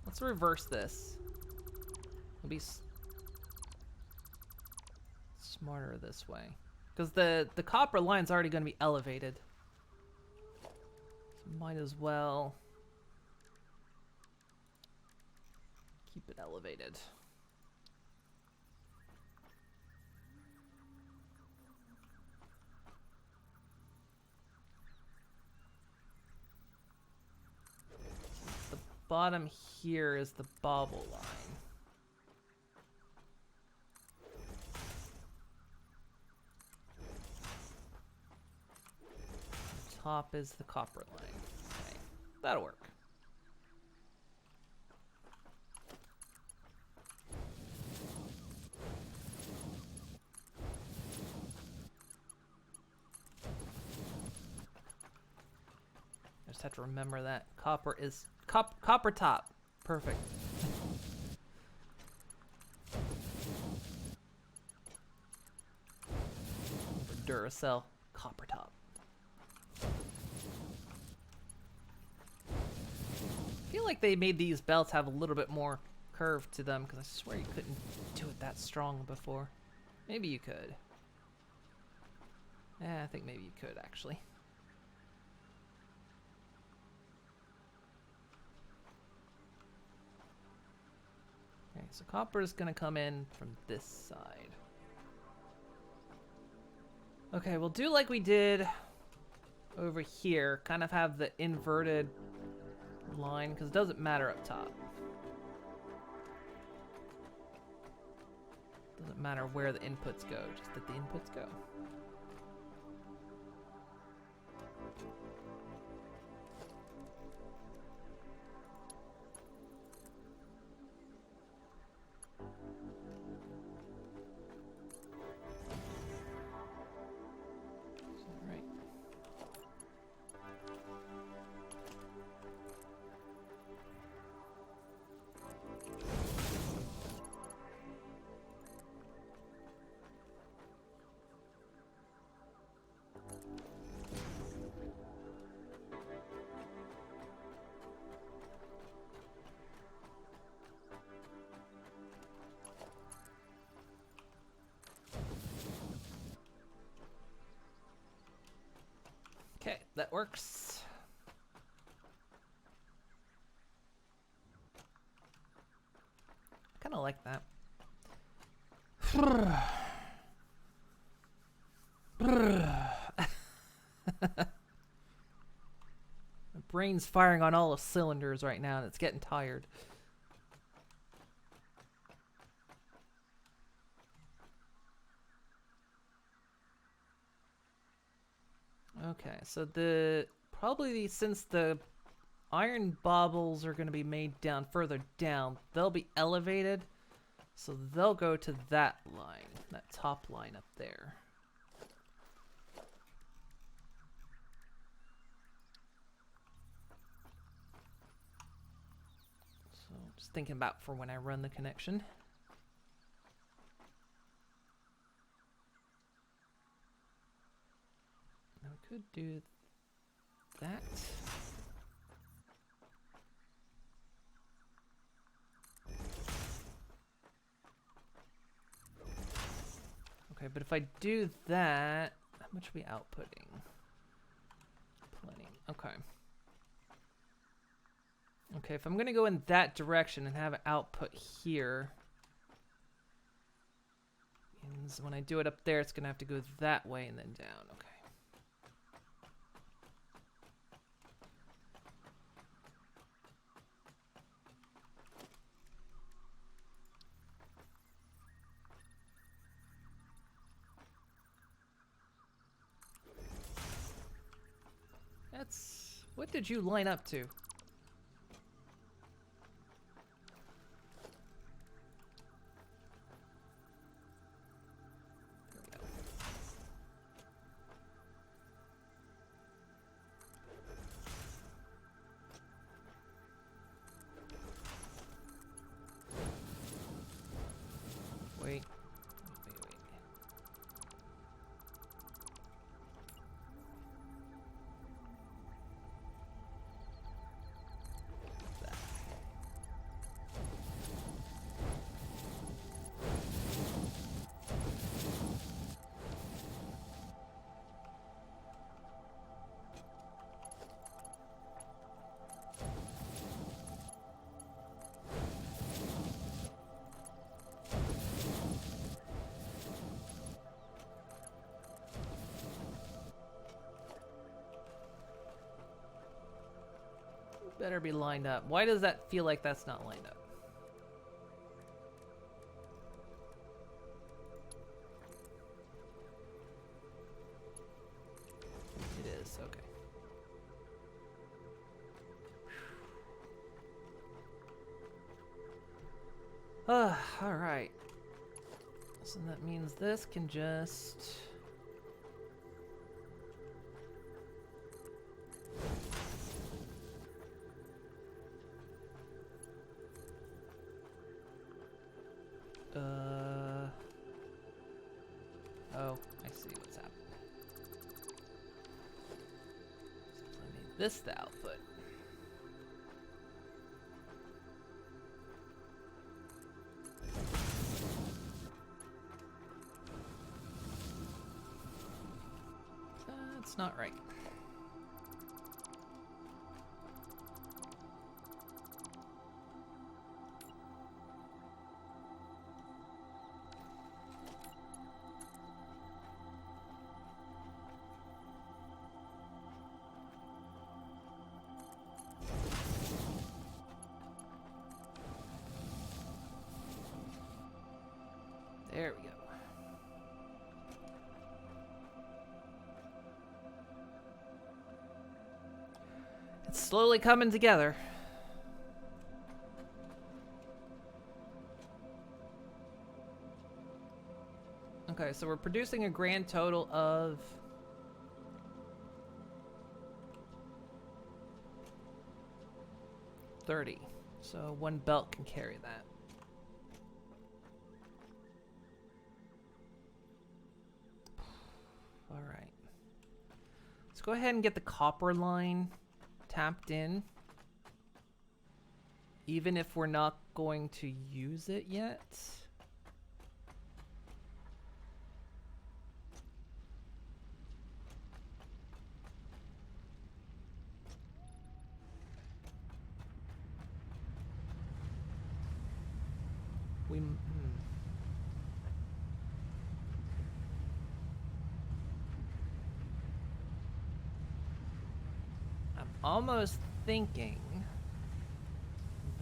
let's reverse this. It'll be smarter this way. Because the copper line's already going to be elevated. So might as well keep it elevated. Bottom here is the bauble line. The top is the copper line. Okay, that'll work. I just have to remember that copper is copper top. Perfect. Duracell copper top. I feel like they made these belts have a little bit more curve to them because I swear you couldn't do it that strong before. Maybe you could. Yeah, I think maybe you could actually. Okay, so copper is gonna come in from this side. Okay, we'll do like we did over here. Kind of have the inverted line, because it doesn't matter up top. Doesn't matter where the inputs go, just that the inputs go. Okay, that works. I kind of like that. My brain's firing on all the cylinders right now and it's getting tired. Okay, so since the iron baubles are going to be made down further down, they'll be elevated, so they'll go to that line, that top line up there. So just thinking about for when I run the connection. Now we could do that. Okay, but if I do that, how much are we outputting? Plenty. Okay. Okay, if I'm going to go in that direction and have an output here, and when I do it up there, it's going to have to go that way and then down. Okay. What did you line up to? Wait. Better be lined up. Why does that feel like that's not lined up? It is, okay. Alright. So that means this can just... Oh, I see what's happening. So I need this the output. That's not right. There we go. It's slowly coming together. Okay, so we're producing a grand total of 30. So one belt can carry that. All right. Let's go ahead and get the copper line tapped in. Even if we're not going to use it yet. I'm almost thinking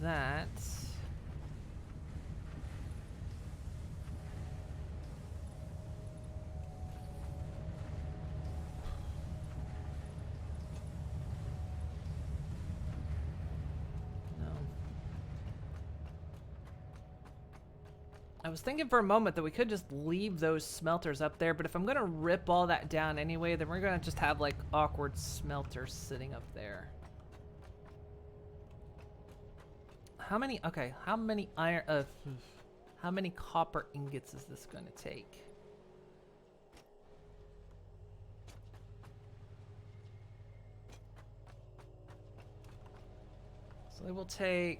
that I was thinking for a moment that we could just leave those smelters up there, but if I'm gonna rip all that down anyway, then we're gonna just have like awkward smelters sitting up there. How many, okay, how many iron, how many copper ingots is this gonna take? So it will take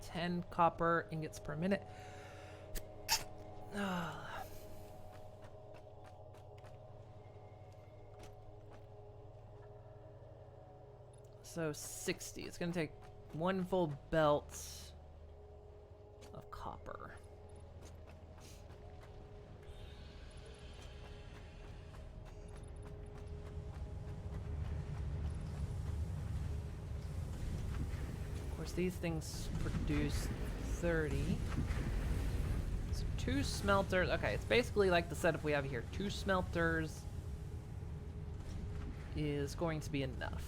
10 copper ingots per minute. So 60. It's gonna take one full belt of copper. Of course, these things produce 30. So 2 smelters. Okay, it's basically like the setup we have here. 2 smelters is going to be enough.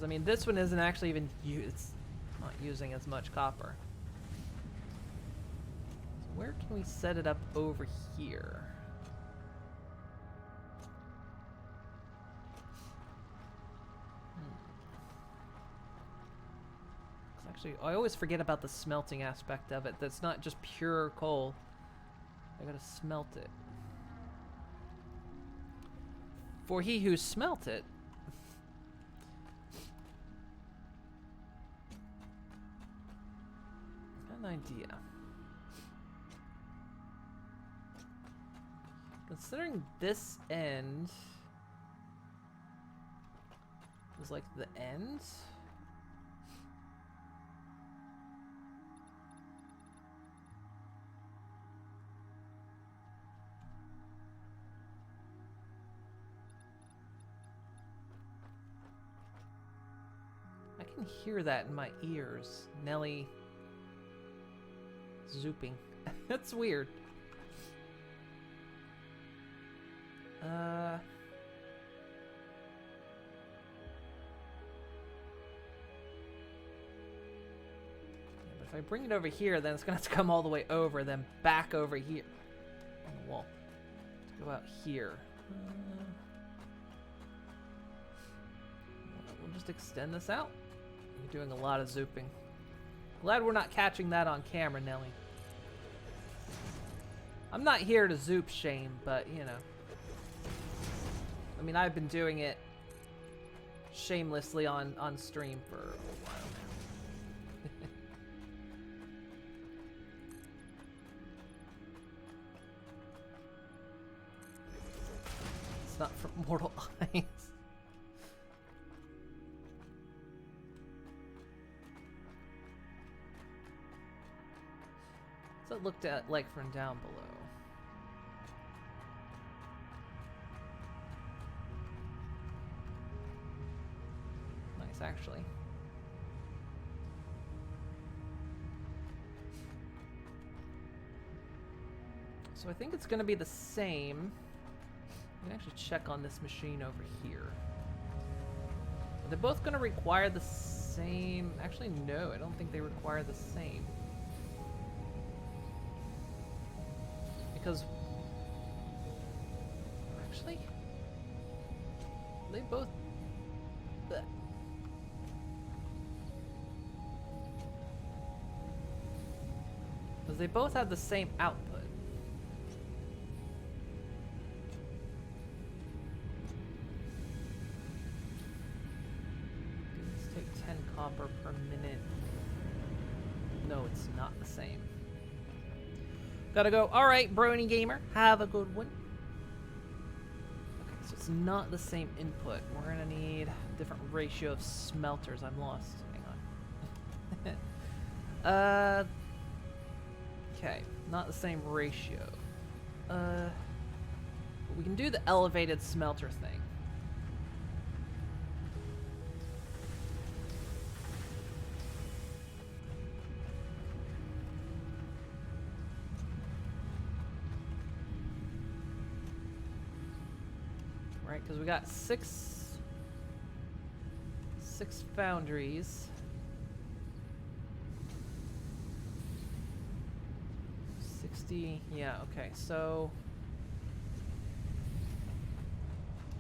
Because, I mean, this one isn't actually even it's not using as much copper. So where can we set it up over here? Actually, I always forget about the smelting aspect of it. That's not just pure coal. I gotta smelt it. For he who smelt it. Got an idea. Considering this end was like the end. I can hear that in my ears. Nelly zooping. That's weird. But if I bring it over here, then it's gonna have to come all the way over, then back over here on the wall. Let's go out here. We'll just extend this out. You're doing a lot of zooping. Glad we're not catching that on camera, Nelly. I'm not here to zoop shame, but you know. I mean, I've been doing it shamelessly on stream for a while now. It's not from Mortal Eyes. What's it looked at like from down below? Nice, actually. So I think it's going to be the same. We can actually check on this machine over here. Are they both going to require the same? Actually, no, I don't think they require the same. Because actually, they both. Bleh. Because they both have the same output. These take 10 copper per minute. No, it's not the same. Gotta go. Alright, Brony Gamer. Have a good one. Okay, so it's not the same input. We're gonna need a different ratio of smelters. I'm lost. Hang on. Okay, not the same ratio. We can do the elevated smelter thing. Right, because we got six foundries. 60, yeah, okay, so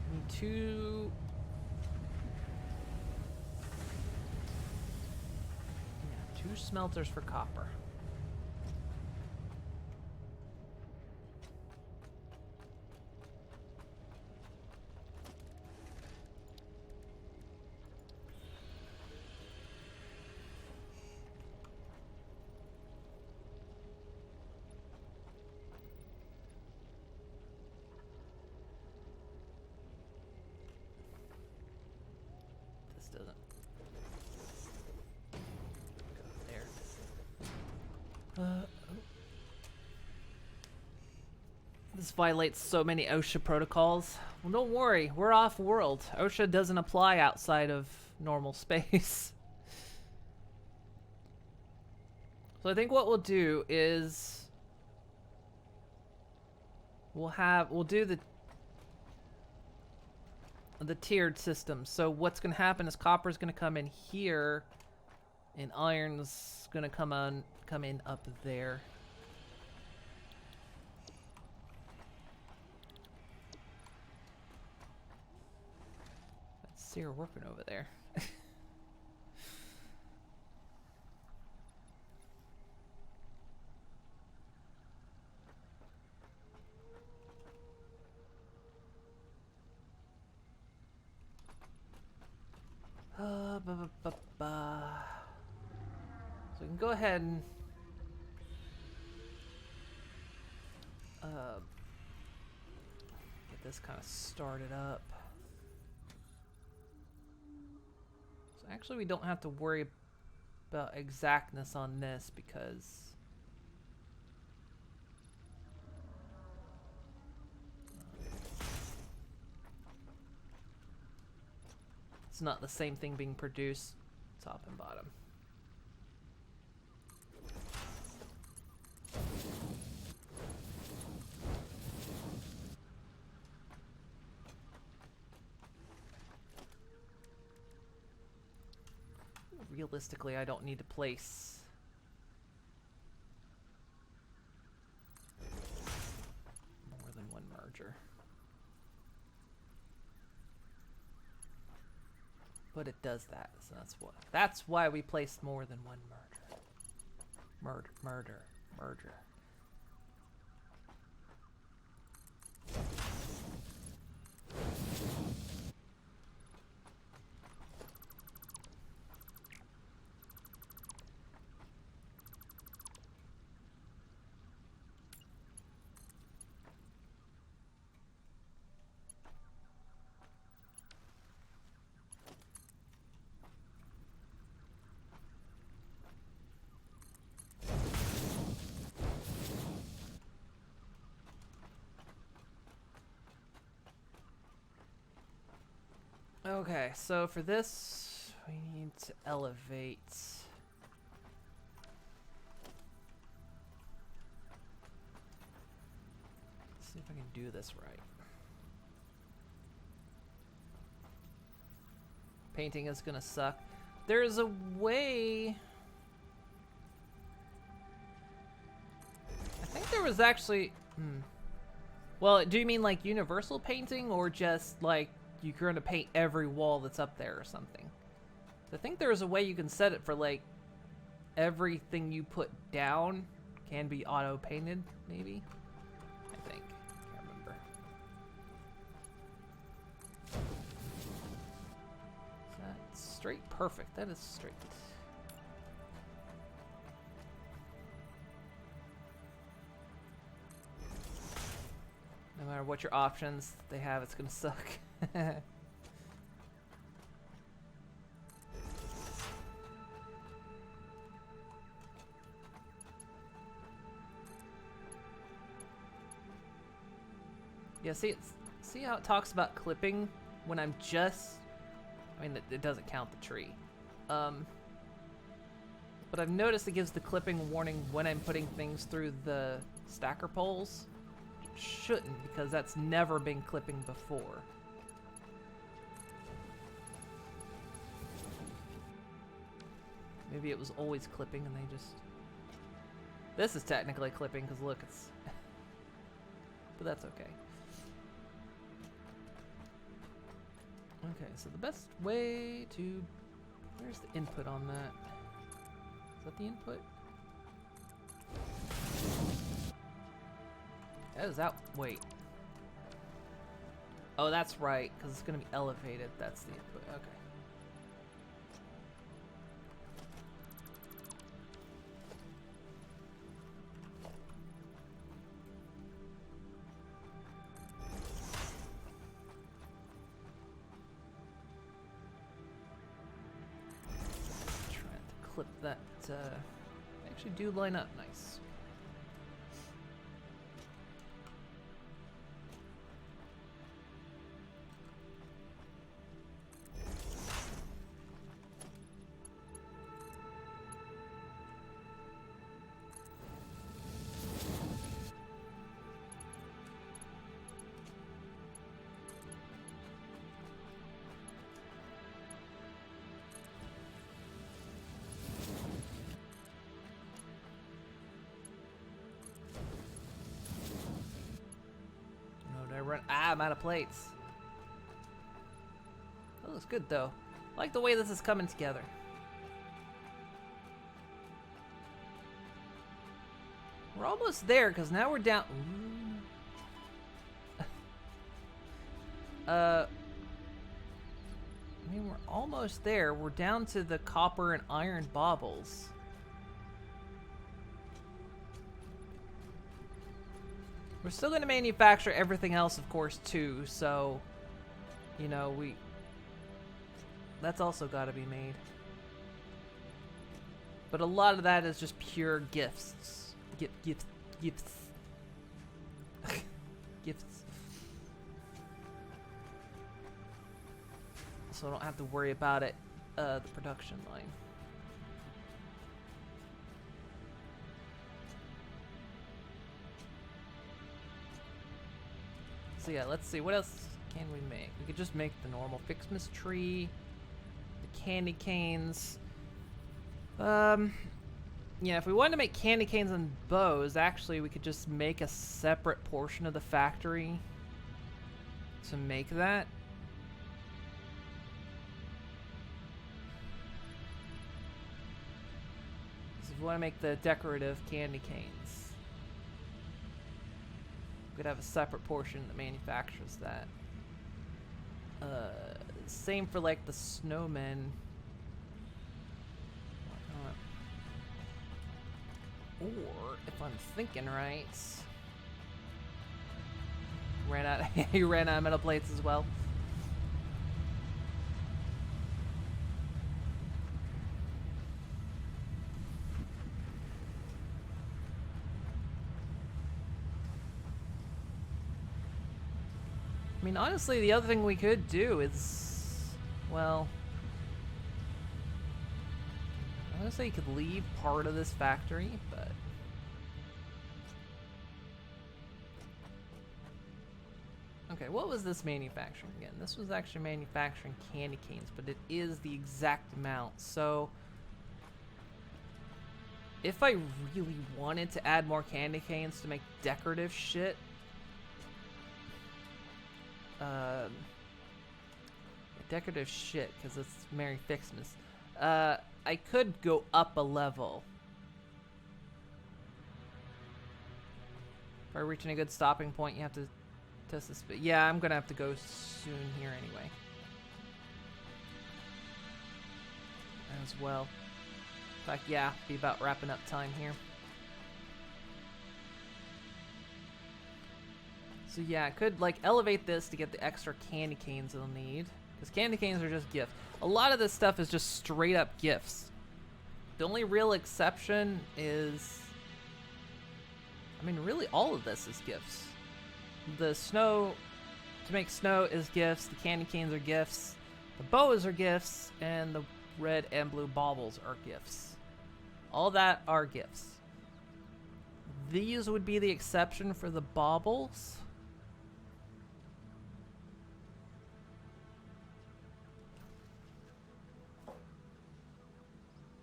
we need two smelters for copper. Doesn't go there. This violates so many OSHA protocols. Well, don't worry, we're off-world. OSHA doesn't apply outside of normal space. So I think what we'll do is we'll do the the tiered system. So what's going to happen is copper's going to come in here, and iron's going to come in up there. Let's see her working over there. So we can go ahead and get this kind of started up. So actually we don't have to worry about exactness on this because it's not the same thing being produced top and bottom. Realistically, I don't need to place more than one merger. But it does that, so that's why we placed more than one merger. Merger. Okay, so for this, we need to elevate. Let's see if I can do this right. Painting is gonna suck. There's a way. I think there was actually. Well, do you mean like universal painting or just like you're going to paint every wall that's up there or something? I think there's a way you can set it for like everything you put down can be auto painted, maybe. I think. Can't remember. Is that straight? Perfect. That is straight. No matter what your options they have, it's gonna suck. Yeah, see how it talks about clipping when I'm just. I mean, it doesn't count the tree. But I've noticed it gives the clipping warning when I'm putting things through the stacker poles. It shouldn't, because that's never been clipping before. Maybe it was always clipping and they just... This is technically clipping because look, it's... But that's okay. Okay, so the best way to... Where's the input on that? Is that the input? That is out... Wait. Oh, that's right, because it's going to be elevated. That's the input. Okay. Clip that, actually do line up nice. I'm out of plates. That looks good though. I like the way this is coming together. We're almost there because now we're down. I mean, we're almost there. We're down to the copper and iron baubles. We're still going to manufacture everything else, of course, too. So, you know, that's also got to be made. But a lot of that is just pure gifts. Gifts. Gifts. So I don't have to worry about it, the production line. So yeah, let's see, what else can we make? We could just make the normal Ficsmas tree, the candy canes. Yeah, if we wanted to make candy canes and bows, actually we could just make a separate portion of the factory to make that. So if we want to make the decorative candy canes, we could have a separate portion that manufactures that. Same for like the snowmen. Or, if I'm thinking right, he ran out of metal plates as well. I mean, honestly, the other thing we could do is, well, I would say you could leave part of this factory, but okay, what was this manufacturing again? This was actually manufacturing candy canes, but it is the exact amount. So if I really wanted to add more candy canes to make decorative shit, decorative shit, because it's Merry Ficsmas. I could go up a level. If I reach a good stopping point, you have to test this. But yeah, I'm gonna have to go soon here anyway. As well. In fact, yeah, be about wrapping up time here. So yeah, I could like elevate this to get the extra candy canes I'll need. Because candy canes are just gifts. A lot of this stuff is just straight up gifts. The only real exception is, I mean, really all of this is gifts. The snow, to make snow is gifts, the candy canes are gifts, the bows are gifts, and the red and blue baubles are gifts. All that are gifts. These would be the exception for the baubles.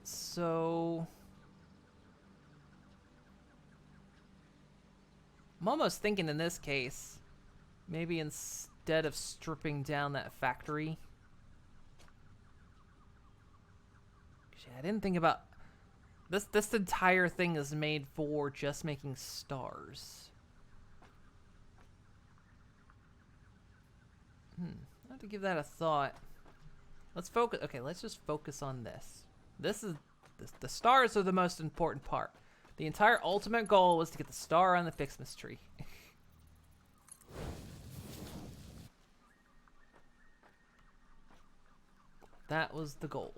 So I'm almost thinking in this case, maybe instead of stripping down that factory, I didn't think about this. This entire thing is made for just making stars. I have to give that a thought. Let's focus. Okay, let's just focus on this. The stars are the most important part. The entire ultimate goal was to get the star on the Ficsmas tree. That was the goal.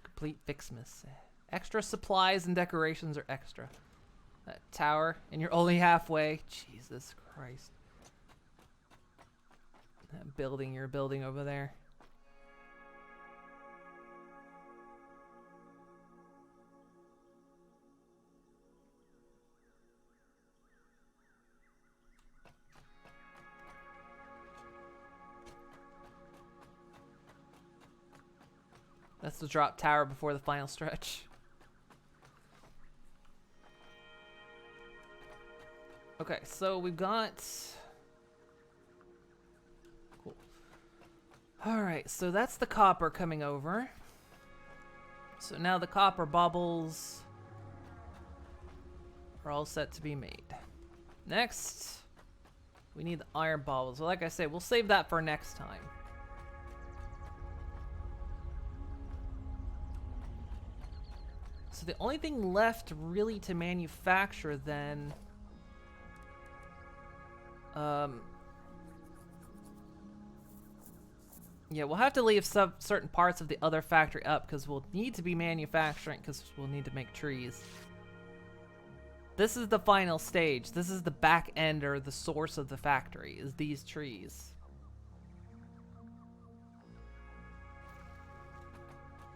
Complete Ficsmas. Extra supplies and decorations are extra. That tower, and you're only halfway. Jesus Christ. That building you're building over there. That's the drop tower before the final stretch. Okay, so we've got... Cool. Alright, so that's the copper coming over. So now the copper baubles are all set to be made. Next, we need the iron baubles. Well, like I said, we'll save that for next time. So the only thing left really to manufacture then... yeah, we'll have to leave some certain parts of the other factory up because we'll need to be manufacturing because we'll need to make trees. This is the final stage. This is the back end or the source of the factory, is these trees.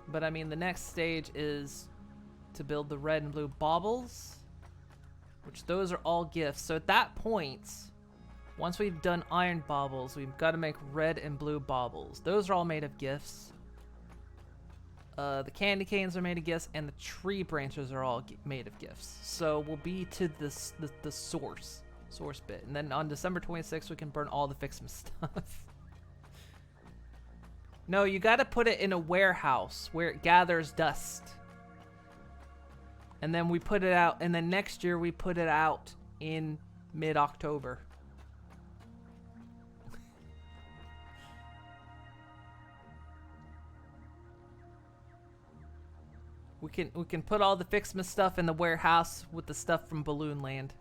But I mean, the next stage is to build the red and blue baubles, which those are all gifts. So at that point, once we've done iron baubles, we've got to make red and blue baubles. Those are all made of gifts. The candy canes are made of gifts, and the tree branches are all made of gifts. So we'll be to this the source bit, and then on December 26th we can burn all the Ficsmas stuff. No, you got to put it in a warehouse where it gathers dust, and then we put it out. And then next year we put it out in mid-October. We can put all the Ficsmas stuff in the warehouse with the stuff from Balloon Land.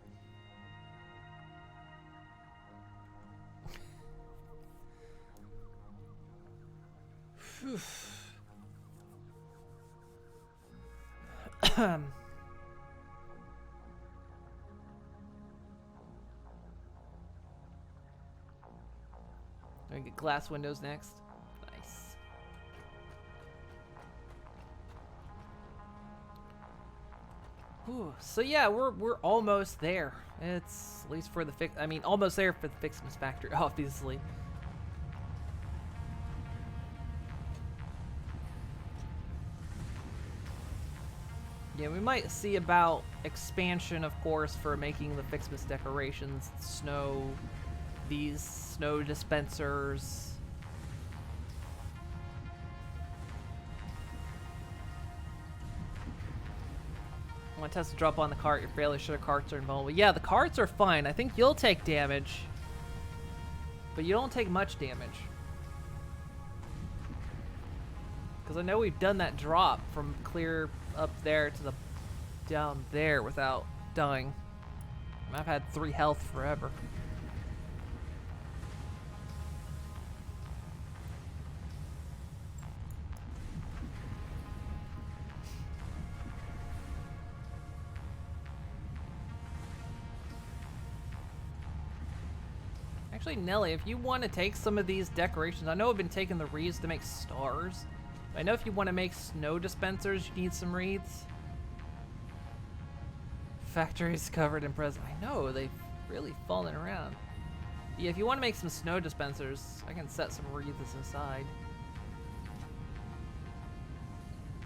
We get glass windows next. Nice. Whew. So yeah, we're almost there. It's at least for the almost there for the Ficsmas factory, obviously. Yeah, we might see about expansion, of course, for making the Ficsmas decorations, these snow dispensers. When it has to drop on the cart, you're fairly sure carts are invulnerable. Yeah, the carts are fine. I think you'll take damage, but you don't take much damage. Because I know we've done that drop from clear up there to the down there without dying. I've had 3 health forever. Actually, Nelly, if you want to take some of these decorations, I know I've been taking the wreaths to make stars. I know if you want to make snow dispensers, you need some wreaths. Factories covered in presents. I know, they've really fallen around. Yeah, if you want to make some snow dispensers, I can set some wreaths aside.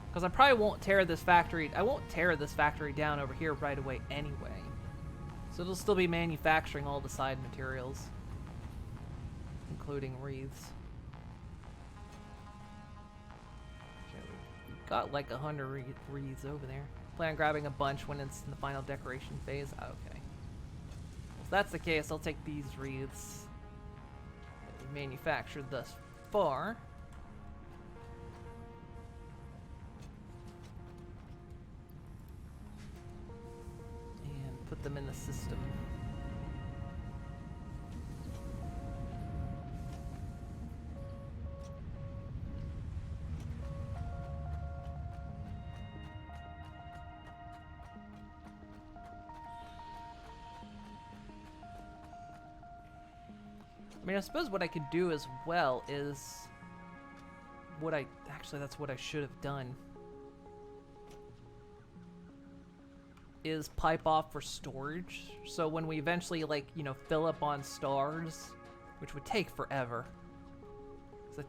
Because I probably won't tear this factory. I won't tear this factory down over here right away anyway. So it'll still be manufacturing all the side materials, including wreaths. We've got like 100 wreaths over there. Plan on grabbing a bunch when it's in the final decoration phase. Oh, okay. If that's the case, I'll take these wreaths that we manufactured thus far. And put them in the system. I mean, I suppose what I could do as well is actually, that's what I should have done, is pipe off for storage. So when we eventually, like, you know, fill up on stars, which would take forever. So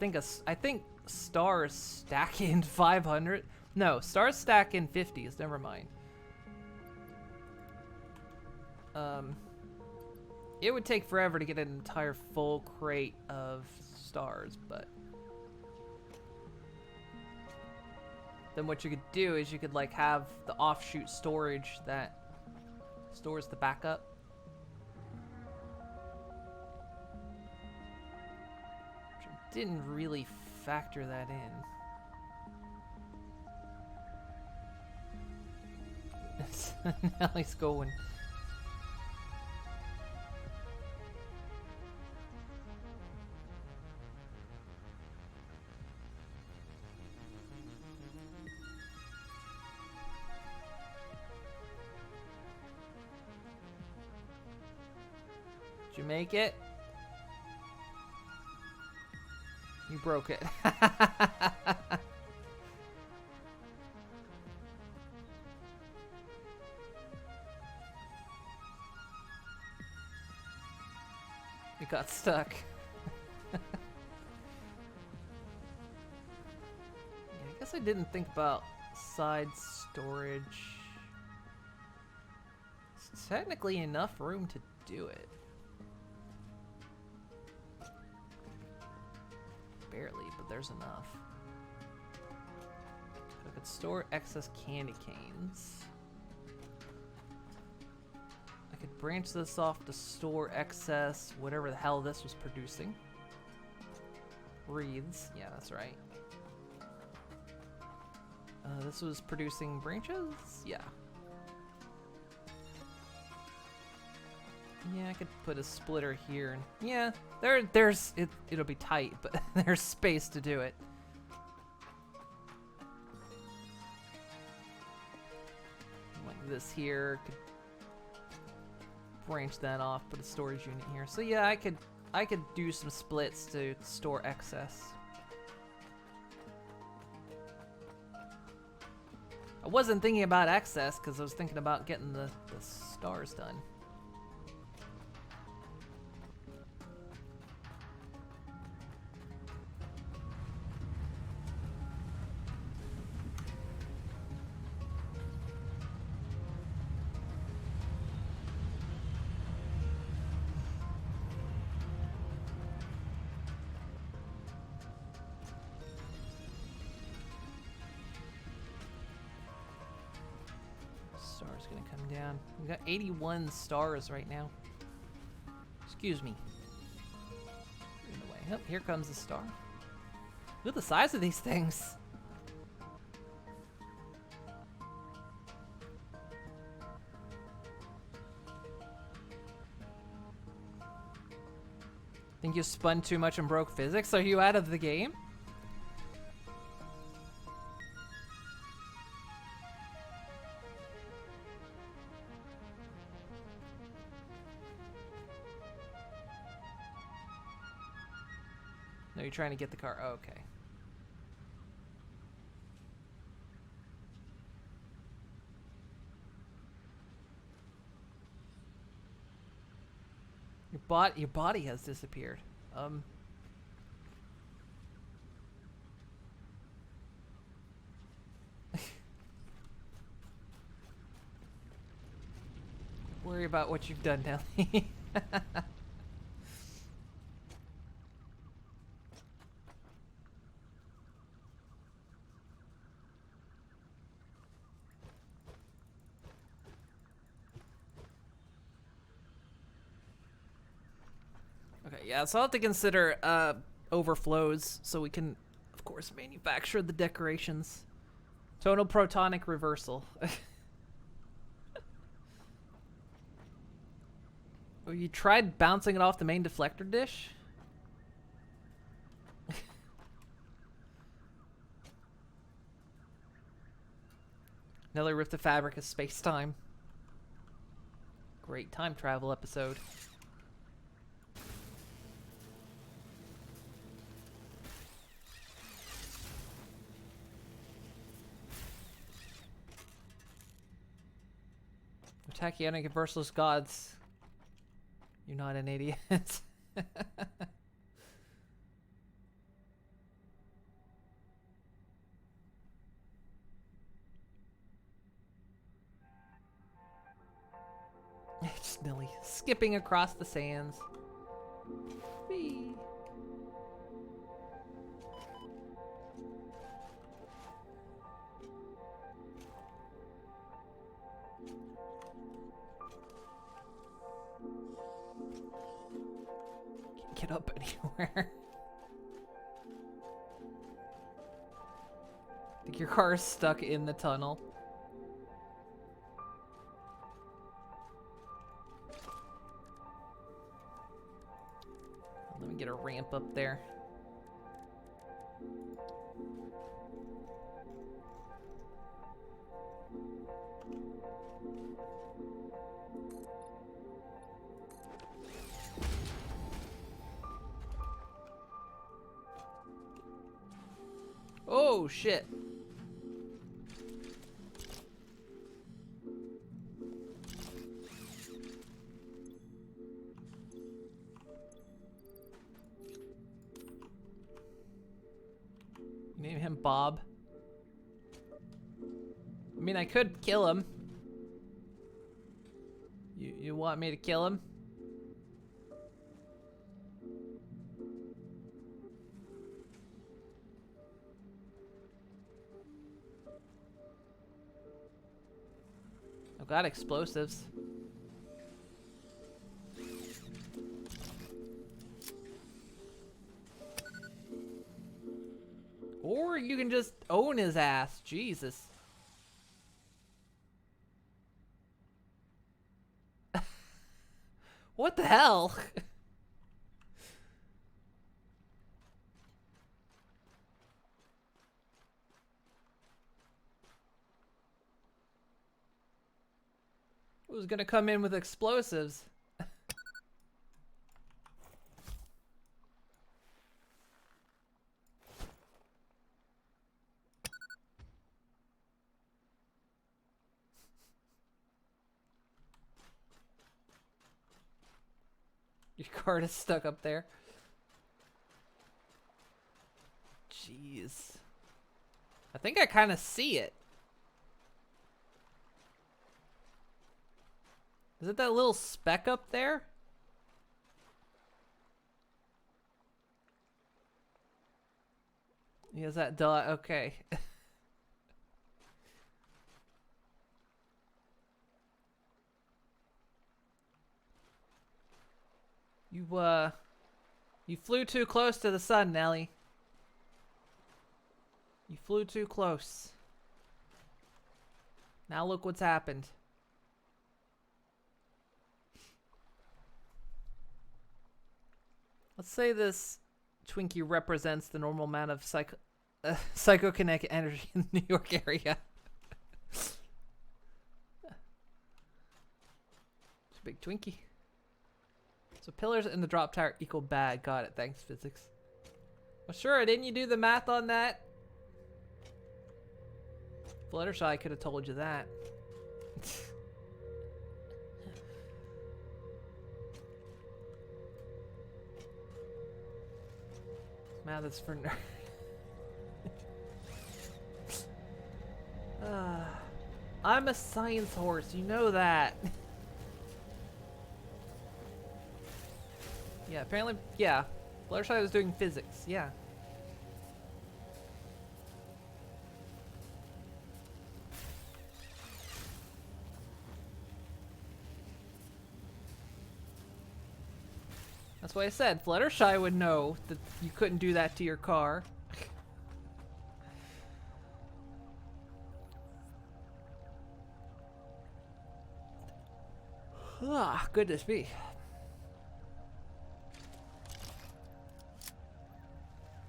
I think stars stack in 500. No, stars stack in 50s. Never mind. It would take forever to get an entire full crate of stars, but then what you could do is you could like have the offshoot storage that stores the backup. Which I didn't really factor that in. Nellie's going. Did you make it? You broke it. It got stuck. Yeah, I guess I didn't think about side storage. It's technically enough room to do it. Barely, but there's enough. I could store excess candy canes. I could branch this off to store excess whatever the hell this was producing. Wreaths, yeah, that's right. This was producing branches? Yeah. Yeah, I could put a splitter here. And yeah, it'll be tight, but there's space to do it. Like this here, could branch that off, put a storage unit here. So yeah, I could do some splits to store excess. I wasn't thinking about excess because I was thinking about getting the stars done. Star's gonna come down. We got 81 stars right now. Excuse me. In the way. Yep, here comes the star. Look at the size of these things. Think you spun too much and broke physics? Are you out of the game? No, you're trying to get the car. Oh, okay. Your body has disappeared. Worry about what you've done, Nelly. Okay, yeah, so I'll have to consider overflows so we can, of course, manufacture the decorations. Total protonic reversal. Oh, you tried bouncing it off the main deflector dish? Nelly ripped the fabric of space-time. Great time travel episode. Tachyonic Universalist gods. You're not an idiot. Snilly, skipping across the sands. Whee. Can't get up anywhere. I think your car is stuck in the tunnel. Let me get a ramp up there. Oh, shit. Name him Bob. I mean, I could kill him. You want me to kill him? I've got explosives. Or you can just own his ass. Jesus. What the hell? Who's gonna come in with explosives? Your card is stuck up there. Jeez. I think I kind of see it. Is it that little speck up there? Is that dot? Okay. You flew too close to the sun, Nelly. You flew too close. Now look what's happened. Let's say this Twinkie represents the normal amount of psychokinetic energy in the New York area. It's a big Twinkie. So pillars in the drop tower equal bad. Got it. Thanks, physics. Well, sure. Didn't you do the math on that? Fluttershy could have told you that. Math is for nerds. I'm a science horse. You know that. Yeah, apparently, yeah. Fluttershy was doing physics, yeah. That's why I said Fluttershy would know that you couldn't do that to your car. Ah, goodness me.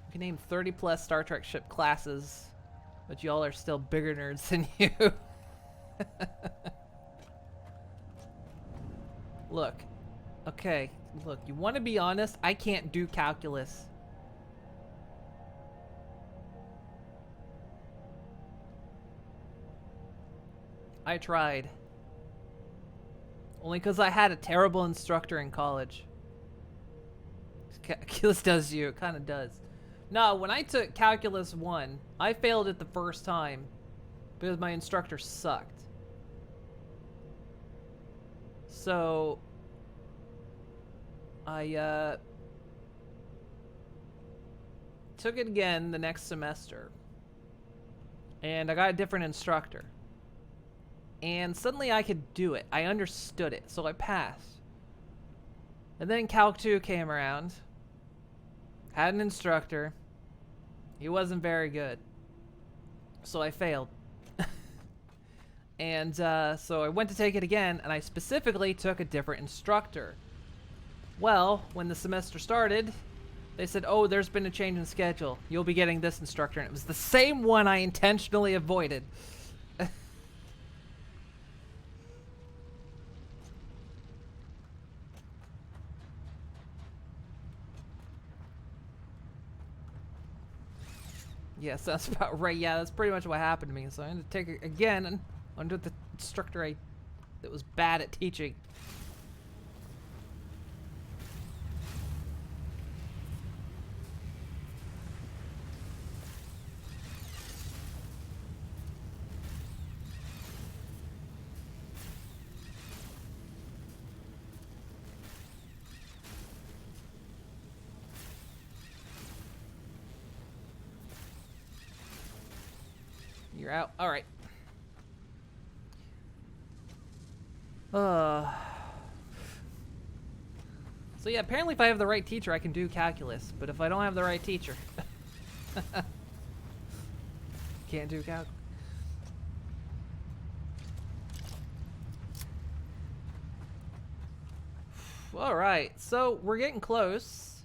You can name 30 plus Star Trek ship classes, but y'all are still bigger nerds than you. Look. Okay, look, you want to be honest? I can't do calculus. I tried. Only because I had a terrible instructor in college. Calculus does you, it kind of does. No, when I took Calculus 1, I failed it the first time because my instructor sucked. So I took it again the next semester, and I got a different instructor. And suddenly I could do it. I understood it, so I passed. And then Calc 2 came around. Had an instructor. He wasn't very good. So I failed. And so I went to take it again, and I specifically took a different instructor. Well, when the semester started, they said, oh, there's been a change in schedule. You'll be getting this instructor. And it was the same one I intentionally avoided. Yeah, sounds about right. Yeah, that's pretty much what happened to me. So I had to take it again under the instructor that was bad at teaching. You're out. All right. So yeah, apparently if I have the right teacher, I can do calculus. But if I don't have the right teacher, can't do calculus. All right, so we're getting close.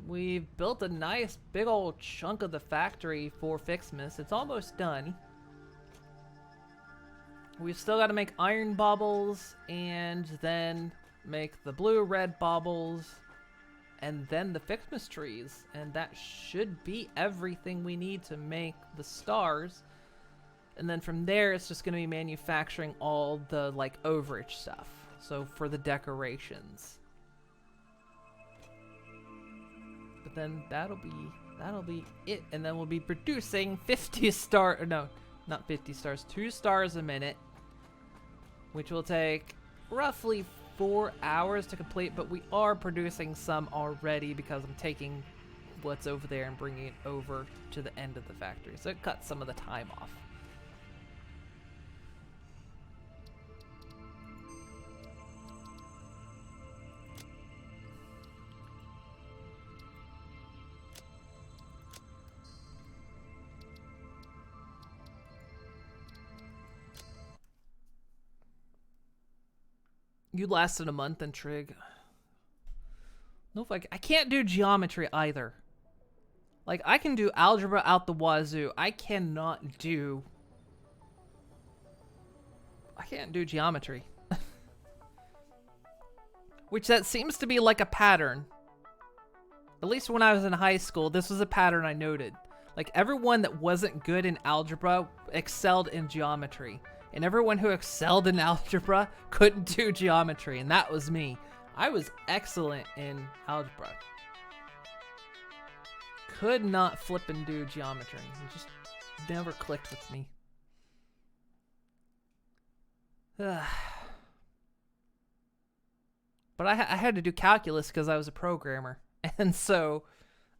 We've built a nice big old chunk of the factory for Ficsmas. It's almost done. We've still got to make iron baubles and then make the blue red baubles and then the Ficsmas trees. And that should be everything we need to make the stars. And then from there, it's just going to be manufacturing all the like overage stuff. So for the decorations. But then that'll be it, and then we'll be producing 50 stars. No, not 50 stars, 2 stars a minute, which will take roughly 4 hours to complete. But we are producing some already because I'm taking what's over there and bringing it over to the end of the factory, so it cuts some of the time off. You lasted a month in Trig. No, if I can't do geometry either. Like, I can do algebra out the wazoo. I can't do geometry. Which that seems to be like a pattern. At least when I was in high school, this was a pattern I noted. Like, everyone that wasn't good in algebra excelled in geometry. And everyone who excelled in algebra couldn't do geometry, and that was me. I was excellent in algebra. Could not flip and do geometry. It just never clicked with me. But I had to do calculus because I was a programmer. And so,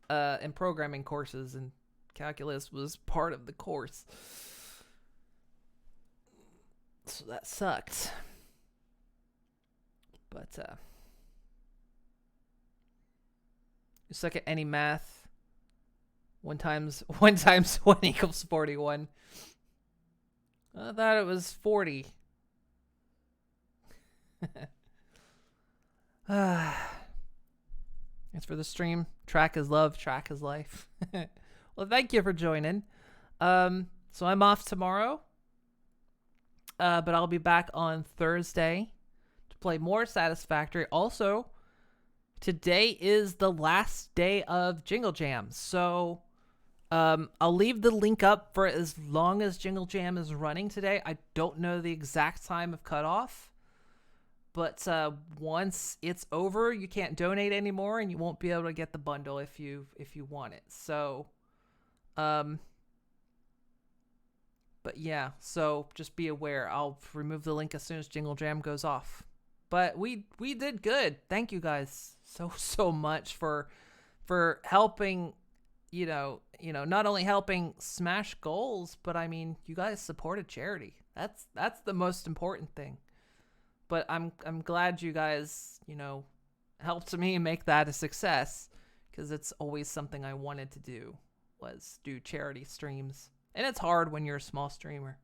in programming courses, and calculus was part of the course. So that sucked. But you suck at any math. 1 times 1 equals 41. I thought it was 40. Thanks for the stream. Track is love, track is life. Well, thank you for joining. So I'm off tomorrow. But I'll be back on Thursday to play more Satisfactory. Also, today is the last day of Jingle Jam. So I'll leave the link up for as long as Jingle Jam is running today. I don't know the exact time of cutoff. But once it's over, you can't donate anymore, and you won't be able to get the bundle if you want it. So, but But yeah, so just be aware. I'll remove the link as soon as Jingle Jam goes off. But we did good. Thank you guys so much for helping, not only helping smash goals, but I mean, you guys supported charity. That's the most important thing. But I'm glad you guys, helped me make that a success, because it's always something I wanted to do, was do charity streams. And it's hard when you're a small streamer.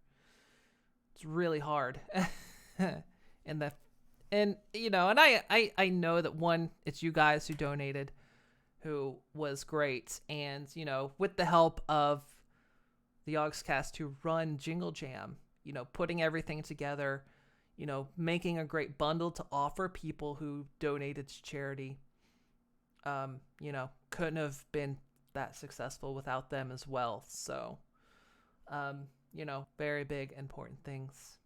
It's really hard. and I know that one, it's you guys who donated, who was great. And, with the help of the Augscast who run Jingle Jam, putting everything together, making a great bundle to offer people who donated to charity, couldn't have been that successful without them as well. So, very big, important things.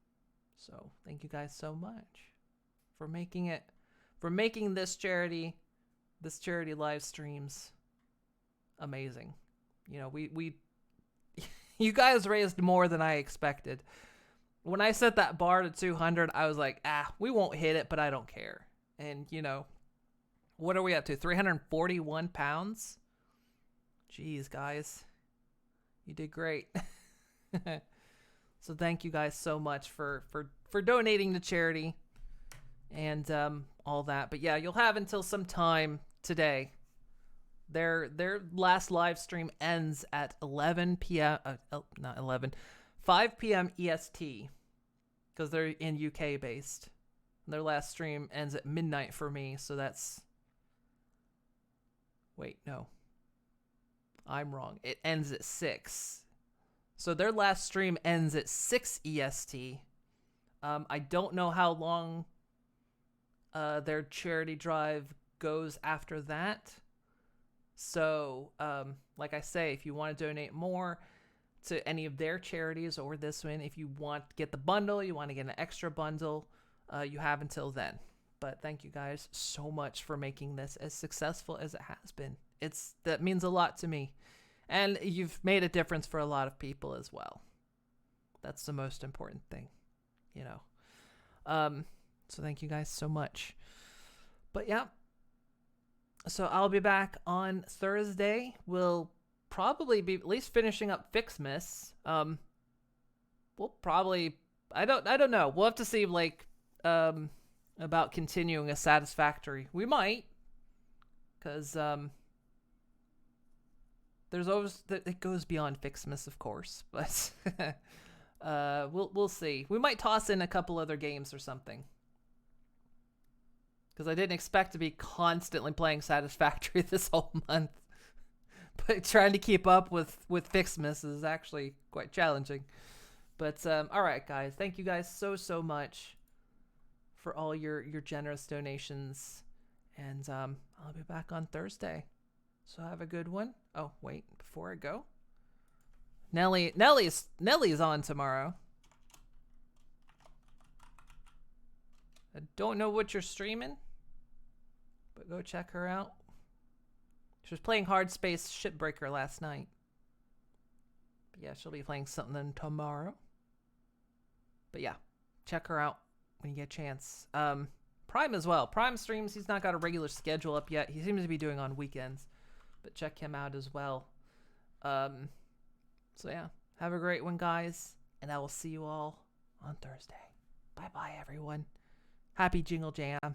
So thank you guys so much for making this charity live streams amazing. We you guys raised more than I expected. When I set that bar to 200, I was like, we won't hit it, but I don't care. And, what are we up to? 341 pounds? Jeez, guys. You did great. So thank you guys so much for donating to charity and all that. But yeah, you'll have until some time today. Their last live stream ends at 11 p.m. Not 11, 5 p.m. EST, because they're in UK based. Their last stream ends at midnight for me, so that's... Wait, no. I'm wrong. It ends at 6. So their last stream ends at 6 EST. I don't know how long their charity drive goes after that. So, like I say, if you want to donate more to any of their charities or this one, if you want to get the bundle, you want to get an extra bundle, you have until then. But thank you guys so much for making this as successful as it has been. That means a lot to me. And you've made a difference for a lot of people as well. That's the most important thing, So thank you guys so much. But yeah. So I'll be back on Thursday. We'll probably be at least finishing up Ficsmas. We'll probably, I don't know. We'll have to see about continuing a Satisfactory. We might, because there's always it goes beyond Ficsmas, of course, but we'll see. We might toss in a couple other games or something, because I didn't expect to be constantly playing Satisfactory this whole month. But trying to keep up with Ficsmas is actually quite challenging. But all right, guys, thank you guys so much for all your generous donations, and I'll be back on Thursday. So have a good one. Oh, wait, before I go, Nellie's on tomorrow. I don't know what you're streaming, but go check her out. She was playing Hard Space Shipbreaker last night. But yeah, she'll be playing something tomorrow. But yeah, check her out when you get a chance. Prime as well. Prime streams. He's not got a regular schedule up yet. He seems to be doing on weekends. But check him out as well. So yeah, have a great one, guys. And I will see you all on Thursday. Bye-bye, everyone. Happy Jingle Jam.